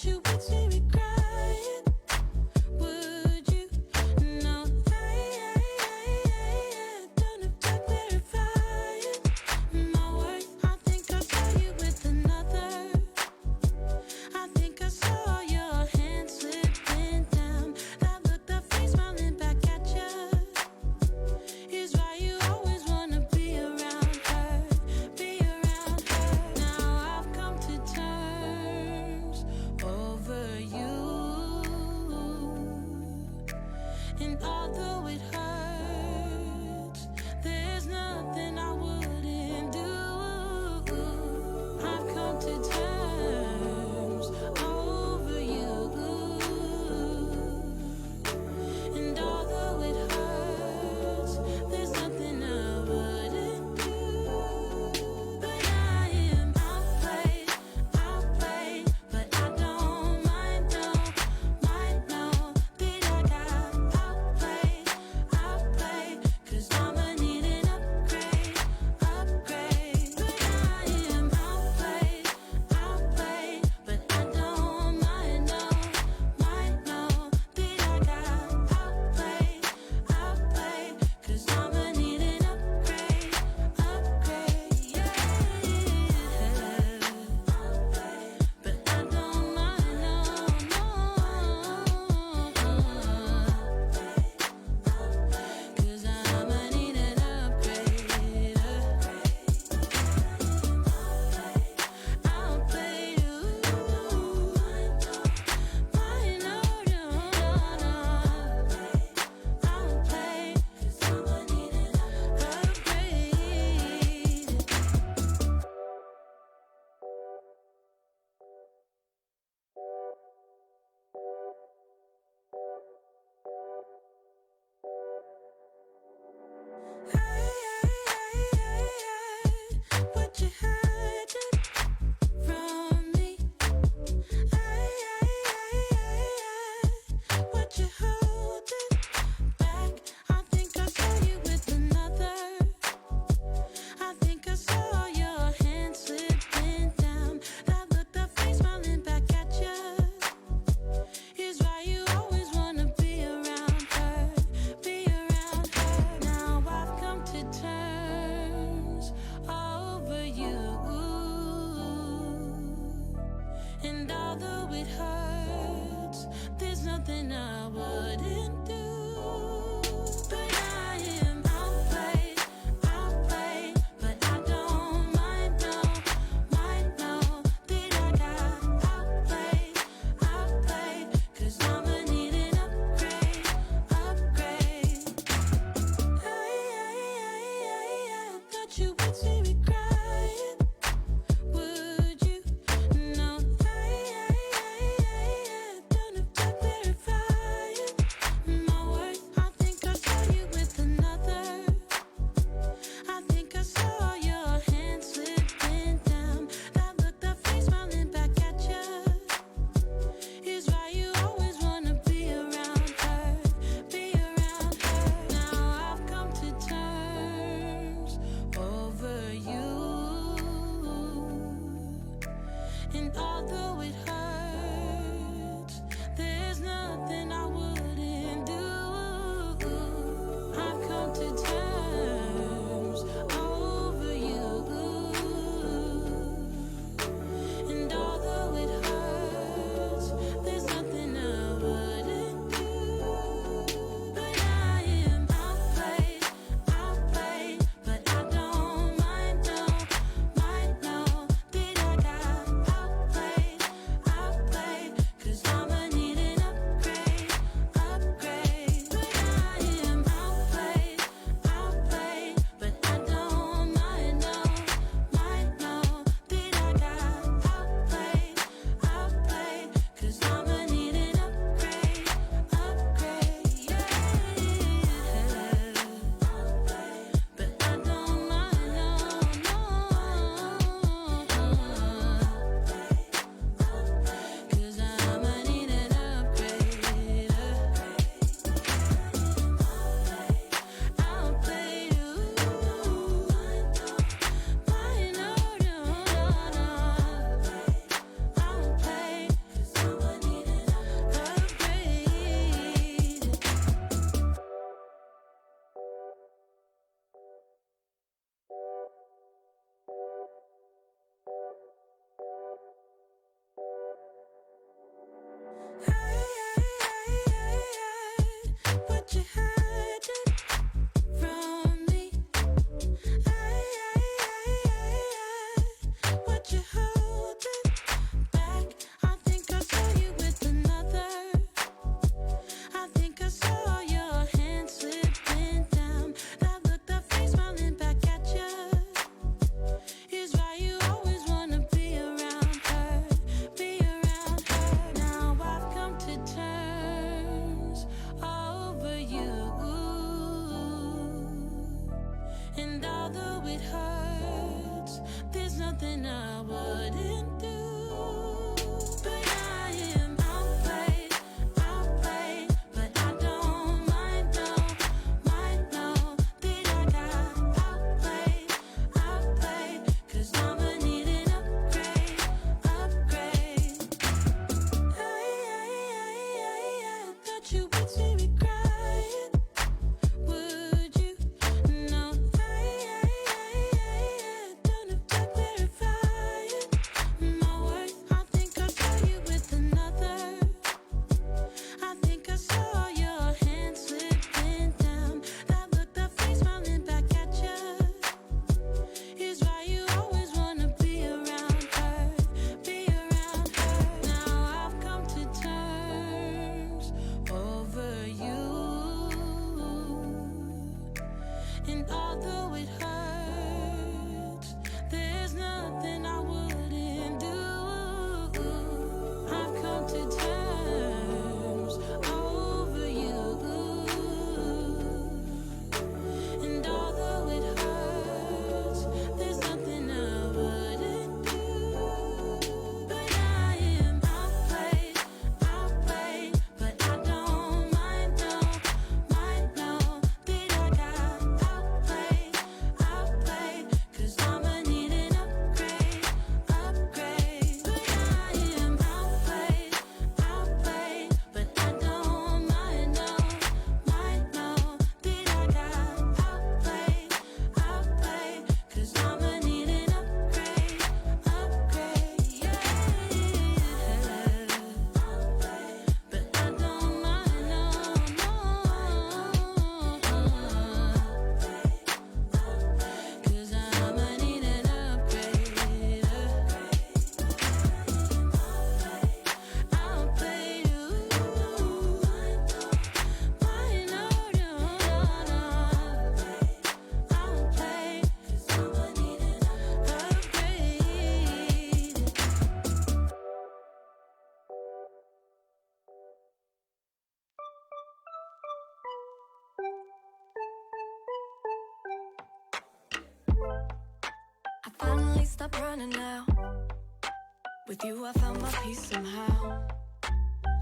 Thought you would see me crying. Would you? No, don't have to clarify my worth. I think I saw you with another. I think I saw your hand slipping down. That look, that face smiling back at you. Is why you always wanna be around her, be around her. Now I've come to terms over you. And although it hurts, there's nothing I wouldn't do. I've come to terms over you. And although it hurts, there's nothing I wouldn't do. But I am outplayed, but I don't mind, no, that I got outplayed, 'cause I'ma need an upgrade. But I am outplayed, but I don't mind, no, that I got outplayed, 'cause I'ma need an upgrade, yeah. But I don't mind, no, 'cause I'ma need an upgrade. I'll play you. I know you. I'll play. 'Cause I'ma need an upgrade. What you hiding from me? What you holding back? I think I saw you with another. I think I saw your hand slipping down. That look, that face smiling back at you. Is why you always wanna be around her, be around her. Now I've come to terms over you. And although it hurts, there's nothing I wouldn't do. But I am outplayed, but I don't mind, no, that I got outplayed, 'cause I'ma need an upgrade. Thought you would see me crying. Would you? No, don't have to clarify my worth. I think stop running now. With you, I found my peace somehow.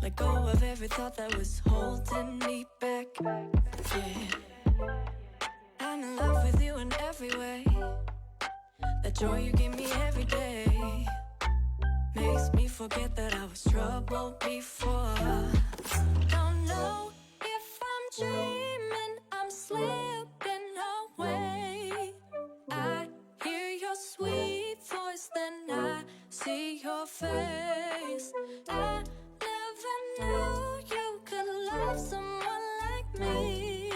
Let go of every thought that was holding me back. Yeah, I'm in love with you in every way. The joy you give me every day makes me forget that I was troubled before. Don't know if I'm dreaming, I'm slipping away. I hear your sweet voice, then I see your face. I never knew you could love someone like me.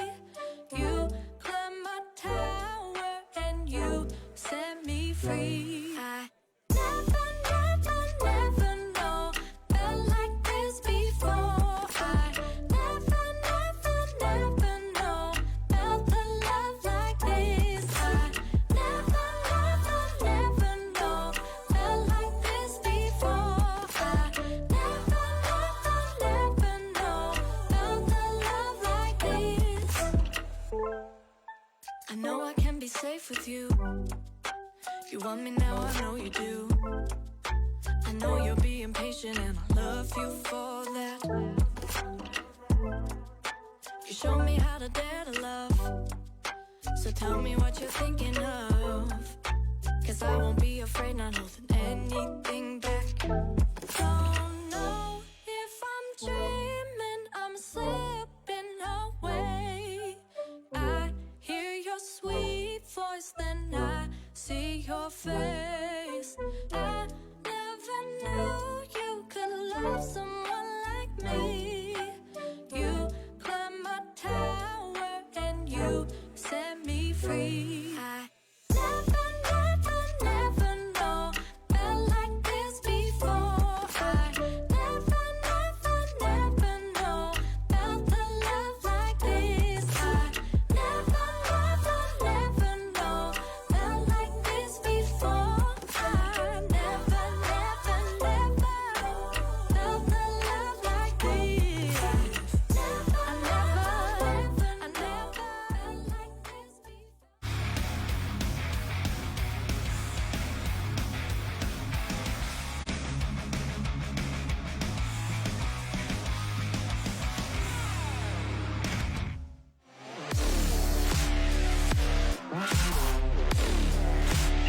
You climbed my tower and you set me free. I never know felt like this before. I never know felt the love like this. I never know felt like this before. I never know felt the love like this. I know I can be safe with you. You want me now, I know you do. I know you're being patient and I love you for that. You show me how to dare to love. So tell me what you're thinking of. Cause I won't be afraid, not holding anything back. Don't know if I'm dreaming, I'm slipping away. I hear your sweet voice, then I see your face. I never knew you could love someone like me. You climbed my tower and you set me free. I never know felt like this before. I never know felt the love like this. I never know felt like this before. I never felt the love like this. I never felt like this before.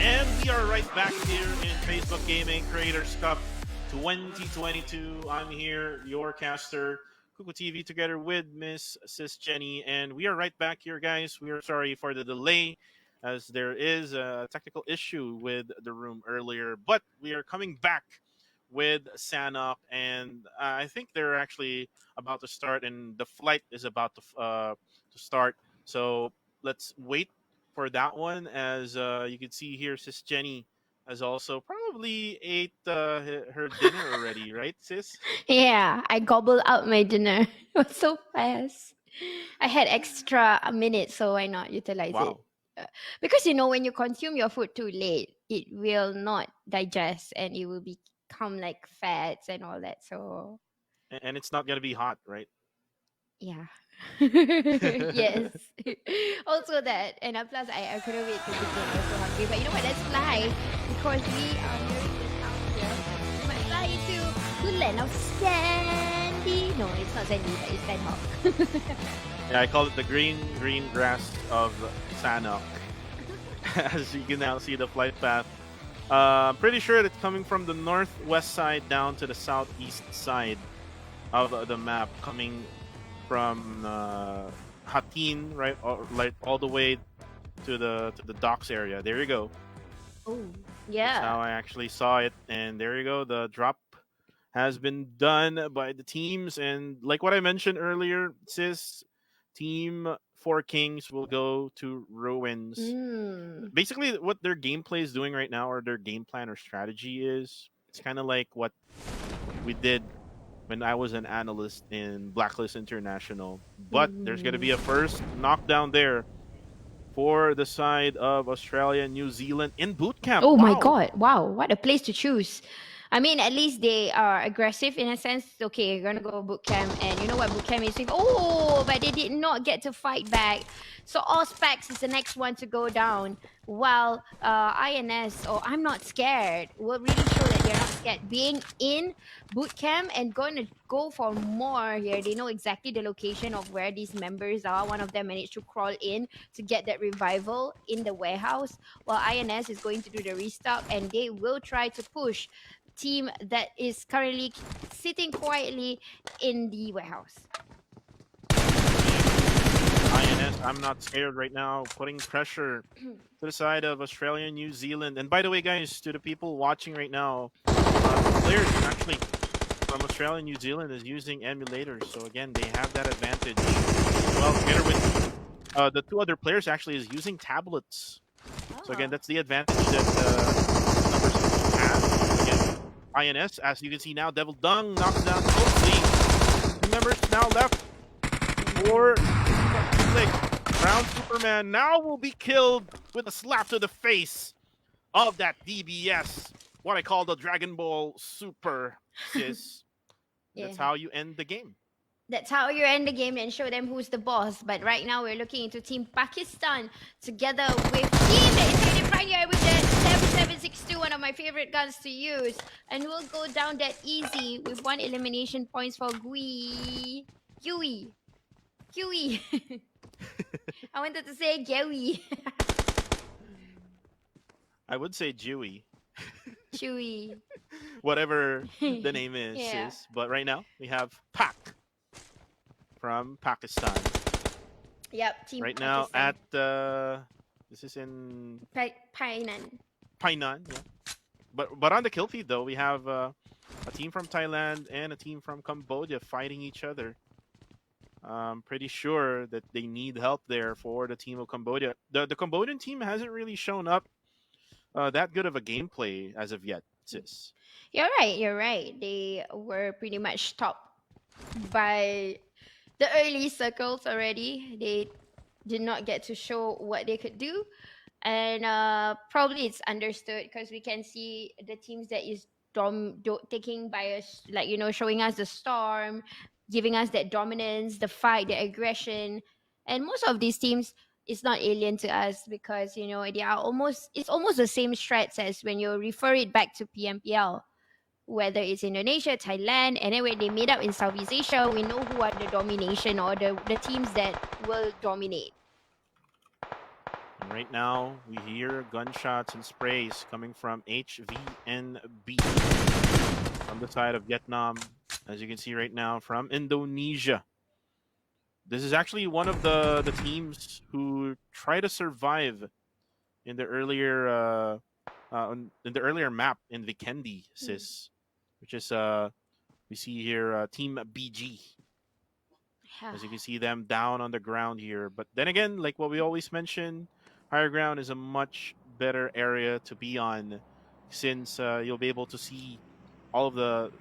And we are right back here in Facebook Gaming Creators Cup 2022. I'm here, your caster, Kuku TV, together with Miss Sis Jenny, and we are right back here, guys. We are sorry for the delay, as there is a technical issue with the room earlier, but we are coming back with Sanok, and I think they're actually about to start, and the flight is about to start. So let's wait for that one. As you can see here, Sis Jenny has also probably ate her dinner already, right, Sis? Yeah, I gobbled out my dinner. It was so fast. I had extra minutes, so why not utilize it? Wow. Because you know, when you consume your food too late, it will not digest and it will become like fats and all that. So And it's not gonna be hot, right? yeah. Yes. Also that, and plus I couldn't wait to begin. I was so hungry. But you know what? Let's fly because we are nearing this town here. We might fly to the land of Sandy. No, it's not Sandy, but it's Sandhawk. Yeah, I call it the green grass of Sanok. As you can now see the flight path. I'm pretty sure it's coming from the northwest side down to the southeast side of the map, coming from Hatin, right, like all the way to the docks area. There you go. Oh, That's how yeah. I actually saw it, and there you go. The drop has been done by the teams, and like what I mentioned earlier, Sis, Team Four Kings will go to Ruins. Mm. Basically, what their gameplay is doing right now, or their game plan or strategy is, it's kind of like what we did when I was an analyst in Blacklist International. But there's going to be a first knockdown there for the side of Australia and New Zealand in boot camp. Oh my Wow. God! Wow, what a place to choose. I mean, at least they are aggressive in a sense. Okay, you're gonna go boot camp, and you know what boot camp is doing? Oh, but they did not get to fight back. So all specs is the next one to go down. While INS or I'm not scared will really show that they're not scared. Being in boot camp and going to go for more here. They know exactly the location of where these members are. One of them managed to crawl in to get that revival in the warehouse, while INS is going to do the restock, and they will try to push team that is currently sitting quietly in the warehouse. INS, I'm not scared right now, putting pressure to the side of Australia and New Zealand. And by the way, guys, to the people watching right now, players actually from Australia and New Zealand is using emulators. So again, they have that advantage. Well, together with the two other players actually is using tablets. So again, that's the advantage that numbers have. Again, INS, as you can see now, Devil Dung knocks down closely. Two members now left for Click. Brown Superman now will be killed with a slap to the face of that DBS. What I call the Dragon Ball Super, sis. That's how you end the game. That's how you end the game and show them who's the boss. But right now we're looking into Team Pakistan together with team that is really fine here with the 7762, one of my favorite guns to use. And we'll go down that easy with 1 elimination points for Gui. I wanted to say Gui. I would say Jewy. Chewy. Whatever the name is, sis. But right now we have Pak from Pakistan. Yep, Team right Pakistan. now at this is in Painan. Yeah. But on the kill feed though, we have a team from Thailand and a team from Cambodia fighting each other. I'm pretty sure that they need help there for the team of Cambodia. The Cambodian team hasn't really shown up that good of a gameplay as of yet, sis. You're right. They were pretty much stopped by the early circles already. They did not get to show what they could do. And probably it's understood because we can see the teams that is taking by us, like, showing us the storm, giving us that dominance, the fight, the aggression. And most of these teams, it's not alien to us because, they are it's almost the same strats as when you refer it back to PMPL. Whether it's Indonesia, Thailand, and then when they meet up in Southeast Asia, we know who are the domination or the teams that will dominate. And right now, we hear gunshots and sprays coming from HVNB from the side of Vietnam, as you can see right now, from Indonesia. This is actually one of the teams who try to survive in the earlier map in Vikendi, sis, which is we see here Team BG. As you can see them down on the ground here. But then again, like what we always mention, higher ground is a much better area to be on, since you'll be able to see all of the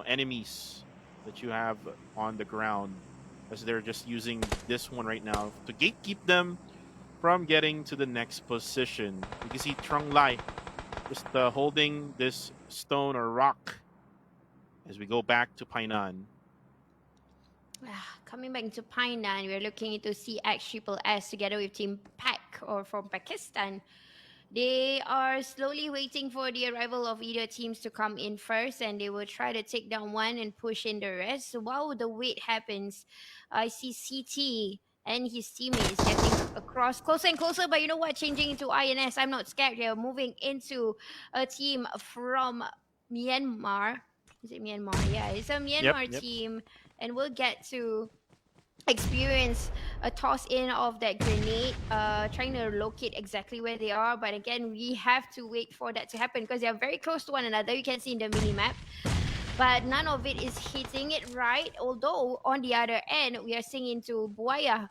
enemies that you have on the ground, as they're just using this one right now to gatekeep them from getting to the next position. You can see Trong Lai just holding this stone or rock as we go back to Painan. Coming back to Painan, we're looking into CX together with Team Pak or from Pakistan. They are slowly waiting for the arrival of either teams to come in first, and they will try to take down one and push in the rest. While the wait happens, I see CT and his teammates getting across closer and closer, but you know what? Changing into INS. I'm not scared here. Moving into a team from Myanmar. Is it Myanmar? Yeah, it's a Myanmar team, and we'll get to experience a toss in of that grenade, trying to locate exactly where they are. But again, we have to wait for that to happen because they are very close to one another. You can see in the mini map, but none of it is hitting it right. Although on the other end, we are seeing into Buaya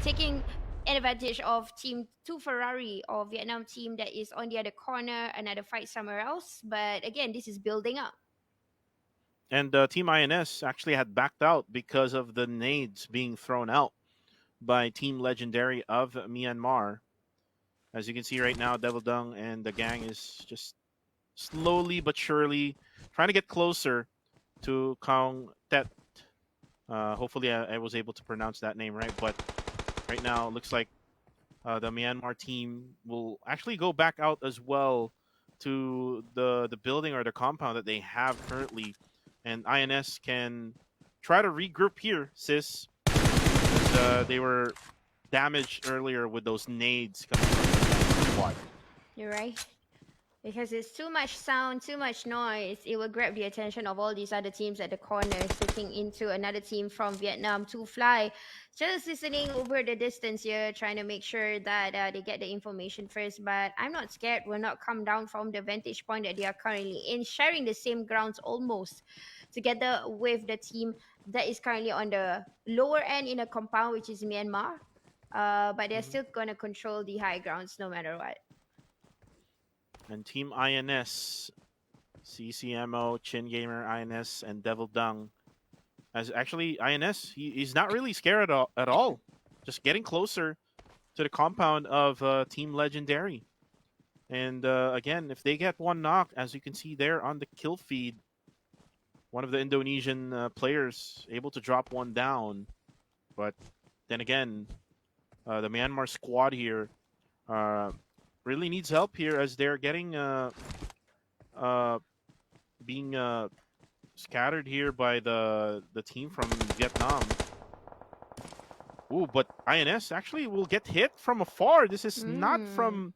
taking advantage of Team 2 Ferrari or Vietnam team that is on the other corner, another fight somewhere else. But again, this is building up. And Team INS actually had backed out because of the nades being thrown out by Team Legendary of Myanmar. As you can see right now, Devil Dung and the gang is just slowly but surely trying to get closer to Kong Tet. Hopefully, I was able to pronounce that name right. But right now, it looks like the Myanmar team will actually go back out as well to the building or the compound that they have currently, and INS can try to regroup here, sis. They were damaged earlier with those nades coming from the squad. You're right. Because it's too much sound, too much noise, it will grab the attention of all these other teams at the corners, looking into another team from Vietnam to fly. Just listening over the distance here, trying to make sure that they get the information first. But I'm not scared. Will not come down from the vantage point that they are currently in, sharing the same grounds almost together with the team that is currently on the lower end in a compound, which is Myanmar. But they're still going to control the high grounds no matter what. And Team INS, CCMO, Chin Gamer, INS, and Devil Dung. As actually, INS, he's not really scared at all. Just getting closer to the compound of Team Legendary. And again, if they get one knock, as you can see there on the kill feed, one of the Indonesian players able to drop one down. But then again, the Myanmar squad here really needs help here as they're getting being scattered here by the team from Vietnam. Ooh, but INS actually will get hit from afar. This is not from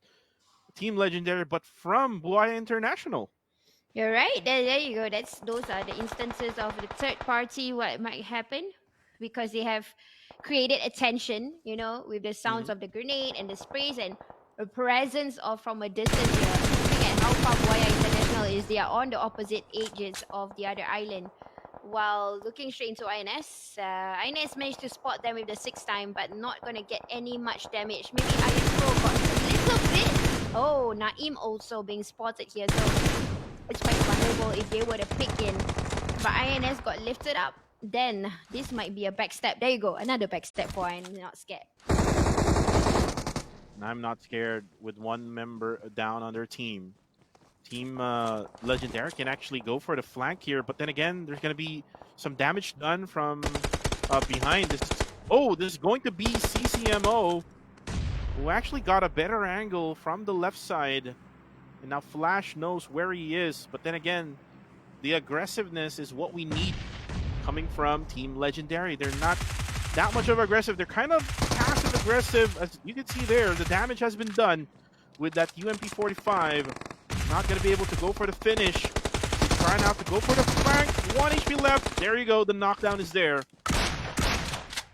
Team Legendary, but from Buaya International. You're right. There you go. Those are the instances of the third party. What might happen because they have created attention, with the sounds of the grenade and the sprays and a presence of from a distance here. Looking at how far Buaya International is, they are on the opposite edges of the other island. While looking straight into INS, INS managed to spot them with the 6th time, but not gonna get any much damage. Maybe Iron Pro got a little bit. Oh, Naim also being spotted here, so it's quite vulnerable if they were to pick in. But INS got lifted up. Then this might be a backstep. There you go, another backstep for I'm not scared. I'm not scared with one member down on their team. Team Legendary can actually go for the flank here, but then again, there's going to be some damage done from behind. This is going to be CCMO, who actually got a better angle from the left side. And now Flash knows where he is, but then again, the aggressiveness is what we need coming from Team Legendary. They're not that much of aggressive. They're kind of passive aggressive. As you can see there, the damage has been done with that UMP-45. Not going to be able to go for the finish. He's trying out to go for the flank. 1 HP left. There you go. The knockdown is there.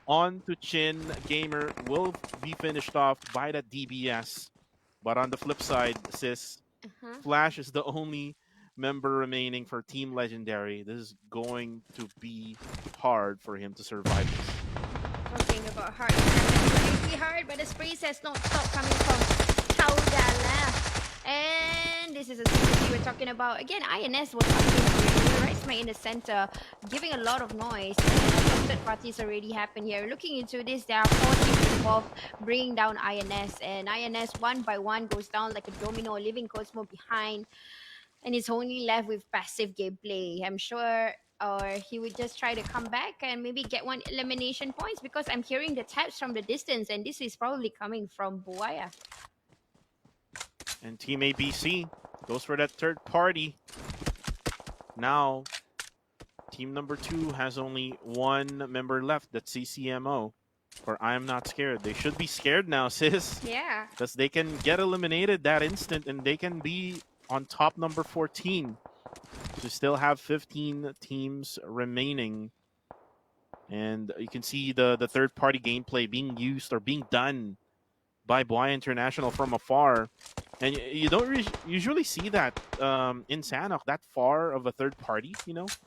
On to Chin Gamer. Will be finished off by that DBS. But on the flip side, sis, Flash is the only member remaining for Team Legendary. This is going to be hard for him to survive this. Talking about hard. It's going to be hard, but the sprays has not stopped coming from Taudala. And this is a sequence we were talking about. Again, INS was right smack in the center, giving a lot of noise. And third parties already happened here. Looking into this, there are 4 teams involved, bringing down INS. And INS, one by one, goes down like a domino, leaving Cosmo behind. And he's only left with passive gameplay. I'm sure or he would just try to come back and maybe get 1 elimination points, because I'm hearing the taps from the distance, and this is probably coming from Buaya. And Team ABC goes for that third party. Now, team number 2 has only 1 member left. That's CCMO. For I'm not scared. They should be scared now, sis. Yeah. Because they can get eliminated that instant and they can be on top number 14. So still have 15 teams remaining. And you can see the third party gameplay being used or being done by Buaya International from afar. And you don't usually see that in Sanok, that far of a third party,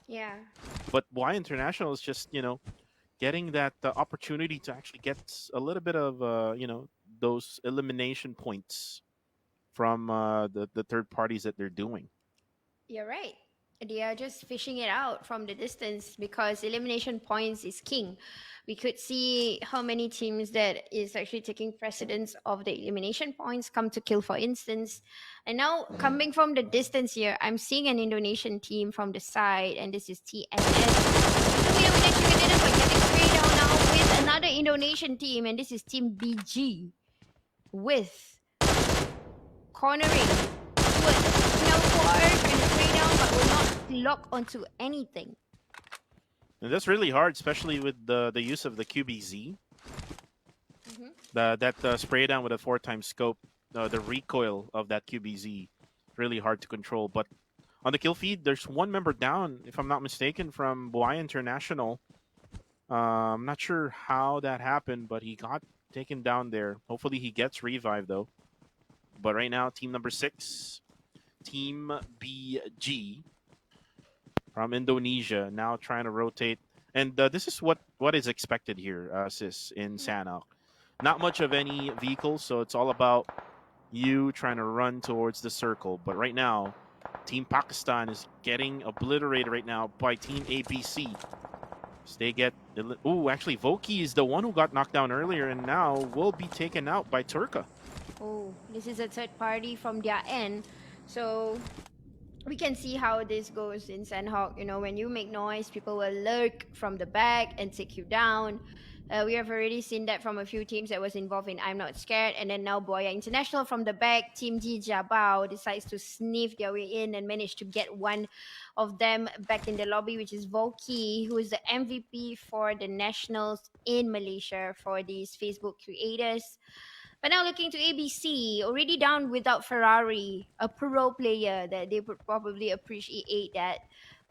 Yeah. But Buaya International is just, getting that opportunity to actually get a little bit of, those elimination points from the third parties that they're doing. You're right. They are just fishing it out from the distance because elimination points is king. We could see how many teams that is actually taking precedence of the elimination points come to kill, for instance. And now coming from the distance here, I'm seeing an Indonesian team from the side, and this is TNS. We have an chicken dinner, but getting sprayed down now with another Indonesian team, and this is Team BG with cornering towards L4, trying to spray down, but will not lock onto anything. And that's really hard, especially with the use of the QBZ. That spray down with a 4x scope, the recoil of that QBZ, really hard to control. But on the kill feed, there's one member down, if I'm not mistaken, from Bawah International. I'm not sure how that happened, but he got taken down there. Hopefully he gets revived, though. But right now, team number 6, Team BG from Indonesia, now trying to rotate. And this is what is expected here, Sis, in Sanhok. Not much of any vehicles, so it's all about you trying to run towards the circle. But right now, Team Pakistan is getting obliterated right now by Team ABC. So they get... Ooh, actually, Voki is the one who got knocked down earlier and now will be taken out by Turka. Oh, this is a third party from their end. So we can see how this goes in Sanhok. You know, when you make noise, people will lurk from the back and take you down. We have already seen that from a few teams that was involved in I'm Not Scared. And then now Boya International from the back, Team G Jabao decides to sniff their way in and manage to get one of them back in the lobby, which is Volky, who is the MVP for the nationals in Malaysia for these Facebook creators. But now looking to ABC, already down without Ferrari, a pro player that they would probably appreciate that.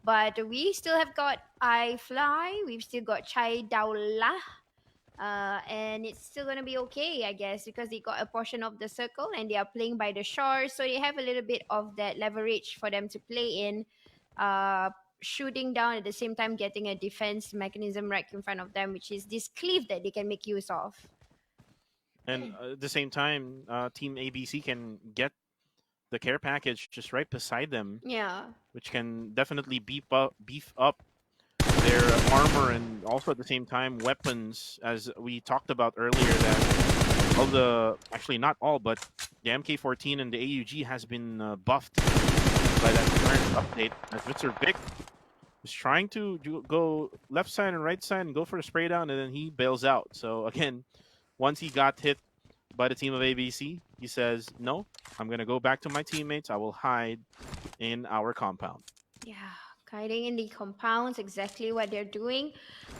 But we still have got iFly, we've still got Chai Daula, and it's still going to be okay, I guess, because they got a portion of the circle and they are playing by the shore. So they have a little bit of that leverage for them to play in, shooting down at the same time, getting a defense mechanism right in front of them, which is this cliff that they can make use of. And at the same time, Team ABC can get the care package just right beside them. Yeah. Which can definitely beef up their armor and also at the same time weapons, as we talked about earlier, that all the, actually not all, but the MK14 and the AUG has been buffed by that current update, as Mr. Vic is trying to go left side and right side and go for the spray down, and then he bails out. So again, once he got hit by the team of ABC, he says, no, I'm going to go back to my teammates. I will hide in our compound. Yeah, hiding in the compounds, exactly what they're doing.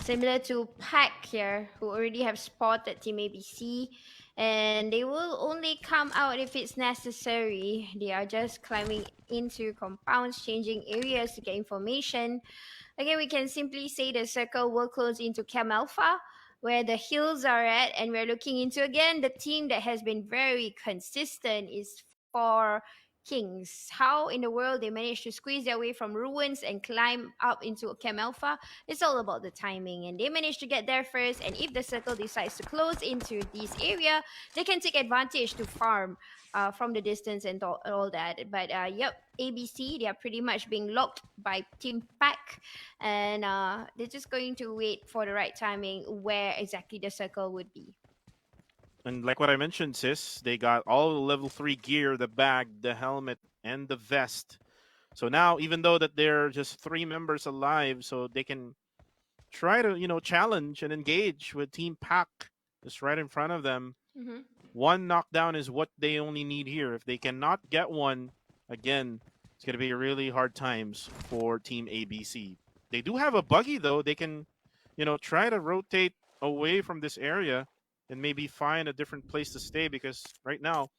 Similar to Pack here, who already have spotted Team ABC. And they will only come out if it's necessary. They are just climbing into compounds, changing areas to get information. Again, we can simply say the circle will close into Cam Alpha, where the hills are at, and we're looking into, again, the team that has been very consistent is for Kings. How in the world they managed to squeeze their way from ruins and climb up into Cam Alpha? It's all about the timing, and they managed to get there first, and if the circle decides to close into this area, they can take advantage to farm from the distance and all that. But yep, ABC, they are pretty much being locked by Team Pack, and they're just going to wait for the right timing where exactly the circle would be. And like what I mentioned, Sis, they got all the level 3 gear, the bag, the helmet, and the vest. So now, even though that they're just 3 members alive, so they can try to, challenge and engage with Team Pack just right in front of them. Mm-hmm. One knockdown is what they only need here. If they cannot get one, again, it's going to be really hard times for Team ABC. They do have a buggy, though. They can, try to rotate away from this area and maybe find a different place to stay, because right now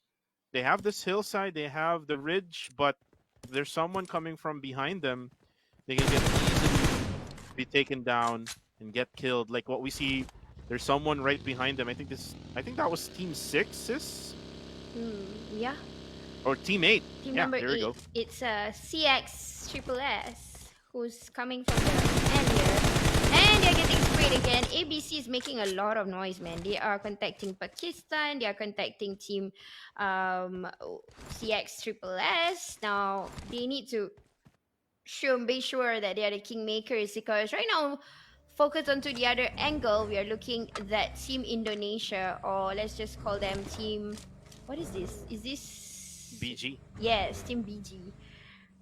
they have this hillside, they have the ridge, but if there's someone coming from behind them, they can get easily be taken down and get killed. Like what we see, there's someone right behind them. I think that was Team 6, Sis? Yeah. Or Team 8. Team yeah, number there 8. We go. It's CX who's coming from the end here. And they're getting sprayed again. ABC is making a lot of noise, man. They are contacting Pakistan. They are contacting Team CX. Now, they need to be sure that they are the kingmakers, because right now, focus onto the other angle, we are looking that Team Indonesia, or let's just call them Team. What is this? Is this BG. Yes, Team BG,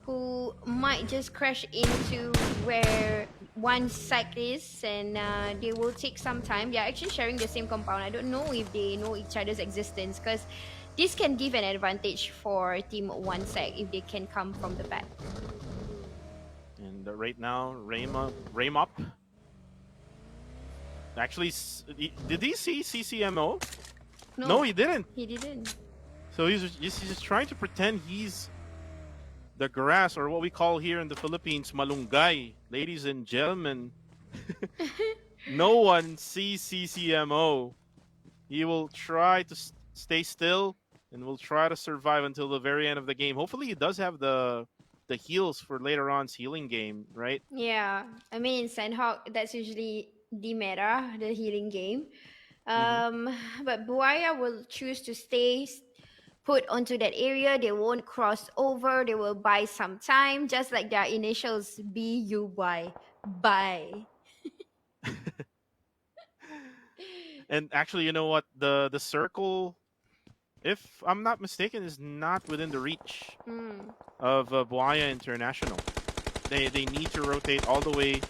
who might just crash into where one site is, and they will take some time. They are actually sharing the same compound. I don't know if they know each other's existence, because this can give an advantage for Team One sec if they can come from the back. And right now, Raymop. Actually, did he see CCMO? No, he didn't. He didn't. So he's just trying to pretend he's the grass, or what we call here in the Philippines, malunggay. Ladies and gentlemen, no one sees CCMO. He will try to stay still and will try to survive until the very end of the game. Hopefully he does have the heals for later on's healing game, right? Yeah, I mean in Sandhawk, that's usually the meta, the healing game. But Buaya will choose to stay put onto that area. They won't cross over. They will buy some time, just like their initials BUY. Bye. And actually, you know what? The circle, if I'm not mistaken, is not within the reach of Buaya International. They need to rotate all the way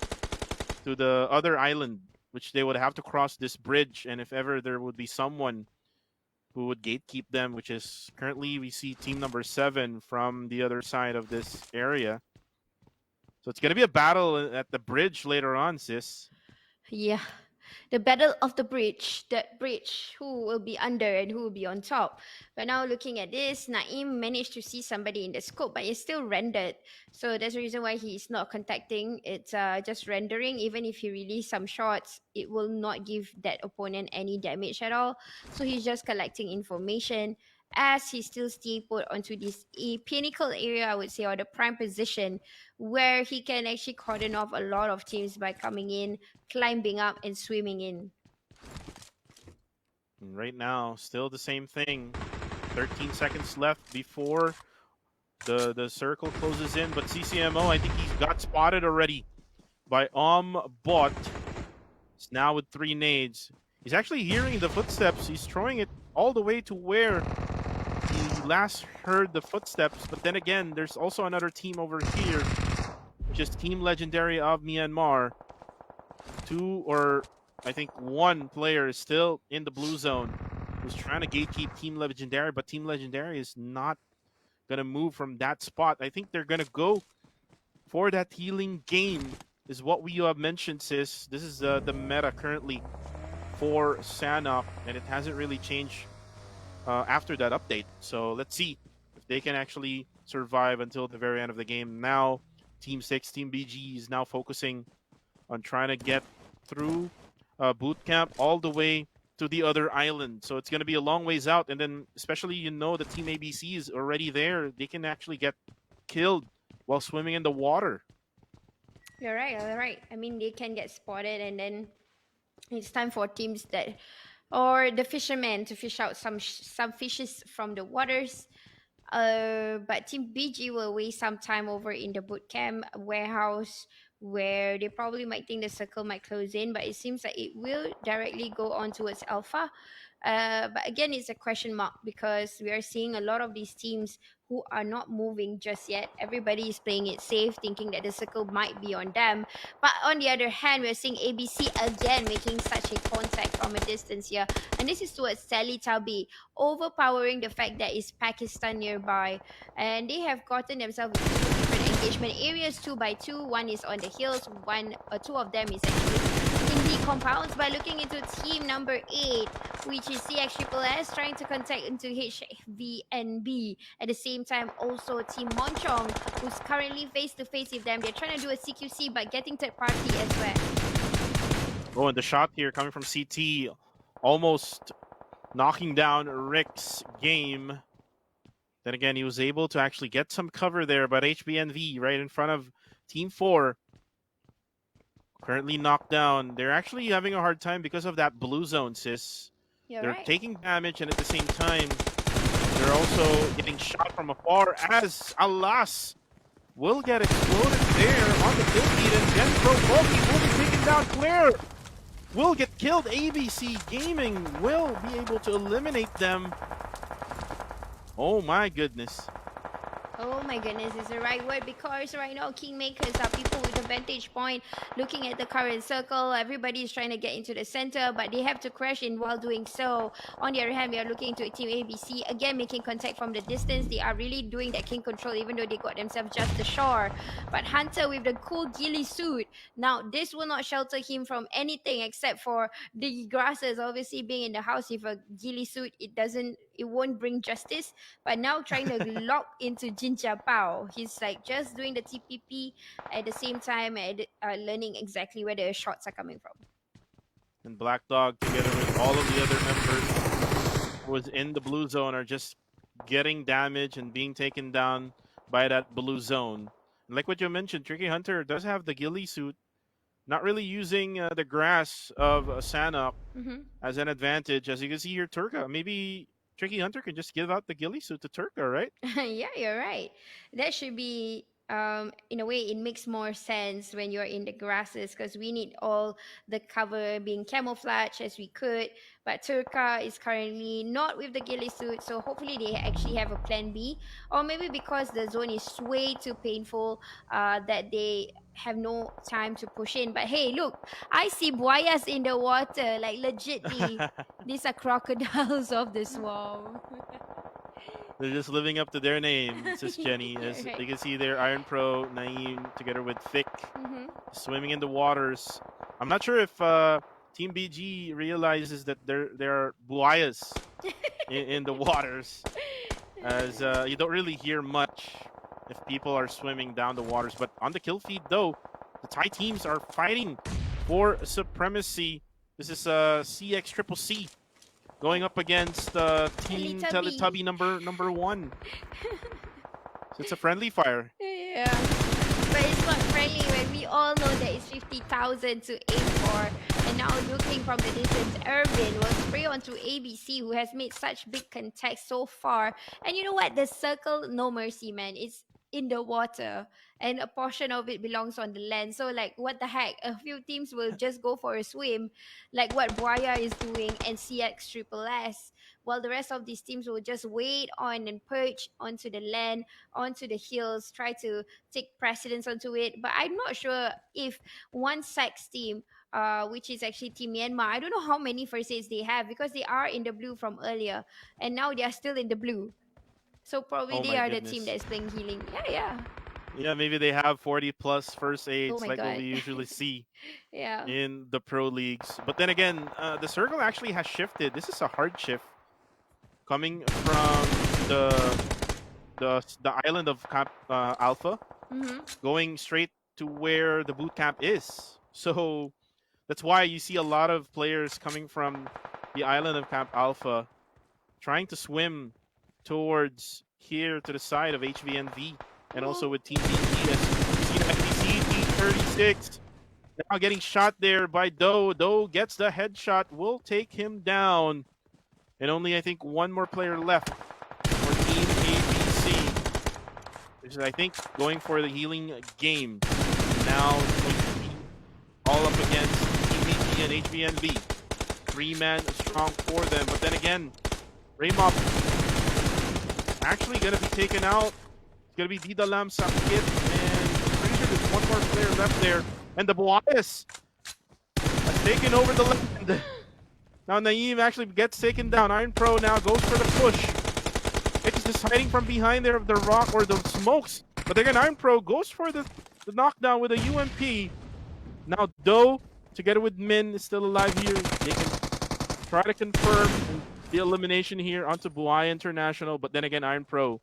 to the other island, which they would have to cross this bridge. And if ever there would be someone who would gatekeep them, which is currently we see team number 7 from the other side of this area. So it's going to be a battle at the bridge later on, sis. Yeah. The battle of the bridge, that bridge, who will be under and who will be on top. But now looking at this, Naim managed to see somebody in the scope, but it's still rendered. So that's the reason why he's not contacting. It's just rendering. Even if he release some shots, it will not give that opponent any damage at all. So he's just collecting information as he still stay put onto this pinnacle area, I would say, or the prime position, where he can actually cordon off a lot of teams by coming in, climbing up, and swimming in. And right now, still the same thing. 13 seconds left before the circle closes in, but CCMO, I think he's got spotted already by Bot. It's now with 3 nades. He's actually hearing the footsteps. He's throwing it all the way to where he last heard the footsteps, but then again, there's also another team over here, which is Team Legendary of Myanmar. 2, or I think 1 player is still in the blue zone who's trying to gatekeep Team Legendary, but Team Legendary is not going to move from that spot. I think they're going to go for that healing game, is what we have mentioned, sis. This is the meta currently for Sanok, and it hasn't really changed after that update. So let's see if they can actually survive until the very end of the game. Now, Team 6, Team BG is now focusing on trying to get through boot camp all the way to the other island. So it's going to be a long ways out. And then, especially, you know, the Team ABC is already there. They can actually get killed while swimming in the water. You're right, you're right. I mean, they can get spotted, and then it's time for teams that, or the fishermen, to fish out some fishes from the waters. But Team BG will waste some time over in the boot camp warehouse, where they probably might think the circle might close in, but it seems like it will directly go on towards Alpha. But again, it's a question mark, because we are seeing a lot of these teams who are not moving just yet. Everybody is playing it safe, thinking that the circle might be on them. But on the other hand, we're seeing ABC again making such a contact from a distance here. And this is towards Sally Tabi, overpowering the fact that it's Pakistan nearby. And they have gotten themselves into different engagement areas, 2 by 2. One is on the hills, 2 of them is actually in the compounds. By looking into team number 8, which is CXSSS, trying to contact into HVNB. At the same time, also Team Monchong, who's currently face-to-face with them. They're trying to do a CQC, but getting third party as well. Oh, and the shot here coming from CT, almost knocking down Rick's game. Then again, he was able to actually get some cover there, but HBNV right in front of Team 4. Currently knocked down. They're actually having a hard time because of that blue zone, sis. They're right. taking damage, and at the same time, they're also getting shot from afar as, alas, will get exploded there on the kill feed, and Gen Pro Bulky will be taken down. Claire will get killed. ABC Gaming will be able to eliminate them. Oh my goodness. Oh my goodness, is the right word, because right now kingmakers are people with a vantage point looking at the current circle. Everybody is trying to get into the center, but they have to crash in while doing so. On the other hand, we are looking to Team ABC again, making contact from the distance. They are really doing that king control, even though they got themselves just ashore. But Hunter with the cool ghillie suit, now this will not shelter him from anything except for the grasses. Obviously, being in the house with a ghillie suit, it won't bring justice. But now trying to lock into Jinja Pao. He's like just doing the TPP at the same time and learning exactly where the shots are coming from. And Black Dog, together with all of the other members who was in the blue zone, are just getting damage and being taken down by that blue zone. And like what you mentioned, Tricky Hunter does have the ghillie suit, not really using the grass of Sanok as an advantage. As you can see here, Turka, maybe Tricky Hunter can just give out the ghillie suit to Turka, right? Yeah, you're right. That should be, in a way, it makes more sense when you're in the grasses, because we need all the cover being camouflaged as we could. But Turka is currently not with the ghillie suit, so hopefully they actually have a plan B. Or maybe because the zone is way too painful that they have no time to push in. But hey, look, I see buayas in the water, like legitly. These are crocodiles of the swamp. They're just living up to their name, says Jenny. As Right. you can see there, Iron Pro, Naeem, together with Thick, swimming in the waters. I'm not sure if Team BG realizes that there are buayas in the waters, as you don't really hear much if people are swimming down the waters. But on the kill feed, though, the Thai teams are fighting for supremacy. This is CX Triple C going up against Team Teletubby number 1. So it's a friendly fire. Yeah. But it's not friendly when we all know that it's 50,000 to aim for. And now looking from the distance, Irvin will spray onto ABC, who has made such big contacts so far. And you know what? The circle, no mercy, man. It's in the water, and a portion of it belongs on the land. So like, what the heck? A few teams will just go for a swim, like what Buaya is doing and CX Triple S, while the rest of these teams will just wait on and perch onto the land, onto the hills, try to take precedence onto it. But I'm not sure if one Sax team, which is actually Team Myanmar, I don't know how many first aids they have, because they are in the blue from earlier, and now they are still in the blue. So probably Oh they my are the goodness. team that is playing healing. Yeah. Yeah, maybe they have 40 plus first aids Oh my like what God. we usually see Yeah. in the pro leagues. But then again, the circle actually has shifted. This is a hard shift coming from the island of Camp Alpha, going straight to where the boot camp is. So that's why you see a lot of players coming from the island of Camp Alpha trying to swim towards here to the side of HVNV, and also with Team BG, as you see the FTC T36 now getting shot there by Doe. Doe gets the headshot, will take him down, and only I think one more player left for Team ABC. Which is, I think, going for the healing game. Now it's going to be all up against Team BG and HVNV. 3-man strong for them, but then again, Raymop actually going to be taken out. It's going to be Didalam Sakit, and I'm pretty sure there's one more player left there. And the Boas has taken over the land. Now Naeem actually gets taken down. Iron Pro now goes for the push. It's just hiding from behind there of the rock or the smokes. But again, Iron Pro goes for the knockdown with a UMP. Now Doe, together with Min, is still alive here. They can try to confirm the elimination here onto Buai International, but then again, Iron Pro,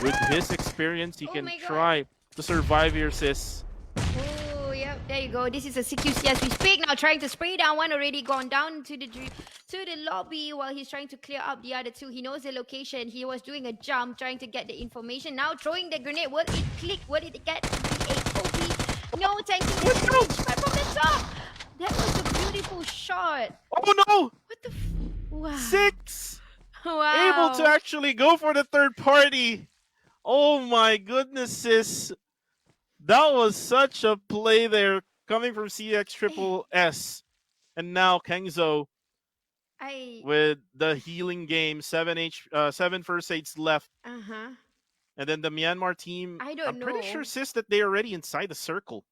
with his experience, he can try to survive here, sis. Oh, yep, there you go. This is a CQC as we speak. Now trying to spray down one, already gone down to the lobby while he's trying to clear up the other two. He knows the location. He was doing a jump, trying to get the information. Now throwing the grenade. Will it click? Will it get the HOP? No, tanking the damage, but from the top. That was a beautiful shot. Oh no! What the wow. 6! Wow. Able to actually go for the third party. Oh my goodness, sis. That was such a play there coming from CX Triple S. And now Kengzo I with the healing game, 7 first aids left. uh-huh. And then the Myanmar team, I I'm don't pretty sure, know. sis, that they're already inside the circle.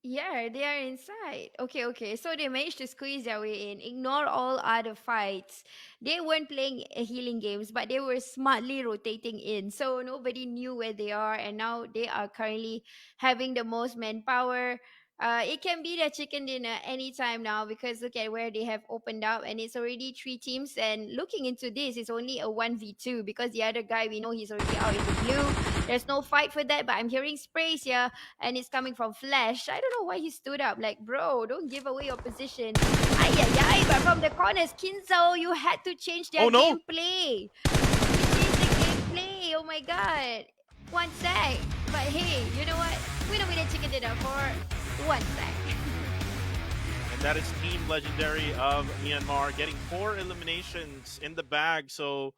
Yeah, they are inside. Okay, okay. So they managed to squeeze their way in, ignore all other fights. They weren't playing healing games, but they were smartly rotating in. So nobody knew where they are, and now they are currently having the most manpower. It can be their chicken dinner anytime now because look at where they have opened up, and it's already three teams. And looking into this, it's only a 1v2 because the other guy we know he's already out in the blue. There's no fight for that, but I'm hearing sprays here and it's coming from Flash. I don't know why he stood up. Like, bro, don't give away your position. Ay, ay, ay. But from the corners, Kinzo, you had to change their Oh, no. gameplay. You changed the gameplay. Oh my god. One sec. But hey, you know what? We don't need a chicken dinner for one sec. And that is Team Legendary of Myanmar getting 4 eliminations in the bag. So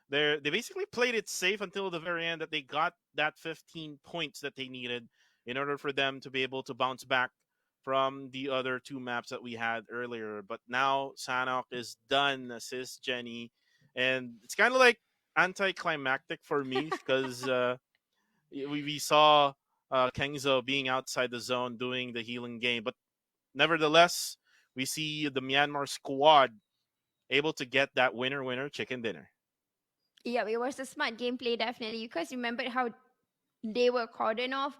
they basically played it safe until the very end that they got that 15 points that they needed in order for them to be able to bounce back from the other 2 maps that we had earlier. But now Sanok is done, sis Jenny. And it's kind of like anticlimactic for me because we saw Kengzo being outside the zone doing the healing game. But nevertheless, we see the Myanmar squad able to get that winner chicken dinner. Yeah, it was a smart gameplay, definitely. Because remember how they were cordoned off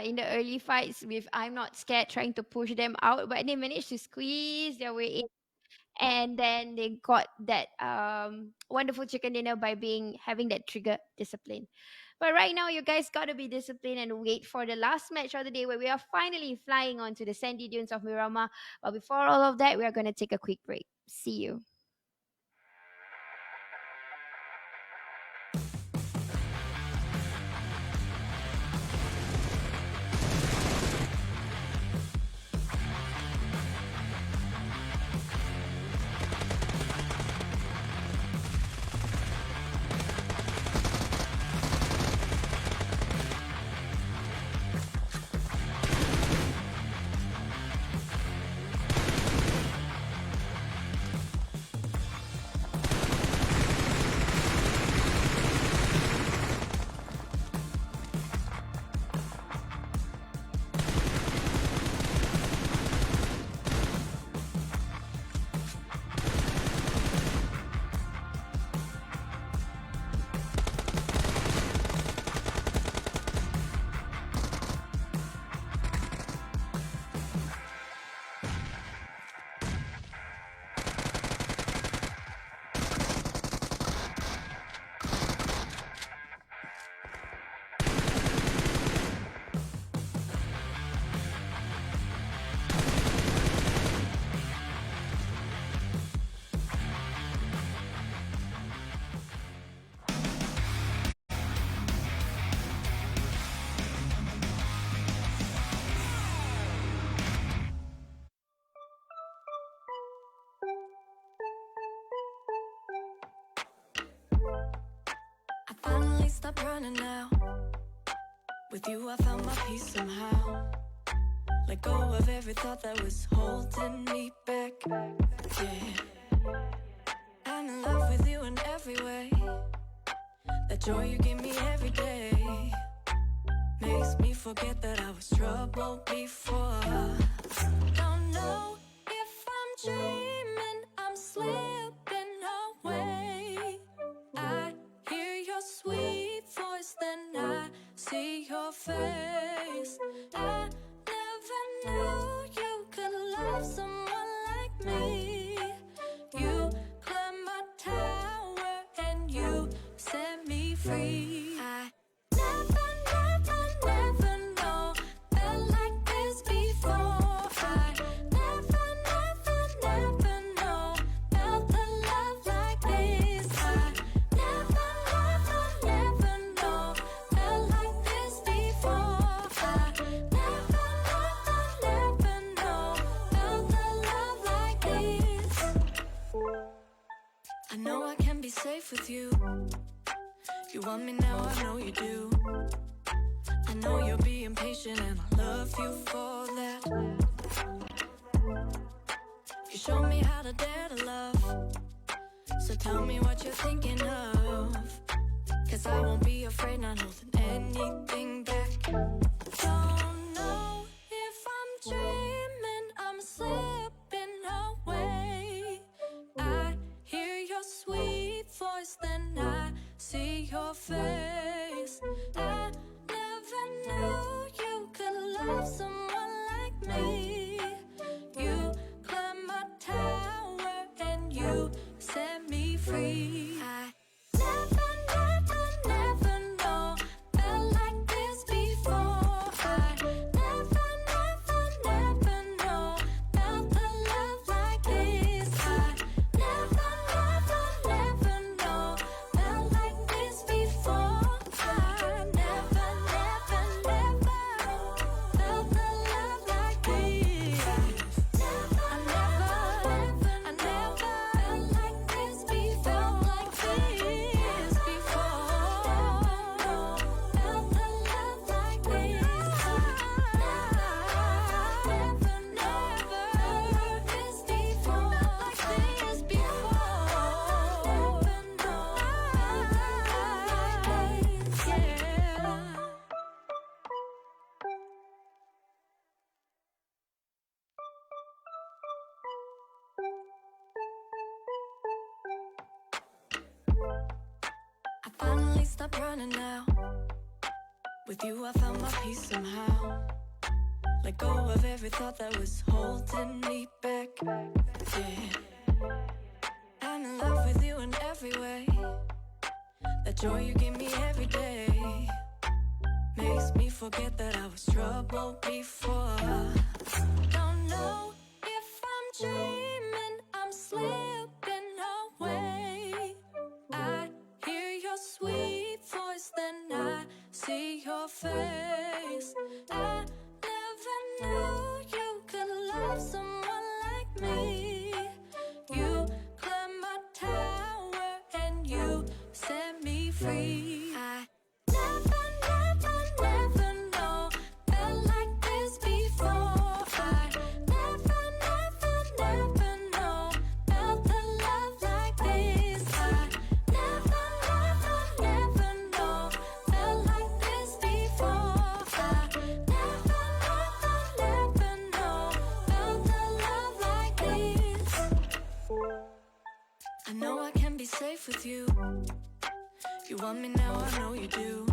in the early fights with I'm Not Scared trying to push them out, but they managed to squeeze their way in. And then they got that wonderful chicken dinner by having that trigger discipline. But right now, you guys got to be disciplined and wait for the last match of the day where we are finally flying onto the sandy dunes of Miramar. But before all of that, we are going to take a quick break. See you. I finally stopped running now. With you, I found my peace somehow. Let go of every thought that was holding me back. Yeah, I'm in love with you in every way. The joy you give me every day makes me forget that I was troubled before. Don't know if I'm dreaming, I'm slipping away. I hear your sweet voice, then I see your face. I never knew you could love someone like me. You climbed my tower and you set me free. I never know felt like this before. I never know felt the love like this. I never know felt like this before. I never know felt the love like this. I know I can be safe with you. You want me now, I know you do. I know you're being patient and I love you for that. You showed me how to dare to love. So tell me what you're thinking of. Cause I won't be afraid, not holding anything back. Don't know if I'm dreaming, I'm slipping away. I hear your sweet voice, then I see your face. I never knew you could love someone like me. You climbed my tower and you set me free. I never know felt like this before. I never know felt the love like this. I never know felt like this before. I never felt the love like this. I never felt like this before. Felt like this before. Felt the love like this. Never this before. Like this before. Yeah. I finally stopped running now. With you I found my peace somehow. Let go of every thought that was holding me back. Yeah, I'm in love with you in every way. The joy you give me every day makes me forget that I was trouble before. Don't know if I'm dreaming, I'm slipping away. I hear your sweet voice, then I see your face. I never knew you could love someone like me. You climbed my tower and you set me free. I never know felt like this before. I never know felt the love like this. I never know felt like this before. I never know felt the love like this. I know I can be safe with you. You want me now, I know you do.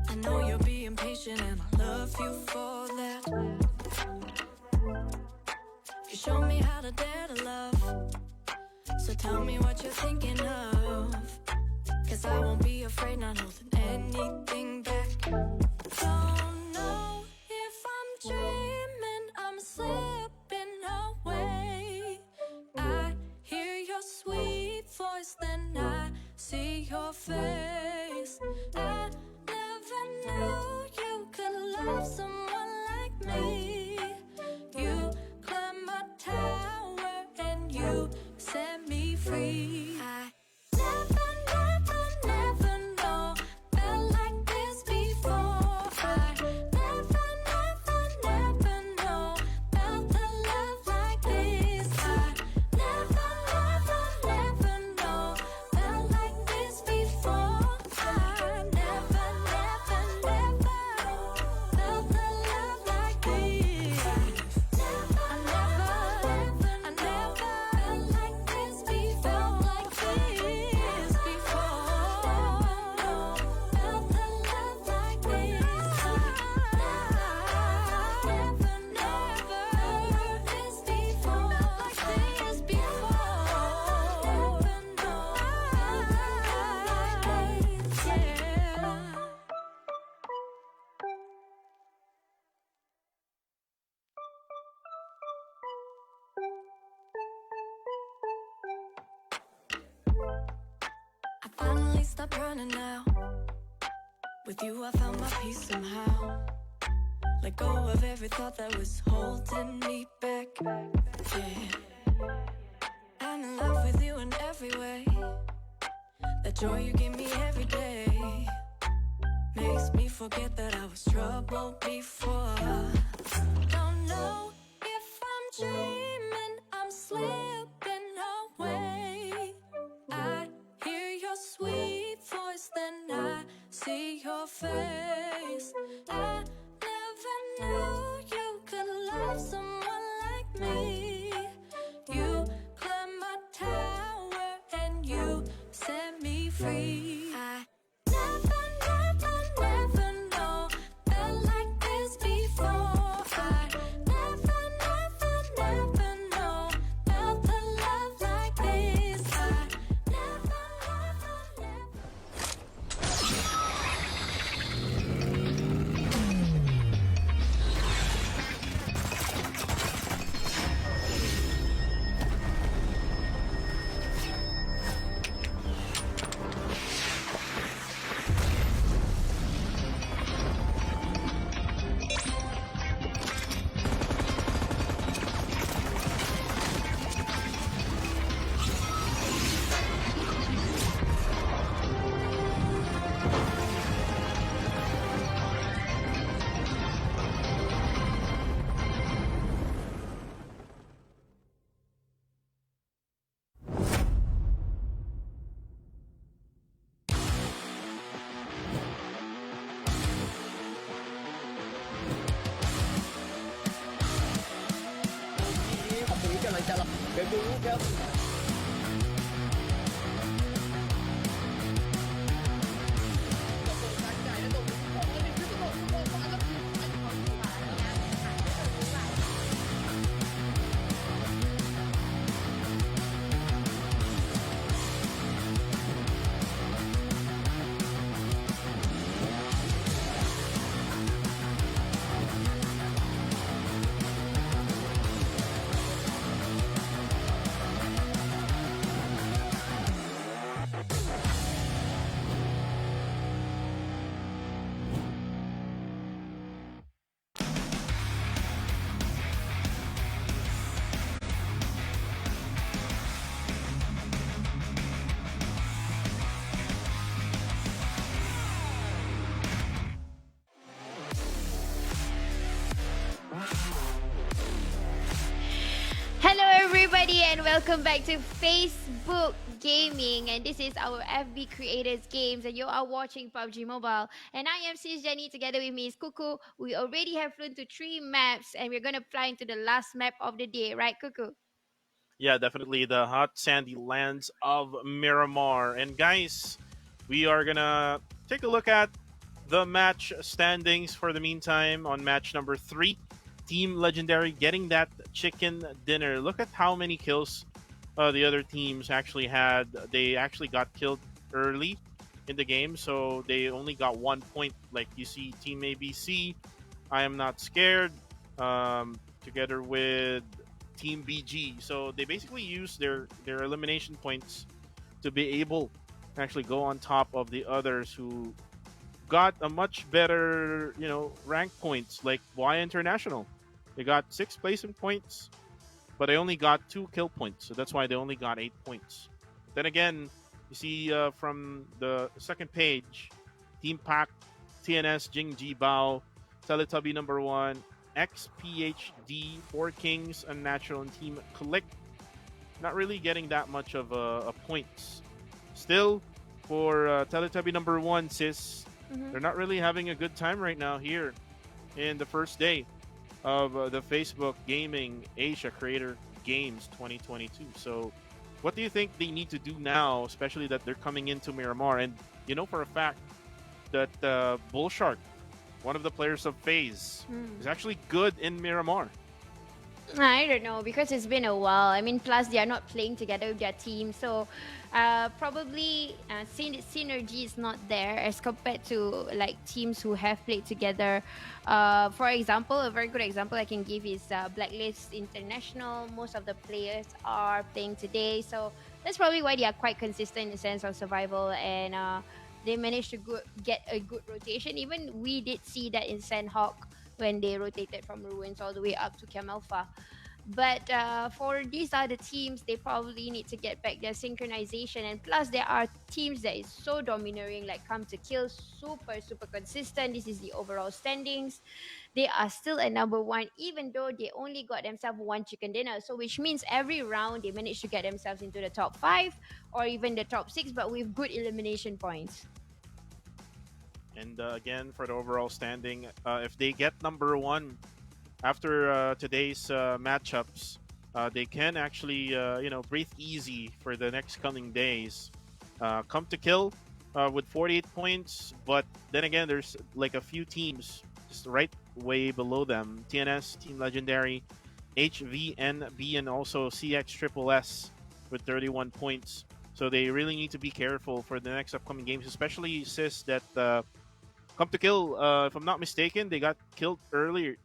I know you're being patient and I love you for that. You show me how to dare to love. So tell me what you're thinking of. Cause I won't be afraid, not holding anything back. Don't know if I'm dreaming, I'm slipping away. I hear your sweet voice, then I see your face. I never knew you could love someone like me. You climbed my tower and you set me free. I never know felt like this before. I never know felt the love like this. I never know felt like this before. I never felt the love like this. I never felt like this before. Felt like this before. Felt the love like this. Never this before. Like this before. Yeah. I finally stopped running now. With you I found my peace somehow. Let go of every thought that was holding me back. Yeah, I'm in love with you in every way. The joy you give me every day makes me forget that I was troubled before. Don't know if I'm dreaming, I'm slipping away. I hear your sweet voice, then I see your face. I never knew you could love someone like me. You climbed my tower and you set me free. I never know felt like this before. I never know felt the love like this. I never. Hello, everybody, and welcome back to Facebook Gaming. And this is our FB Creators Games, and you are watching PUBG Mobile. And I am Sis Jenny. Together with me is Kuku. We already have flown to 3 maps, and we're gonna fly into the last map of the day, right, Kuku? Yeah, definitely the hot sandy lands of Miramar. And guys, we are gonna take a look at the match standings for the meantime on match number 3. Team Legendary getting that chicken dinner. Look at how many kills the other teams actually had. They actually got killed early in the game, so they only got 1 point. Like you see, Team ABC, I am not scared, together with Team BG. So they basically use their elimination points to be able to actually go on top of the others who got a much better, rank points, like Bawah International. They got 6 placement points, but they only got 2 kill points, so that's why they only got 8 points. Then again, you see from the second page, Team Pack, TNS, Jingji Bao, Teletubby number 1, XPHD, 4 Kings, Unnatural, and Team Click. Not really getting that much of a points. Still, for Teletubby number 1, Sis, they're not really having a good time right now here in the first day of the Facebook Gaming Asia Creator Games 2022. So what do you think they need to do now, especially that they're coming into Miramar? And you know for a fact that Bullshark, one of the players of FaZe, is actually good in Miramar. I don't know, because it's been a while. I mean, plus they are not playing together with their team, so probably synergy is not there as compared to like teams who have played together. For example, a very good example I can give is Blacklist International. Most of the players are playing today, so that's probably why they are quite consistent in the sense of survival, and they managed to get a good rotation. Even we did see that in Sandhawk when they rotated from Ruins all the way up to Camelpha. But for these other teams, they probably need to get back their synchronization. And plus, there are teams that is so domineering, like Come to Kill, super consistent. This is the overall standings. They are still at number one, even though they only got themselves one chicken dinner. So, which means every round they managed to get themselves into the top five or even the top six, but with good elimination points. And again, for the overall standing, if they get number one after today's matchups, they can actually breathe easy for the next coming days. Come to Kill with 48 points, but then again, there's like a few teams just right way below them: TNS, Team Legendary, HVNB, and also CX with 31 points. So they really need to be careful for the next upcoming games, especially Sis that Come to Kill. If I'm not mistaken, they got killed early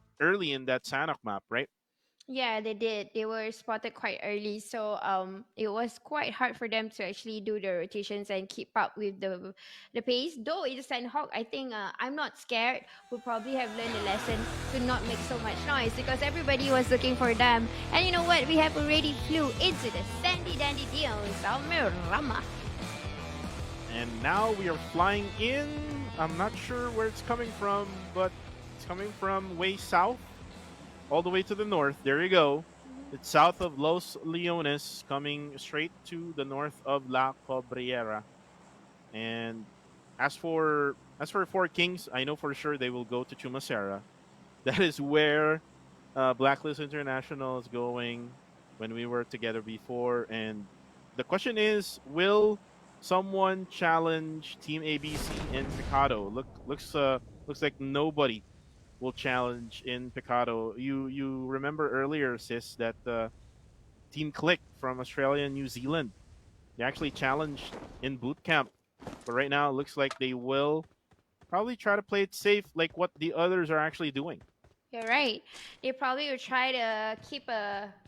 in that Sanok map, right? Yeah, they did. They were spotted quite early, so it was quite hard for them to actually do the rotations and keep up with the pace. Though it's Sandhawk, I think I'm not scared. Would probably have learned a lesson to not make so much noise because everybody was looking for them. And you know what? We have already flew into the Sandy Dandy Deals of Mirama. And now we are flying in. I'm not sure where it's coming from, but it's coming from way south, all the way to the north. There you go. It's south of Los Leones, coming straight to the north of La Cabrera. And as for Four Kings, I know for sure they will go to Chumacera. That is where Blacklist International is going when we were together before. And the question is, will someone challenge Team ABC in Picado? Looks like nobody will challenge in Picado. You remember earlier, Sis, that Team Click from Australia and New Zealand, they actually challenged in boot camp. But right now, it looks like they will probably try to play it safe, like what the others are actually doing. You're right. They probably will try to keep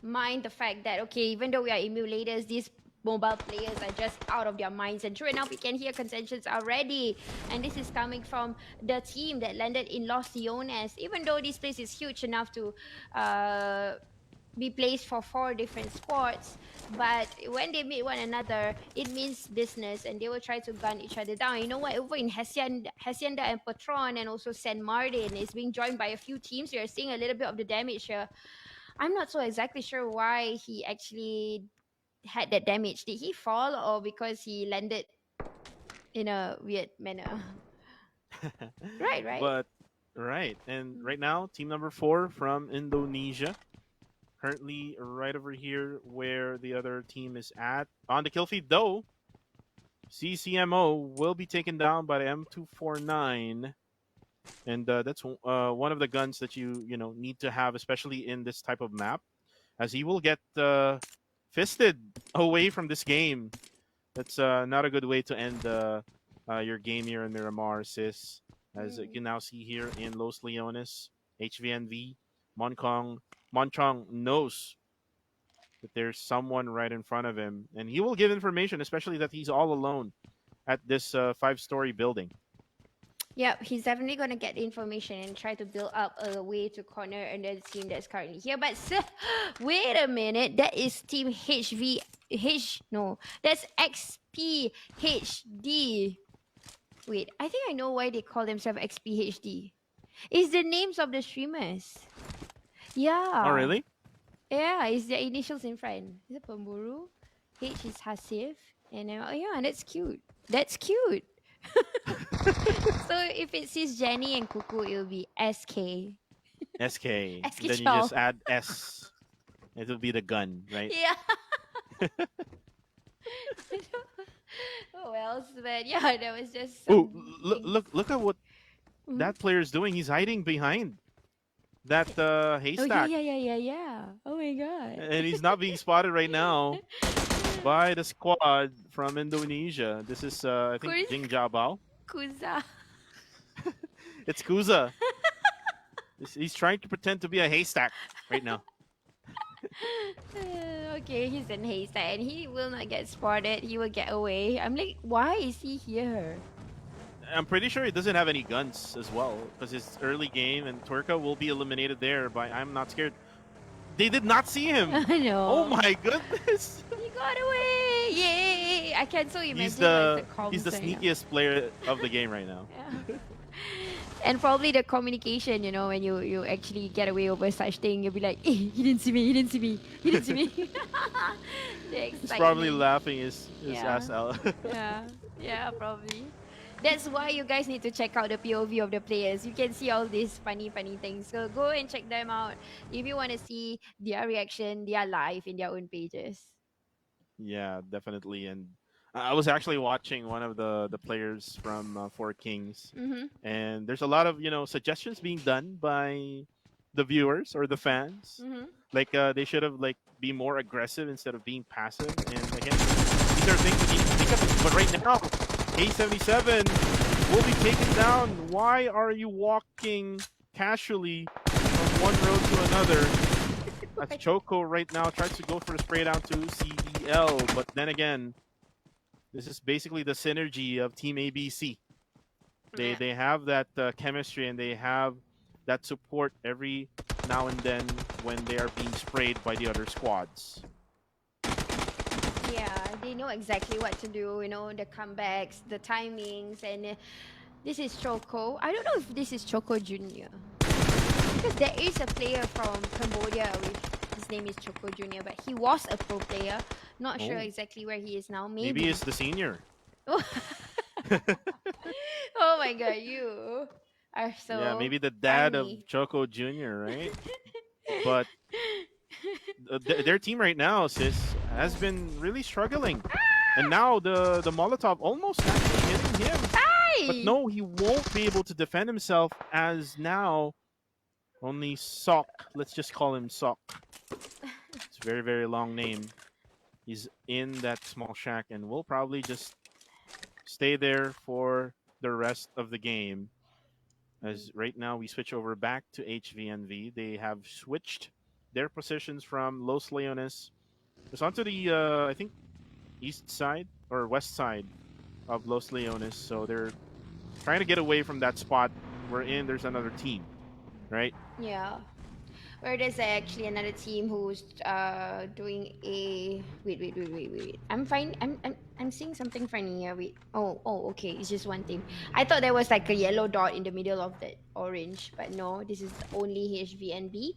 mind the fact that, okay, even though we are emulators, these mobile players are just out of their minds. And true enough, we can hear contentions already. And this is coming from the team that landed in Los Leones. Even though this place is huge enough to be placed for 4 different squads, but when they meet one another, it means business, and they will try to gun each other down. You know what? Over in Hacienda and Patron, and also San Martin is being joined by a few teams. We are seeing a little bit of the damage here. I'm not so exactly sure why he actually had that damage. Did he fall, or because he landed in a weird manner? Right. But right, and right now, team number 4 from Indonesia, currently right over here where the other team is at. On the kill feed, though, CCMO will be taken down by the M249. And that's one of the guns that you need to have, especially in this type of map, as he will get fisted away from this game. That's not a good way to end your game here in Miramar, Sis. As you can now see here in Los Leones, HVNV, Monchong knows that there's someone right in front of him, and he will give information, especially that he's all alone at this 5-story building. Yep, he's definitely going to get information and try to build up a way to corner another team that's currently here. But wait a minute, that is Team that's XPHD. Wait, I think I know why they call themselves XPHD. It's the names of the streamers. Yeah. Oh, really? Yeah, it's their initials in front. Is it Pemburu? H is Hasif. And yeah, that's cute. That's cute. So if it says Jenny and Kuku, it'll be SK. SK. Then you Chow. just add S. It will be the gun, right? Yeah. Oh well, but yeah, that was just. Oh, look at what that player is doing. He's hiding behind that haystack. Oh yeah. Oh my god. And he's not being spotted right now by the squad from Indonesia. This is, I think, Jing Jabao. Kuza. It's Kuza. He's trying to pretend to be a haystack right now. Okay, he's in haystack and he will not get spotted. He will get away. I'm like, why is he here? I'm pretty sure he doesn't have any guns as well, because it's early game and Turka will be eliminated there by I'm Not Scared. They did not see him. I know. Oh my goodness. He got away! Yay! I can so imagine He's what's the comms he's the right now. sneakiest player of the game right now. Yeah. And probably the communication, you know, when you actually get away over such thing, you'll be like, he didn't see me, he didn't see me, he didn't see me. The He's probably excitement. laughing his Yeah. ass out. Yeah, yeah, probably. That's why you guys need to check out the POV of the players. You can see all these funny things. So go and check them out if you want to see their reaction, their live in their own pages. Yeah, definitely. And I was actually watching one of the players from Four Kings, Mm-hmm. and there's a lot of suggestions being done by the viewers or the fans. Mm-hmm. Like they should have like be more aggressive instead of being passive. And again, these are things we need to think of. But right now, A77 will be taken down. Why are you walking casually from one road to another? As Choco right now tries to go for a spray down to CDL, but then again, this is basically the synergy of Team ABC. They have that chemistry and they have that support every now and then when they are being sprayed by the other squads. Yeah, they know exactly what to do, you know, the comebacks, the timings, and this is Choco. I don't know if this is Choco Jr. Because there is a player from Cambodia with his name is Choco Jr., but he was a pro player. Not sure Oh. exactly where he is now. Maybe it's the senior. Oh my god, you are so Yeah, maybe the dad funny. of Choco Jr., right? But their team right now, sis, has been really struggling. And now the Molotov almost actually hitting him. But Hey! no, he won't be able to defend himself as now only Sok, let's just call him Sok. It's a very, very long name. He's in that small shack and will probably just stay there for the rest of the game. As right now we switch over back to HVNV. They have switched their positions from Los Leones. It's onto the, I think, east side or west side of Los Leones. So they're trying to get away from that spot. There's another team, right? Yeah. Where there's actually another team who's doing a wait. I'm seeing something funny here. Wait. Oh, okay. It's just one team. I thought there was like a yellow dot in the middle of that orange, but no, this is only HVNB.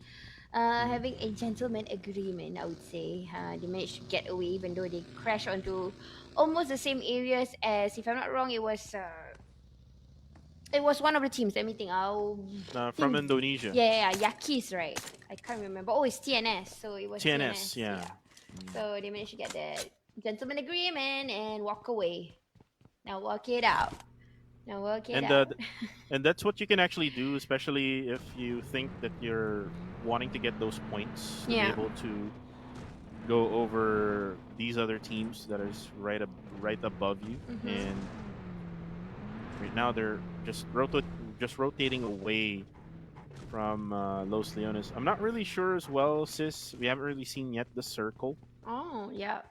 Having a gentleman agreement, I would say. They managed to get away even though they crashed onto almost the same areas as, if I'm not wrong, it was one of the teams. Let me think. From Indonesia. Yeah, Yakis, right? I can't remember. Oh, it's TNS. So it was TNS, yeah. So they managed to get the gentleman agreement and walk away. Now work it out. And that's what you can actually do, especially if you think that you're wanting to get those points to Yeah. be able to go over these other teams that is right above you. Mhm. And right now they're just rotating away from Los Leones. I'm not really sure as well, sis. We haven't really seen yet the circle. Oh, yeah.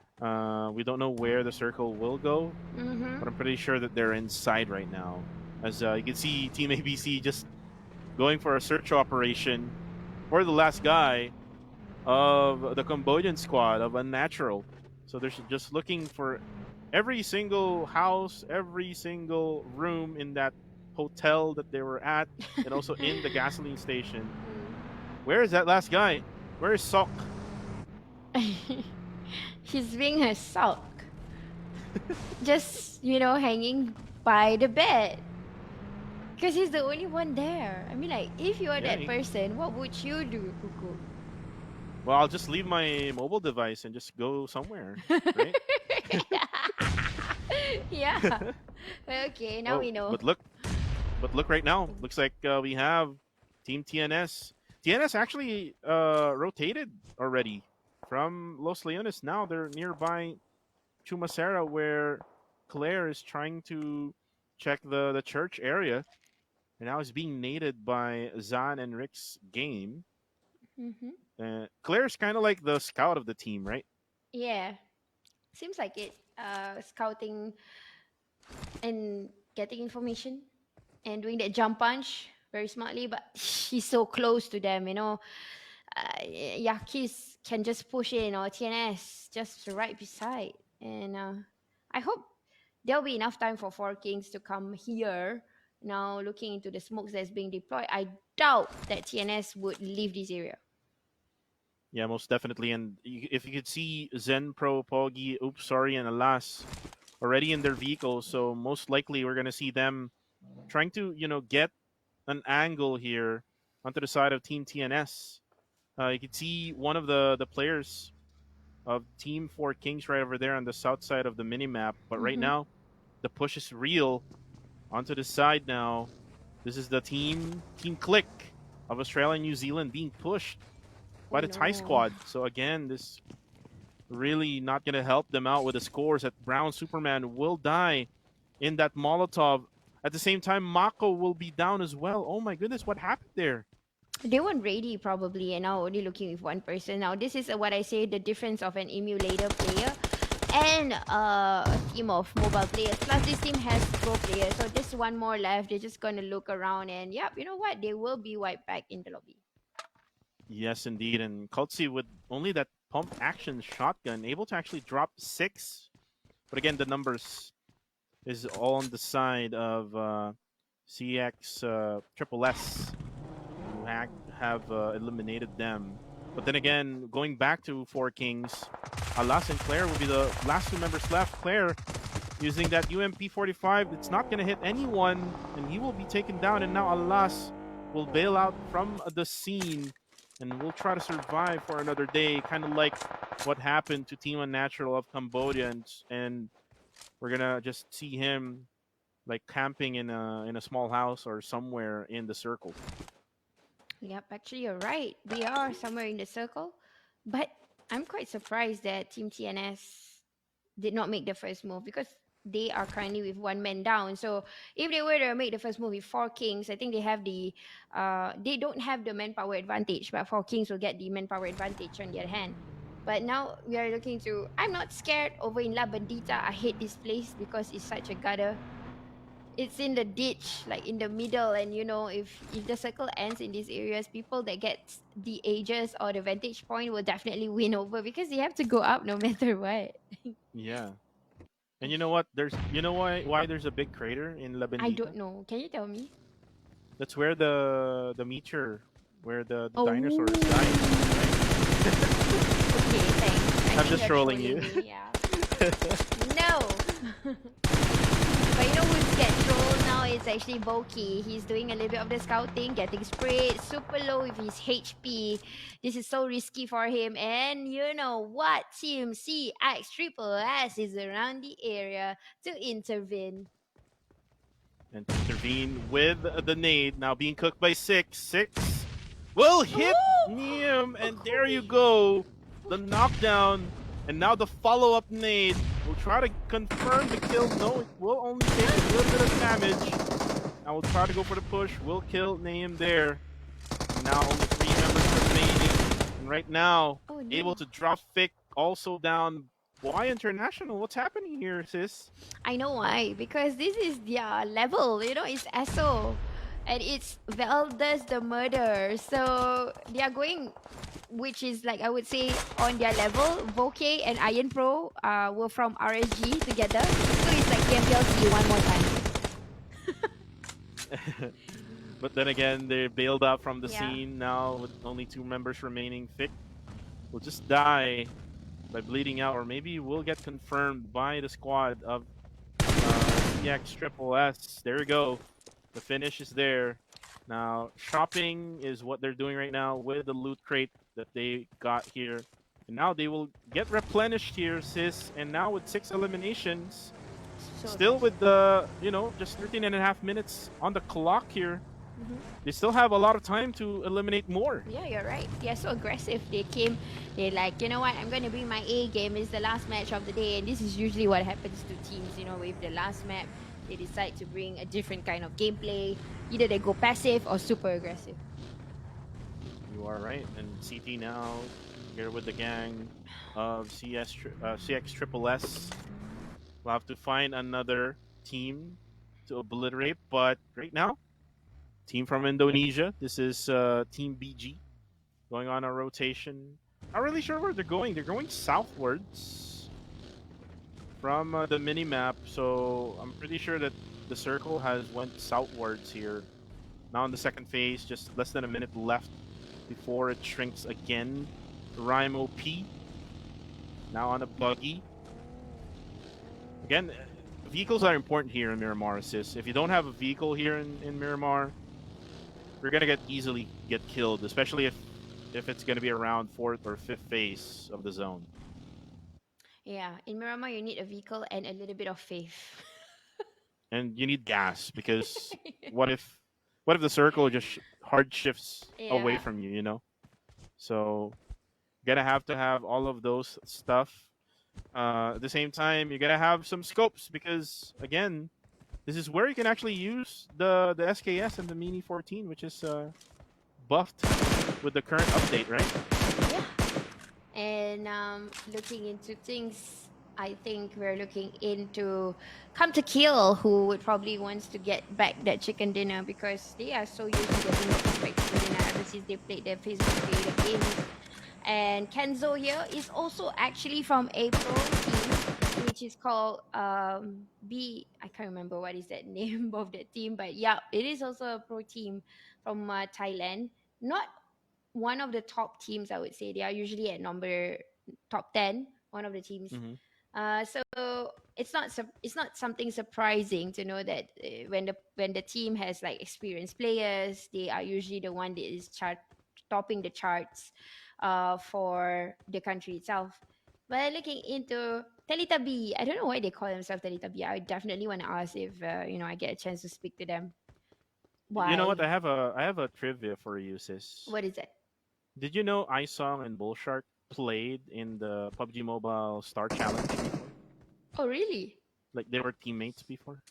We don't know where the circle will go, Mm-hmm. but I'm pretty sure that they're inside right now. As you can see, Team ABC just going for a search operation for the last guy of the Cambodian squad of Unnatural. So they're just looking for every single house, every single room in that hotel that they were at, and also in the gasoline station. Where is that last guy? Where is Sok? He's being a sock. Just, hanging by the bed. Because he's the only one there. I mean, like, if you are Yeah, that person, what would you do, Kuku? Well, I'll just leave my mobile device and just go somewhere, right? Yeah. Well, okay, now Oh, we know. But look right now. Looks like we have Team TNS. TNS actually rotated already from Los Leones. Now they're nearby Chumacera, where Claire is trying to check the church area. And now it's being naded by Zan and Rick's game. Claire's kind of like the scout of the team, right? Yeah. Seems like it. Scouting and getting information and doing that jump punch very smartly, but she's so close to them, Yakis can just push in, or TNS just right beside. And I hope there'll be enough time for Four Kings to come here. Now, looking into the smokes that's being deployed, I doubt that TNS would leave this area. Yeah, most definitely. And if you could see Zen Pro, Pogi, Oops, Sorry, and Alas already in their vehicles, so most likely we're going to see them trying to, get an angle here onto the side of Team TNS. You can see one of the players of Team Four Kings right over there on the south side of the minimap. But right now, the push is real onto the side now. This is the Team Click of Australia and New Zealand being pushed by the Thai squad. So again, this really not going to help them out with the scores. That Brown Superman will die in that Molotov. At the same time, Mako will be down as well. Oh my goodness, what happened there? They weren't ready probably, and now only looking with one person. Now this is what I say, the difference of an emulator player and a team of mobile players. Plus this team has pro players, so just one more left. They're just gonna look around, and yep, you know what? They will be wiped back in the lobby. Yes, indeed. And Kotzi with only that pump action shotgun, able to actually drop 6. But again, the numbers is all on the side of CX Triple S, who have eliminated them. But then again, going back to Four Kings, Alas and Claire will be the last 2 members left. Claire using that UMP-45, it's not going to hit anyone, and he will be taken down. And now Alas will bail out from the scene and will try to survive for another day, kind of like what happened to Team Unnatural of Cambodia. And we're going to just see him like camping in a small house or somewhere in the circle. Yep, actually you're right. We are somewhere in the circle, but I'm quite surprised that Team TNS did not make the first move, because they are currently with one man down. So if they were to make the first move with Four Kings, I think they have they don't have the manpower advantage, but Four Kings will get the manpower advantage on the other hand. But now we are looking to, I'm not scared over in La Bandita. I hate this place because it's such a gutter. It's in the ditch, like in the middle, and if the circle ends in these areas, people that get the ages or the vantage point will definitely win over, because they have to go up no matter what. Yeah. And you know what? Why there's a big crater in La Bendita? I don't know. Can you tell me? That's where the meteor, where the dinosaurs died. Okay, thanks. I'm just trolling you. Me, yeah. No. But you know who's get trolled now is actually Boki. He's doing a little bit of the scouting, getting sprayed, super low with his HP. This is so risky for him. And you know what? Team CX Triple S is around the area to intervene. And to intervene with the nade, now being cooked by 6. 6 will hit Niam, and there you go. The knockdown. And now the follow-up nade will try to confirm the kill. No, it will only take a little bit of damage. Now we'll try to go for the push. We'll kill Naeem there. Now only 3 members remaining. And right now, able to drop Fick also down. Why International? What's happening here, sis? I know why. Because this is their level. It's SO. And it's Valdez the murder. So they are going, which is like, I would say, on their level. Voke and Iron Pro were from RSG together. So it's like KMPLC one more time. But then again, they bailed out from the scene now with only 2 members remaining. Fick will just die by bleeding out, or maybe will get confirmed by the squad of CX Triple S. There we go. The finish is there. Now, shopping is what they're doing right now with the loot crate that they got here. And now they will get replenished here, sis. And now with 6 eliminations, still with the, just 13.5 minutes on the clock here. They still have a lot of time to eliminate more. Yeah, you're right. They're so aggressive. They're like, you know what? I'm going to bring my A game. It's the last match of the day. And this is usually what happens to teams, with the last map. They decide to bring a different kind of gameplay. Either they go passive or super aggressive. You are right. And CT now here with the gang of CX Triple S. We'll have to find another team to obliterate. But right now, team from Indonesia. This is Team BG. going on a rotation. Not really sure where they're going. They're going southwards from the mini map, so I'm pretty sure that the circle has went southwards here. Now in the second phase, just less than a minute left before it shrinks again. Rhyme OP now on a buggy. Again, vehicles are important here in Miramar, sis. If you don't have a vehicle here in Miramar, you're gonna easily get killed, especially if it's gonna be around fourth or fifth phase of the zone. Yeah, in Miramar, you need a vehicle and a little bit of faith. And you need gas because what if the circle just hard shifts away Yeah. from you, you know? So you're gonna have to have all of those stuff. At the same time, you gotta have some scopes because again, this is where you can actually use the SKS and the Mini 14, which is buffed with the current update, right? Yeah. And looking into things, I think we're looking into Come to Kill, who would probably wants to get back that chicken dinner because they are so used to getting back chicken dinner ever since they played their Facebook creator games. And Kenzo here is also actually from a pro team, which is called I can't remember what is that name of that team, but yeah, it is also a pro team from Thailand. Not one of the top teams, I would say. They are usually at number top 10, one of the teams. Mhm. So it's not something surprising to know that when the team has like experienced players, they are usually the one that is topping the charts for the country itself. But looking into Teletubby, I don't know why they call themselves Teletubby. I definitely want to ask if I get a chance to speak to them. Why? You know what? I have a trivia for you, sis. What is it? Did you know Isong and Bullshark played in the PUBG Mobile Star Challenge before? Oh, really? Like they were teammates before,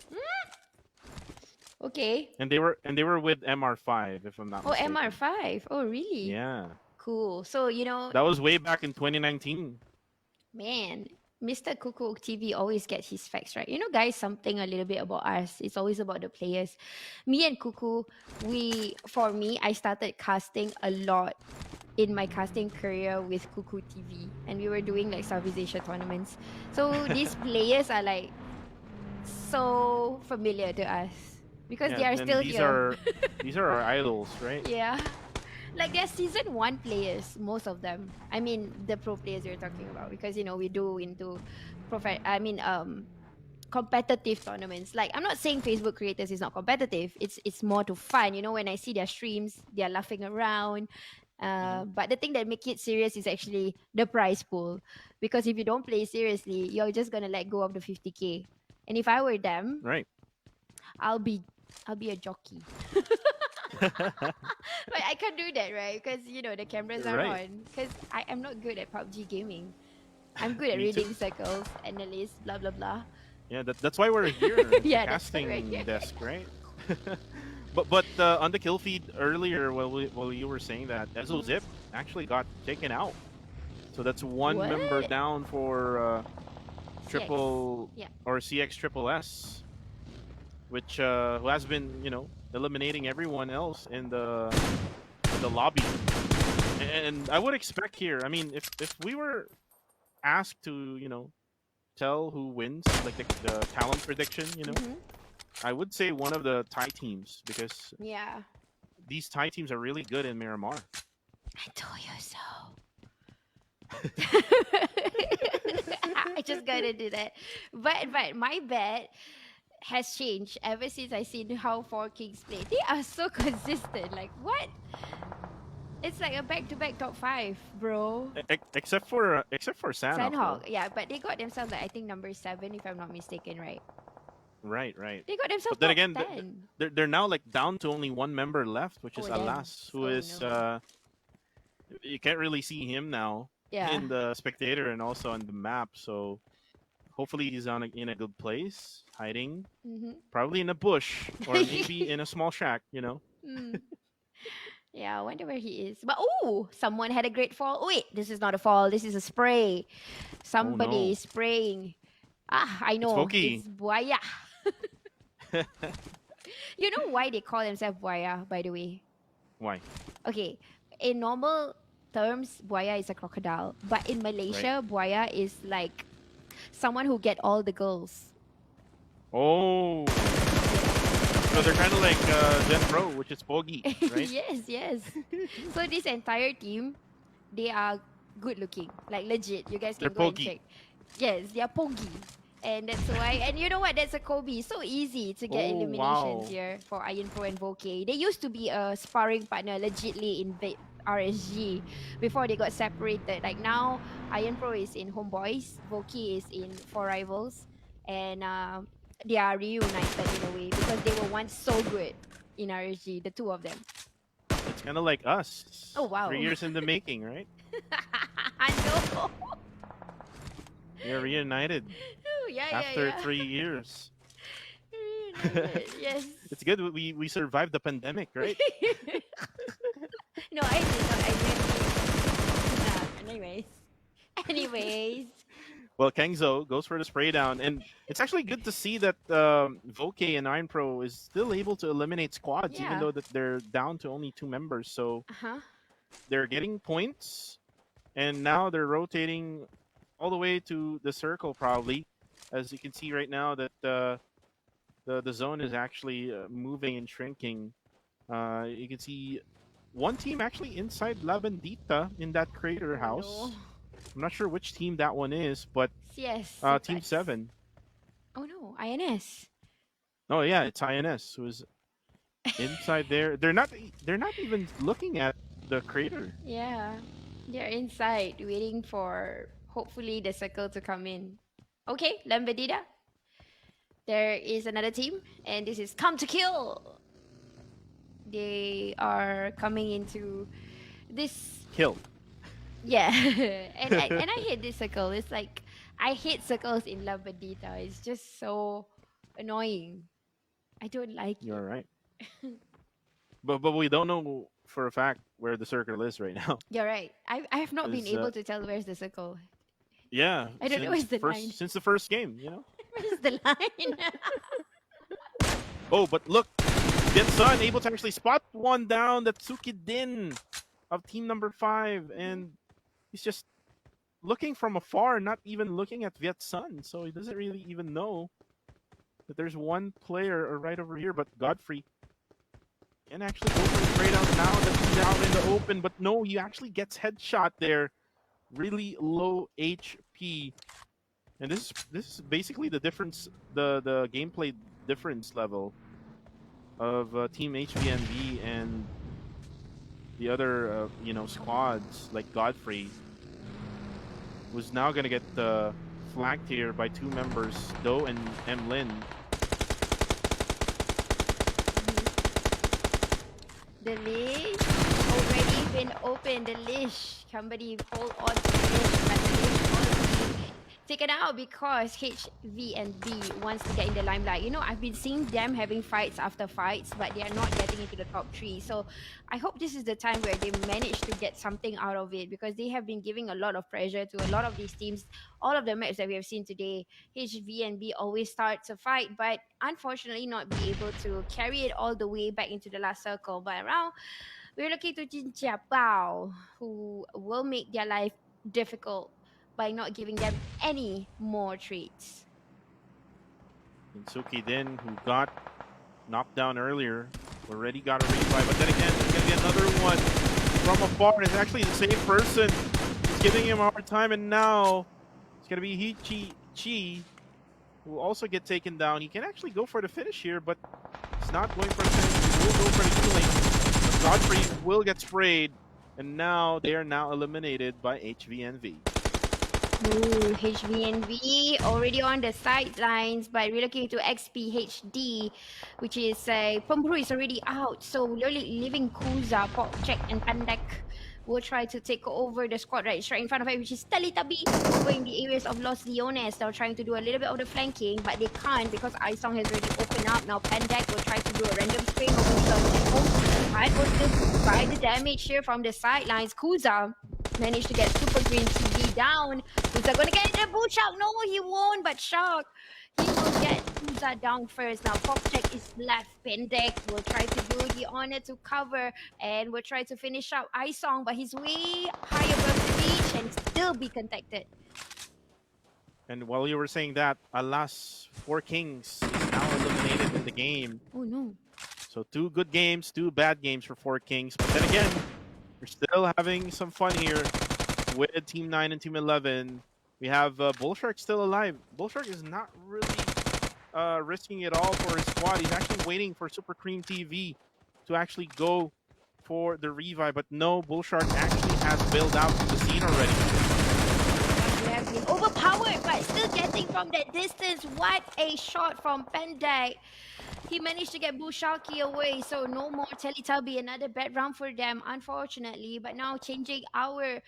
Okay. and they were with MR5, if I'm not Oh, mistaken. MR5. Oh, really? Yeah, Cool. So, that was way back in 2019. man, Mr. Kuku TV always gets his facts right. Guys, something a little bit about us. It's always about the players. Me and Kuku, I started casting a lot in my casting career with Kuku TV. And we were doing like Southeast Asia tournaments. So these players are like so familiar to us because Yeah, they are and still here. These are our idols, right? Yeah. Like they're season 1 players, most of them. I mean the pro players you're talking about because we do into competitive tournaments. Like I'm not saying Facebook creators is not competitive. It's more to fun. When I see their streams, they're laughing around. But the thing that make it serious is actually the prize pool. Because if you don't play seriously, you're just gonna let go of the 50K. And if I were them, Right. I'll be a jockey. But I can't do that, right? Because the cameras are Right. on. Because I am not good at PUBG gaming. I'm good at Me too. reading circles, analysts, blah blah blah. Yeah, that's why we're here at the Yeah, that's why casting we're here. desk, right? but on the kill feed earlier, while you were saying that, Ezo Zip actually got taken out. So that's one What? member down for triple Yeah. or CX triple S, which who has been eliminating everyone else in the lobby. And I would expect here. I mean, if we were asked to tell who wins, like the talent prediction, Mhm. I would say one of the Thai teams because Yeah. these Thai teams are really good in Miramar. I told you so. I just gotta do that. But my bet has changed ever since I seen how 4Kings play. They are so consistent. Like what? It's like a back-to-back top 5, bro. Except for Sandhawk. Sandhawk, yeah, but they got themselves like I think number 7 if I'm not mistaken, right? Right. They got themselves But then top again, 10. they're now like down to only one member left, which is Oh, damn. Alas, who Oh, is no. you can't really see him now Yeah. in the spectator and also on the map. So hopefully he's in a good place, hiding, Mm-hmm. probably in a bush or maybe in a small shack. Mm. Yeah, I wonder where he is. But oh, someone had a great fall. Oh, wait, this is not a fall. This is a spray. Somebody no. is spraying. Ah, I know. Voki. It's Buaya. You know why they call themselves Buaya, by the way? Why? Okay, in normal terms, buaya is a crocodile. But in Malaysia, buaya is like someone who get all the girls. Oh. So they're kind of like Gen Pro, which is Pogi, right? Yes. So this entire team, they are good looking. Like legit. You guys can They're go and Pogi. check. Yes, they are Pogi. And that's why, and you know what? That's a Kobe. So easy to get Oh, eliminations wow. here for Iron Pro and Voke. They used to be a sparring partner legitly in RSG before they got separated. Like now, Iron Pro is in Homeboys, Voke is in For Rivals, and they are reunited in a way because they were once so good in RSG, the two of them. It's kind of like us. Oh, wow. 3 years in the making, right? I know. We're reunited yeah, after yeah. 3 years. Reunited, yes. It's good we survived the pandemic, right? No, I did not. I didn't. Anyways. Well, Kengzo goes for the spray down, and it's actually good to see that Voke and Iron Pro is still able to eliminate squads, even Yeah. though that they're down to only 2 members. So Uh-huh. they're getting points, and now they're rotating all the way to the circle, probably. As you can see right now, that the zone is actually moving and shrinking. You can see one team actually inside La Bendita in that crater house. No. I'm not sure which team that one is, but Yes. Team but- 7. Oh no, INS. Oh yeah, it's INS who's inside there. They're not even looking at the crater. Yeah. They're inside waiting for hopefully the circle to come in. Okay, Lambadida. There is another team, and this is Come to Kill. They are coming into this. Kill. Yeah, and I hate this circle. It's like I hate circles in La Bandita. It's just so annoying. I don't like it. You're right. but we don't know for a fact where the circle is right now. You're right. I have not been Is, able to tell where's the circle. Yeah. I don't know where's the line. Since the first game, Where's the line? Oh, but look, Vietsun able to actually spot one down. That's Sukidin of team number 5, and he's just looking from afar, not even looking at Vietsun, so he doesn't really even know that there's one player right over here. But Godfrey can actually go for the spray down now that he's out in the open, but no, he actually gets headshot there. Really low HP, and this is basically the difference, the gameplay difference level of Team HVNV and the other squads like Godfrey, who's now gonna get flanked here by 2 members, Do and Emlyn. The leash already been opened. The leash. Somebody hold on to the leash, but the leash already taken out because HV and B wants to get in the limelight. You know, I've been seeing them having fights after fights, but they are not getting into the top 3. So I hope this is the time where they manage to get something out of it, because they have been giving a lot of pressure to a lot of these teams. All of the maps that we have seen today, HV and B always start to fight, but unfortunately not be able to carry it all the way back into the last circle. But around, we're looking to Siapa, who will make their life difficult by not giving them any more treats. And Sukidin, who got knocked down earlier, already got a revive, but then again, there's gonna be another one from afar. It's actually the same person. He's giving him a hard time, and now it's gonna be Hichi Chi, who will also get taken down. He can actually go for the finish here, but he's not going for the finish. He will go for the killing. But Godfrey will get sprayed, and now they are now eliminated by HVNV. Ooh, HVNV already on the sidelines, but we're looking to XPHD, which is Pemburu is already out. So leaving Kuza, Check, and Pandek will try to take over the squad right in front of it, which is Telitabi over in the areas of Los Leones. They're trying to do a little bit of the flanking, but they can't because Aisong has already opened up. Now Pandek will try to do a random spray over the I will still try the damage here from the sidelines. Kuza managed to get Super Green TV down. Kuza gonna get the boot shock. No, he won't, but Shock, he will get Kuza down first. Now Popcheck is left. Pendek will try to do the honor to cover and will try to finish up Isong, but he's way high above the reach and still be contacted. And while you were saying that, alas, 4Kings is now eliminated in the game. Oh no. So 2 good games, 2 bad games for 4Kings. But then again, we're still having some fun here with Team 9 and Team 11. We have Bullshark still alive. Bullshark is not really risking it all for his squad. He's actually waiting for Super Cream TV to actually go for the revive. But no, Bullshark actually has bailed out from the scene already. They have been overpowered, but still getting from that distance. What a shot from Pendek. He managed to get Bushaki away, so no more Teletubby. Another bad round for them, unfortunately. But now changing our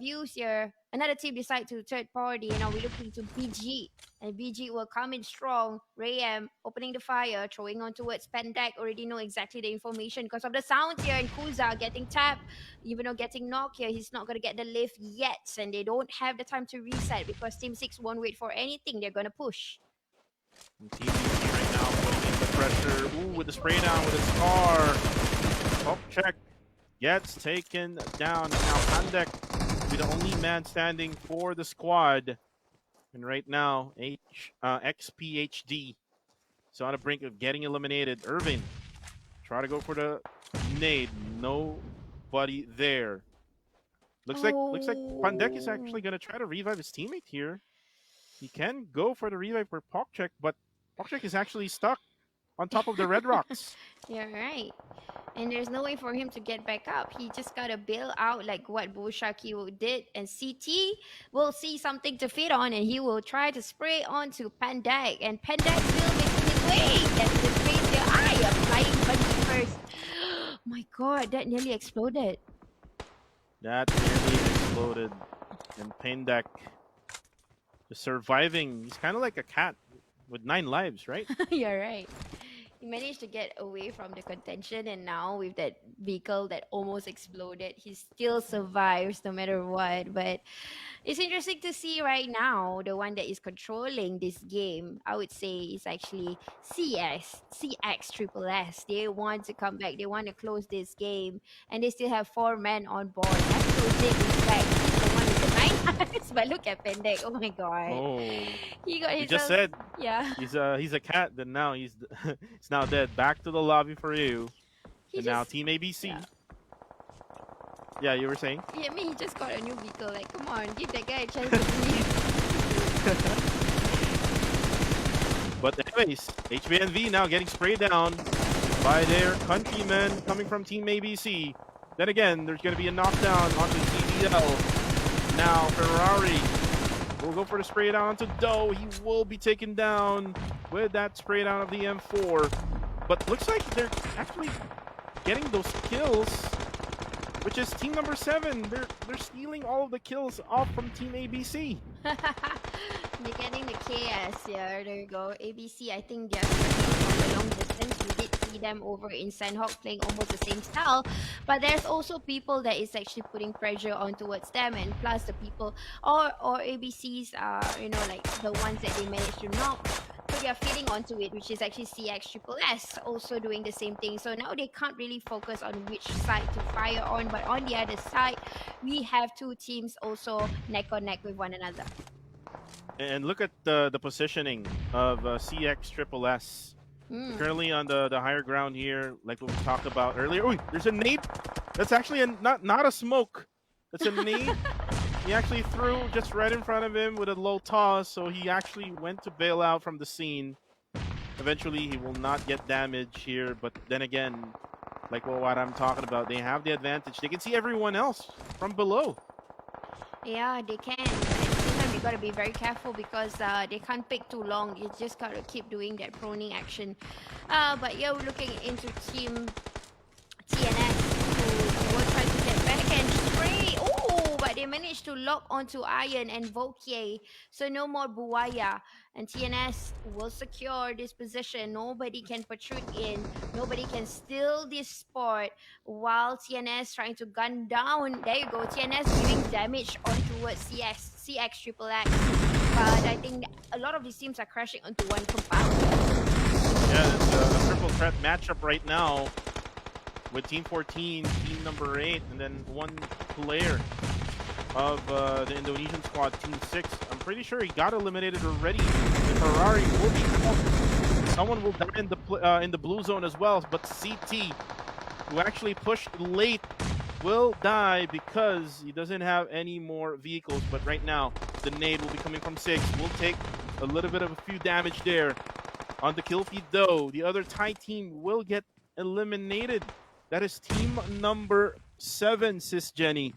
views here. Another team decide to third party, and now we're looking to BG. And BG will come in strong. Rayam opening the fire, throwing on towards Pendek. Already know exactly the information because of the sound here. And Kuza getting tapped, even though getting knocked here, he's not going to get the lift yet. And they don't have the time to reset because Team 6 won't wait for anything. They're going to push. And Team BC right now putting in the pressure. Ooh, with the spray down with its car. Oh, check. Gets taken down. And now Pandek will be the only man standing for the squad. And right now, XPHD is on the brink of getting eliminated. Irving try to go for the nade. Nobody there. Looks like Pandek is actually gonna try to revive his teammate here. He can go for the revive for Pokchek, but Pokchek is actually stuck on top of the red rocks. You're right. And there's no way for him to get back up. He just gotta bail out like what Bushaki did. And CT will see something to feed on and he will try to spray onto Pandek. And Pandek still making his way. That's the crazy eye of flying bunny first. My god, that nearly exploded. That nearly exploded. And Pandek is surviving. He's kind of like a cat with 9 lives, right? You're right. He managed to get away from the contention, and now with that vehicle that almost exploded, he still survives no matter what. But it's interesting to see right now the one that is controlling this game. I would say is actually CX Triple S. They want to come back. They want to close this game, and they still have 4 men on board. That's is back. He's the one with the 9 eyes. But look at Pendek. Oh my god. Oh, He got you his just said yeah. he's a cat. Then now he's he's now dead. Back to the lobby for you. He And now just- Team ABC. yeah. Yeah, you were saying? Yeah, I mean, he just got a new vehicle. Like, come on, give that guy a chance to breathe. But anyways, HBNV now getting sprayed down by their countrymen coming from Team ABC. Then again, there's going to be a knockdown onto CDL. Now Ferrari will go for the spray down onto Doe. He will be taken down with that spray down of the M4. But looks like they're actually getting those kills, which is team number 7. They're stealing all of the kills off from Team ABC. They're getting the KS. Yeah, there you go. ABC, I think they're from a long distance. We did see them over in Sandhawk playing almost the same style. But there's also people that is actually putting pressure on towards them. And plus the people, or ABCs are, you know, like the ones that they managed to knock. So they are feeding onto it, which is actually CX Triple S also doing the same thing. So now they can't really focus on which side to fire on. But on the other side, we have 2 teams also neck on neck with one another. And look at the positioning of CX Triple S. Currently on the higher ground here, like what we talked about earlier. Oh, there's a nade. That's actually not a smoke. That's a nade. He actually threw just right in front of him with a low toss, so he actually went to bail out from the scene. Eventually, he will not get damage here, but then again, like what I'm talking about, they have the advantage. They can see everyone else from below. Yeah, they can. At the same time, you gotta be very careful because they can't pick too long. You just gotta keep doing that proning action. But yeah, we're looking into Team TNS who will try to get back and spray. Oh, but they managed to lock onto Iron and Vokier. So no more Buaya. And TNS will secure this position. Nobody can protrude in. Nobody can steal this spot while TNS trying to gun down. There you go. TNS giving damage on towards CX Triple X. but I think a lot of these teams are crashing onto one compound. Yeah, it's a triple threat matchup right now with Team 14, Team number 8, and then one player of the Indonesian squad, Team 6. I'm pretty sure he got eliminated already. The Ferrari will be out. Someone will die in the blue zone as well, but CT, who actually pushed late, will die because he doesn't have any more vehicles. But right now, the nade will be coming from 6. We'll take a little bit of a few damage there on the kill feed, though. The other Thai team will get eliminated. That is team number 7, Sis Jenny.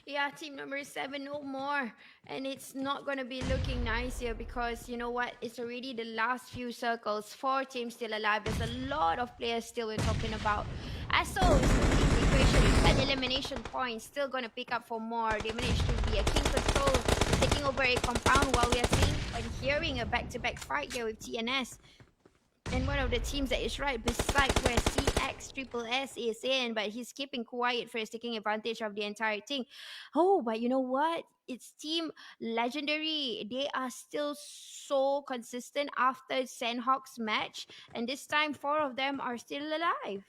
Yeah, team number 7, no more. And it's not going to be looking nice here because you know what? It's already the last few circles. 4 teams still alive. There's a lot of players still we're talking about. ASO is the equation. 10 elimination points. Still going to pick up for more. They managed to be a king control, taking over a compound while we are seeing and hearing a back-to-back fight here with TNS. And one of the teams that is right beside where CX is in, but he's keeping quiet first, taking advantage of the entire thing. Oh, but you know what? It's Team Legendary. They are still so consistent after Sandhawk's match, and this time 4 of them are still alive.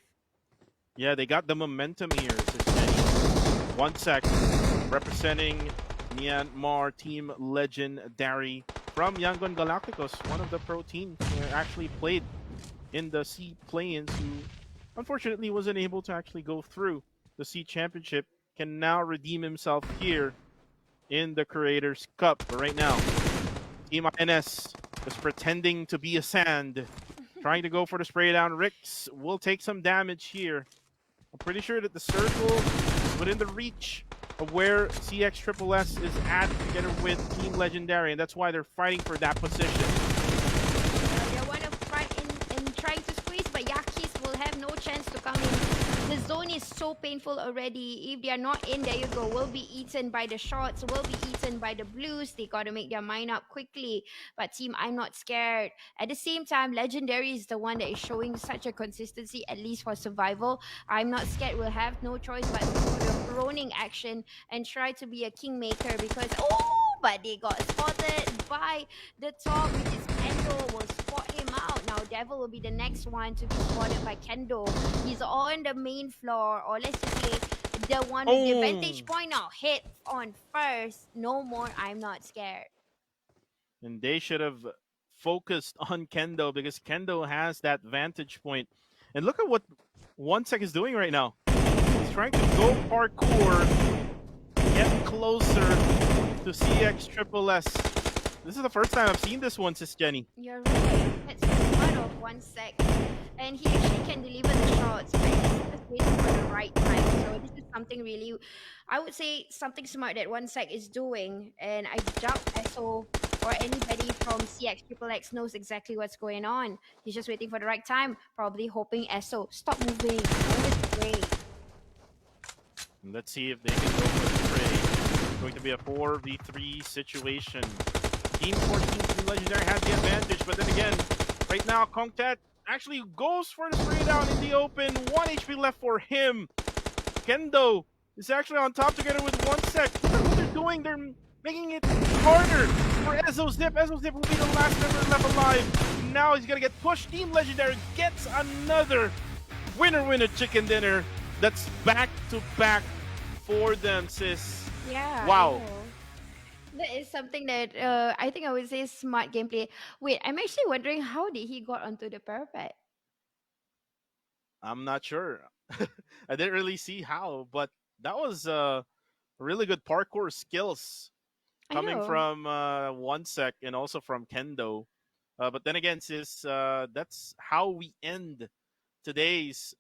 Yeah, they got the momentum here, Sis Jenny. 1 sec, representing Myanmar, Team Legendary from Yangon Galacticos, one of the pro teams who actually played in the C play-ins, who unfortunately wasn't able to actually go through the C Championship, can now redeem himself here in the Creators Cup. But right now, Team INS is pretending to be a sand, trying to go for the spray down. Rix will take some damage here. I'm pretty sure that the circle is within the reach of where CX is at together with Team Legendary, and that's why they're fighting for that position. They want to fight in trying to squeeze, but Yakis will have no chance to come in. The zone is so painful already. If they are not in, there you go. Will be eaten by the shots. Will be eaten by the blues. They got to make their mind up quickly. But team, I'm not scared. At the same time, Legendary is the one that is showing such a consistency, at least for survival. I'm not scared. We'll have no choice but to do the proning action and try to be a kingmaker because, but they got spotted by the top, which is Kendo. Will spot him out. Now Devil will be the next one to be spotted by Kendo. He's on the main floor, or let's just say the one with the vantage point now. Hit on first. No more. I'm not scared. And they should have focused on Kendo because Kendo has that vantage point. And look at what 1 sec is doing right now. He's trying to go parkour, get closer to CX. This is the first time I've seen this one, Sis Jenny. You're right. That's part of 1 sec. And he actually can deliver the shots, but he's just waiting for the right time. So this is something really, I would say, something smart that 1 sec is doing. And I doubt SO or anybody from CX knows exactly what's going on. He's just waiting for the right time, probably hoping SO stop moving. Always great. Let's see if they can go for the spray. It's going to be a 4v3 situation. Team 14, Team Legendary has the advantage, but then again, right now, Kongtat actually goes for the spray down in the open. 1 HP left for him. Kendo is actually on top together with 1 sec. Look at what they're doing. They're making it harder for Ezozip. Ezozip will be the last member left alive. Now he's going to get pushed. Team Legendary gets another winner chicken dinner. That's back-to-back for them, sis. Yeah. Wow. That is something that I think I would say smart gameplay. Wait, I'm actually wondering how did he got onto the parapet? I'm not sure. I didn't really see how, but that was really good parkour skills coming from 1 sec and also from Kendo. But then again, sis, that's how we end today's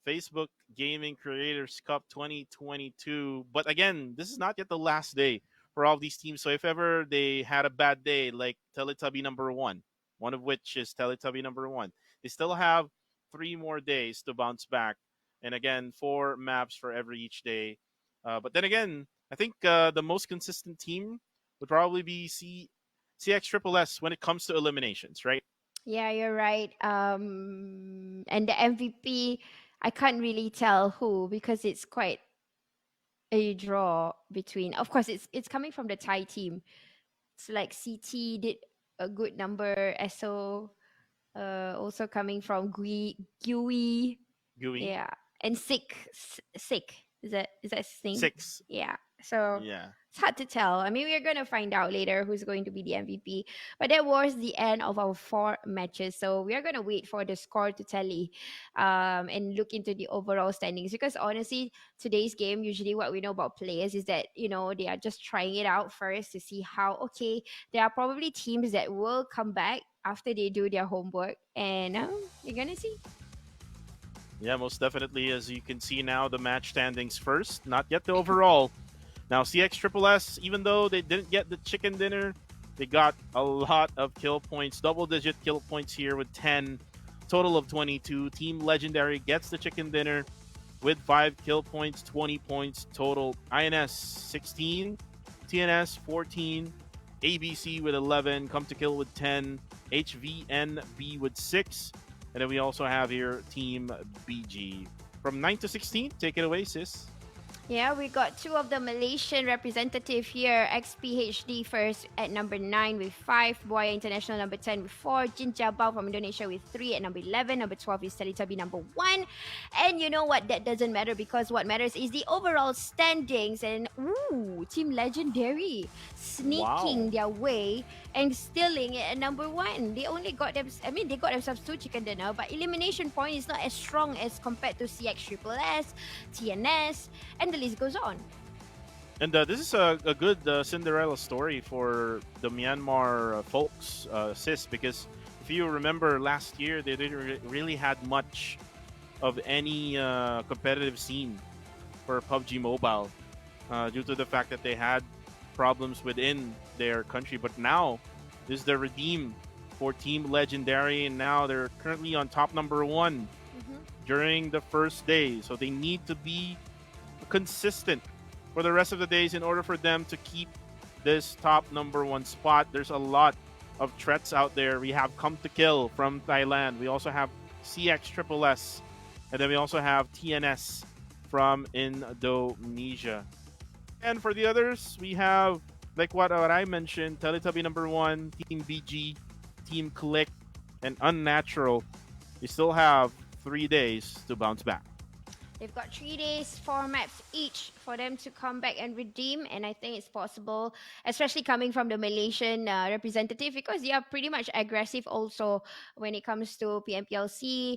Facebook Gaming Creators Cup 2022. But again, this is not yet the last day for all these teams. So if ever they had a bad day, like Teletubby number 1, one of which is Teletubby number 1, they still have 3 more days to bounce back. And again, 4 maps for every each day. But then again, I think the most consistent team would probably be CX when it comes to eliminations, right? Yeah, you're right. And the MVP, I can't really tell who because it's quite a draw between. Of course, it's coming from the Thai team. So like CT did a good number. SO also coming from GUI. Gooey. Yeah. And sick. Is that his name? 6. Yeah. So Yeah. it's hard to tell. I mean, we're gonna find out later who's going to be the MVP. But that was the end of our 4 matches. So we are gonna wait for the score to tally, and look into the overall standings. Because honestly, today's game, usually what we know about players is that they are just trying it out first to see how. Okay, there are probably teams that will come back after they do their homework, and you're gonna see. Yeah, most definitely. As you can see now, the match standings first, not yet the overall. Now, CX even though they didn't get the chicken dinner, they got a lot of kill points, double-digit kill points here with 10, total of 22. Team Legendary gets the chicken dinner with 5 kill points, 20 points total. INS 16, TNS 14, ABC with 11, Come to Kill with 10, HVNB with 6, and then we also have here Team BG. From 9 to 16, take it away, sis. Yeah, we got 2 of the Malaysian representative here. XPHD first at number 9 with 5. Buaya International number 10 with 4. Jin Jabal from Indonesia with 3 at number 11. Number 12 is Teletubby number 1. And you know what? That doesn't matter because what matters is the overall standings. And Team Legendary sneaking their way and stealing it at number 1. They only got they got themselves 2 chicken dinner, but elimination point is not as strong as compared to CX TNS, and the list goes on. And this is a good Cinderella story for the Myanmar folks, sis, because if you remember last year, they didn't really had much of any competitive scene for PUBG Mobile due to the fact that they had problems within their country. But now, this is the redeem for Team Legendary, and now they're currently on top number 1 during the first day. So they need to be consistent for the rest of the days in order for them to keep this top number 1 spot. There's a lot of threats out there. We have Come to Kill from Thailand. We also have CX and then we also have TNS from Indonesia. And for the others, we have, like what I mentioned, Teletubby number 1, Team BG, Team Click, and Unnatural. We still have 3 days to bounce back. They've got 3 days, 4 maps each for them to come back and redeem. And I think it's possible, especially coming from the Malaysian representative, because they are pretty much aggressive also when it comes to PMPLC.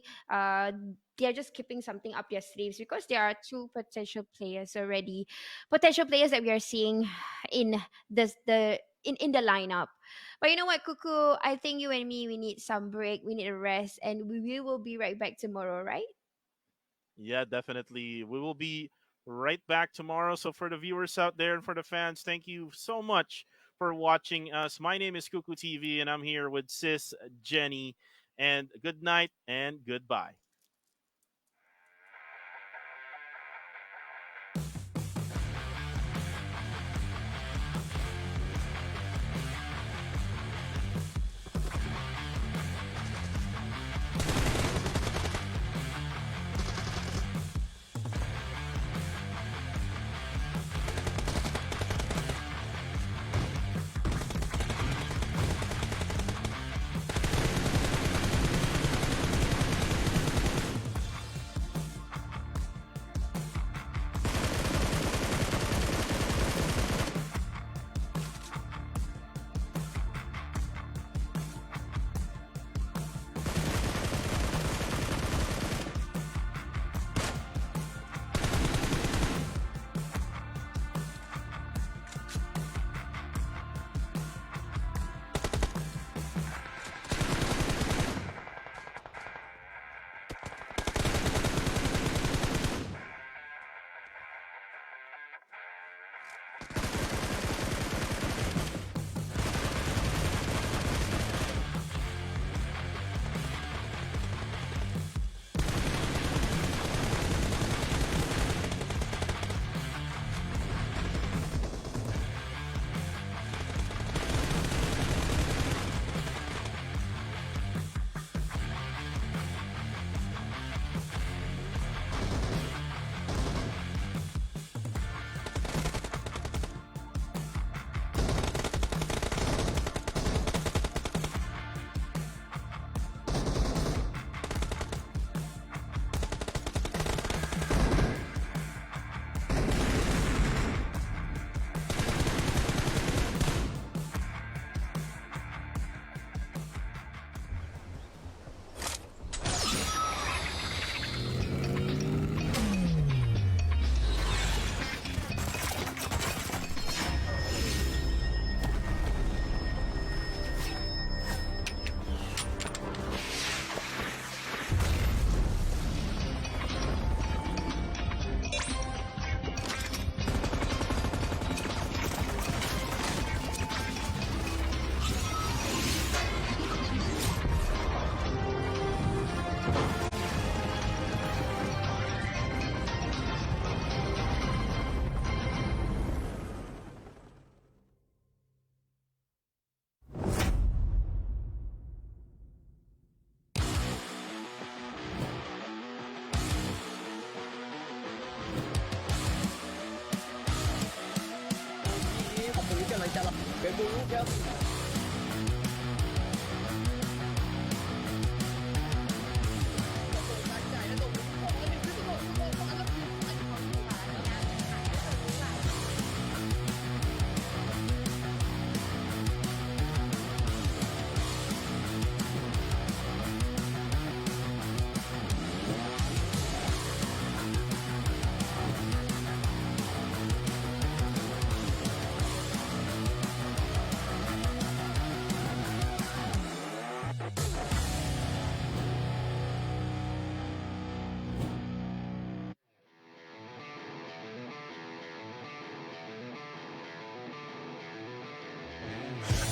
They're just keeping something up their sleeves because there are 2 potential players already. Potential players that we are seeing in in the lineup. But you know what, Kuku? I think you and me, we need some break. We need a rest. And we will be right back tomorrow, right? Yeah, definitely. We will be right back tomorrow. So for the viewers out there and for the fans, thank you so much for watching us. My name is Kuku TV, and I'm here with Sis Jenny. And good night and goodbye.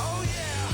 Oh yeah,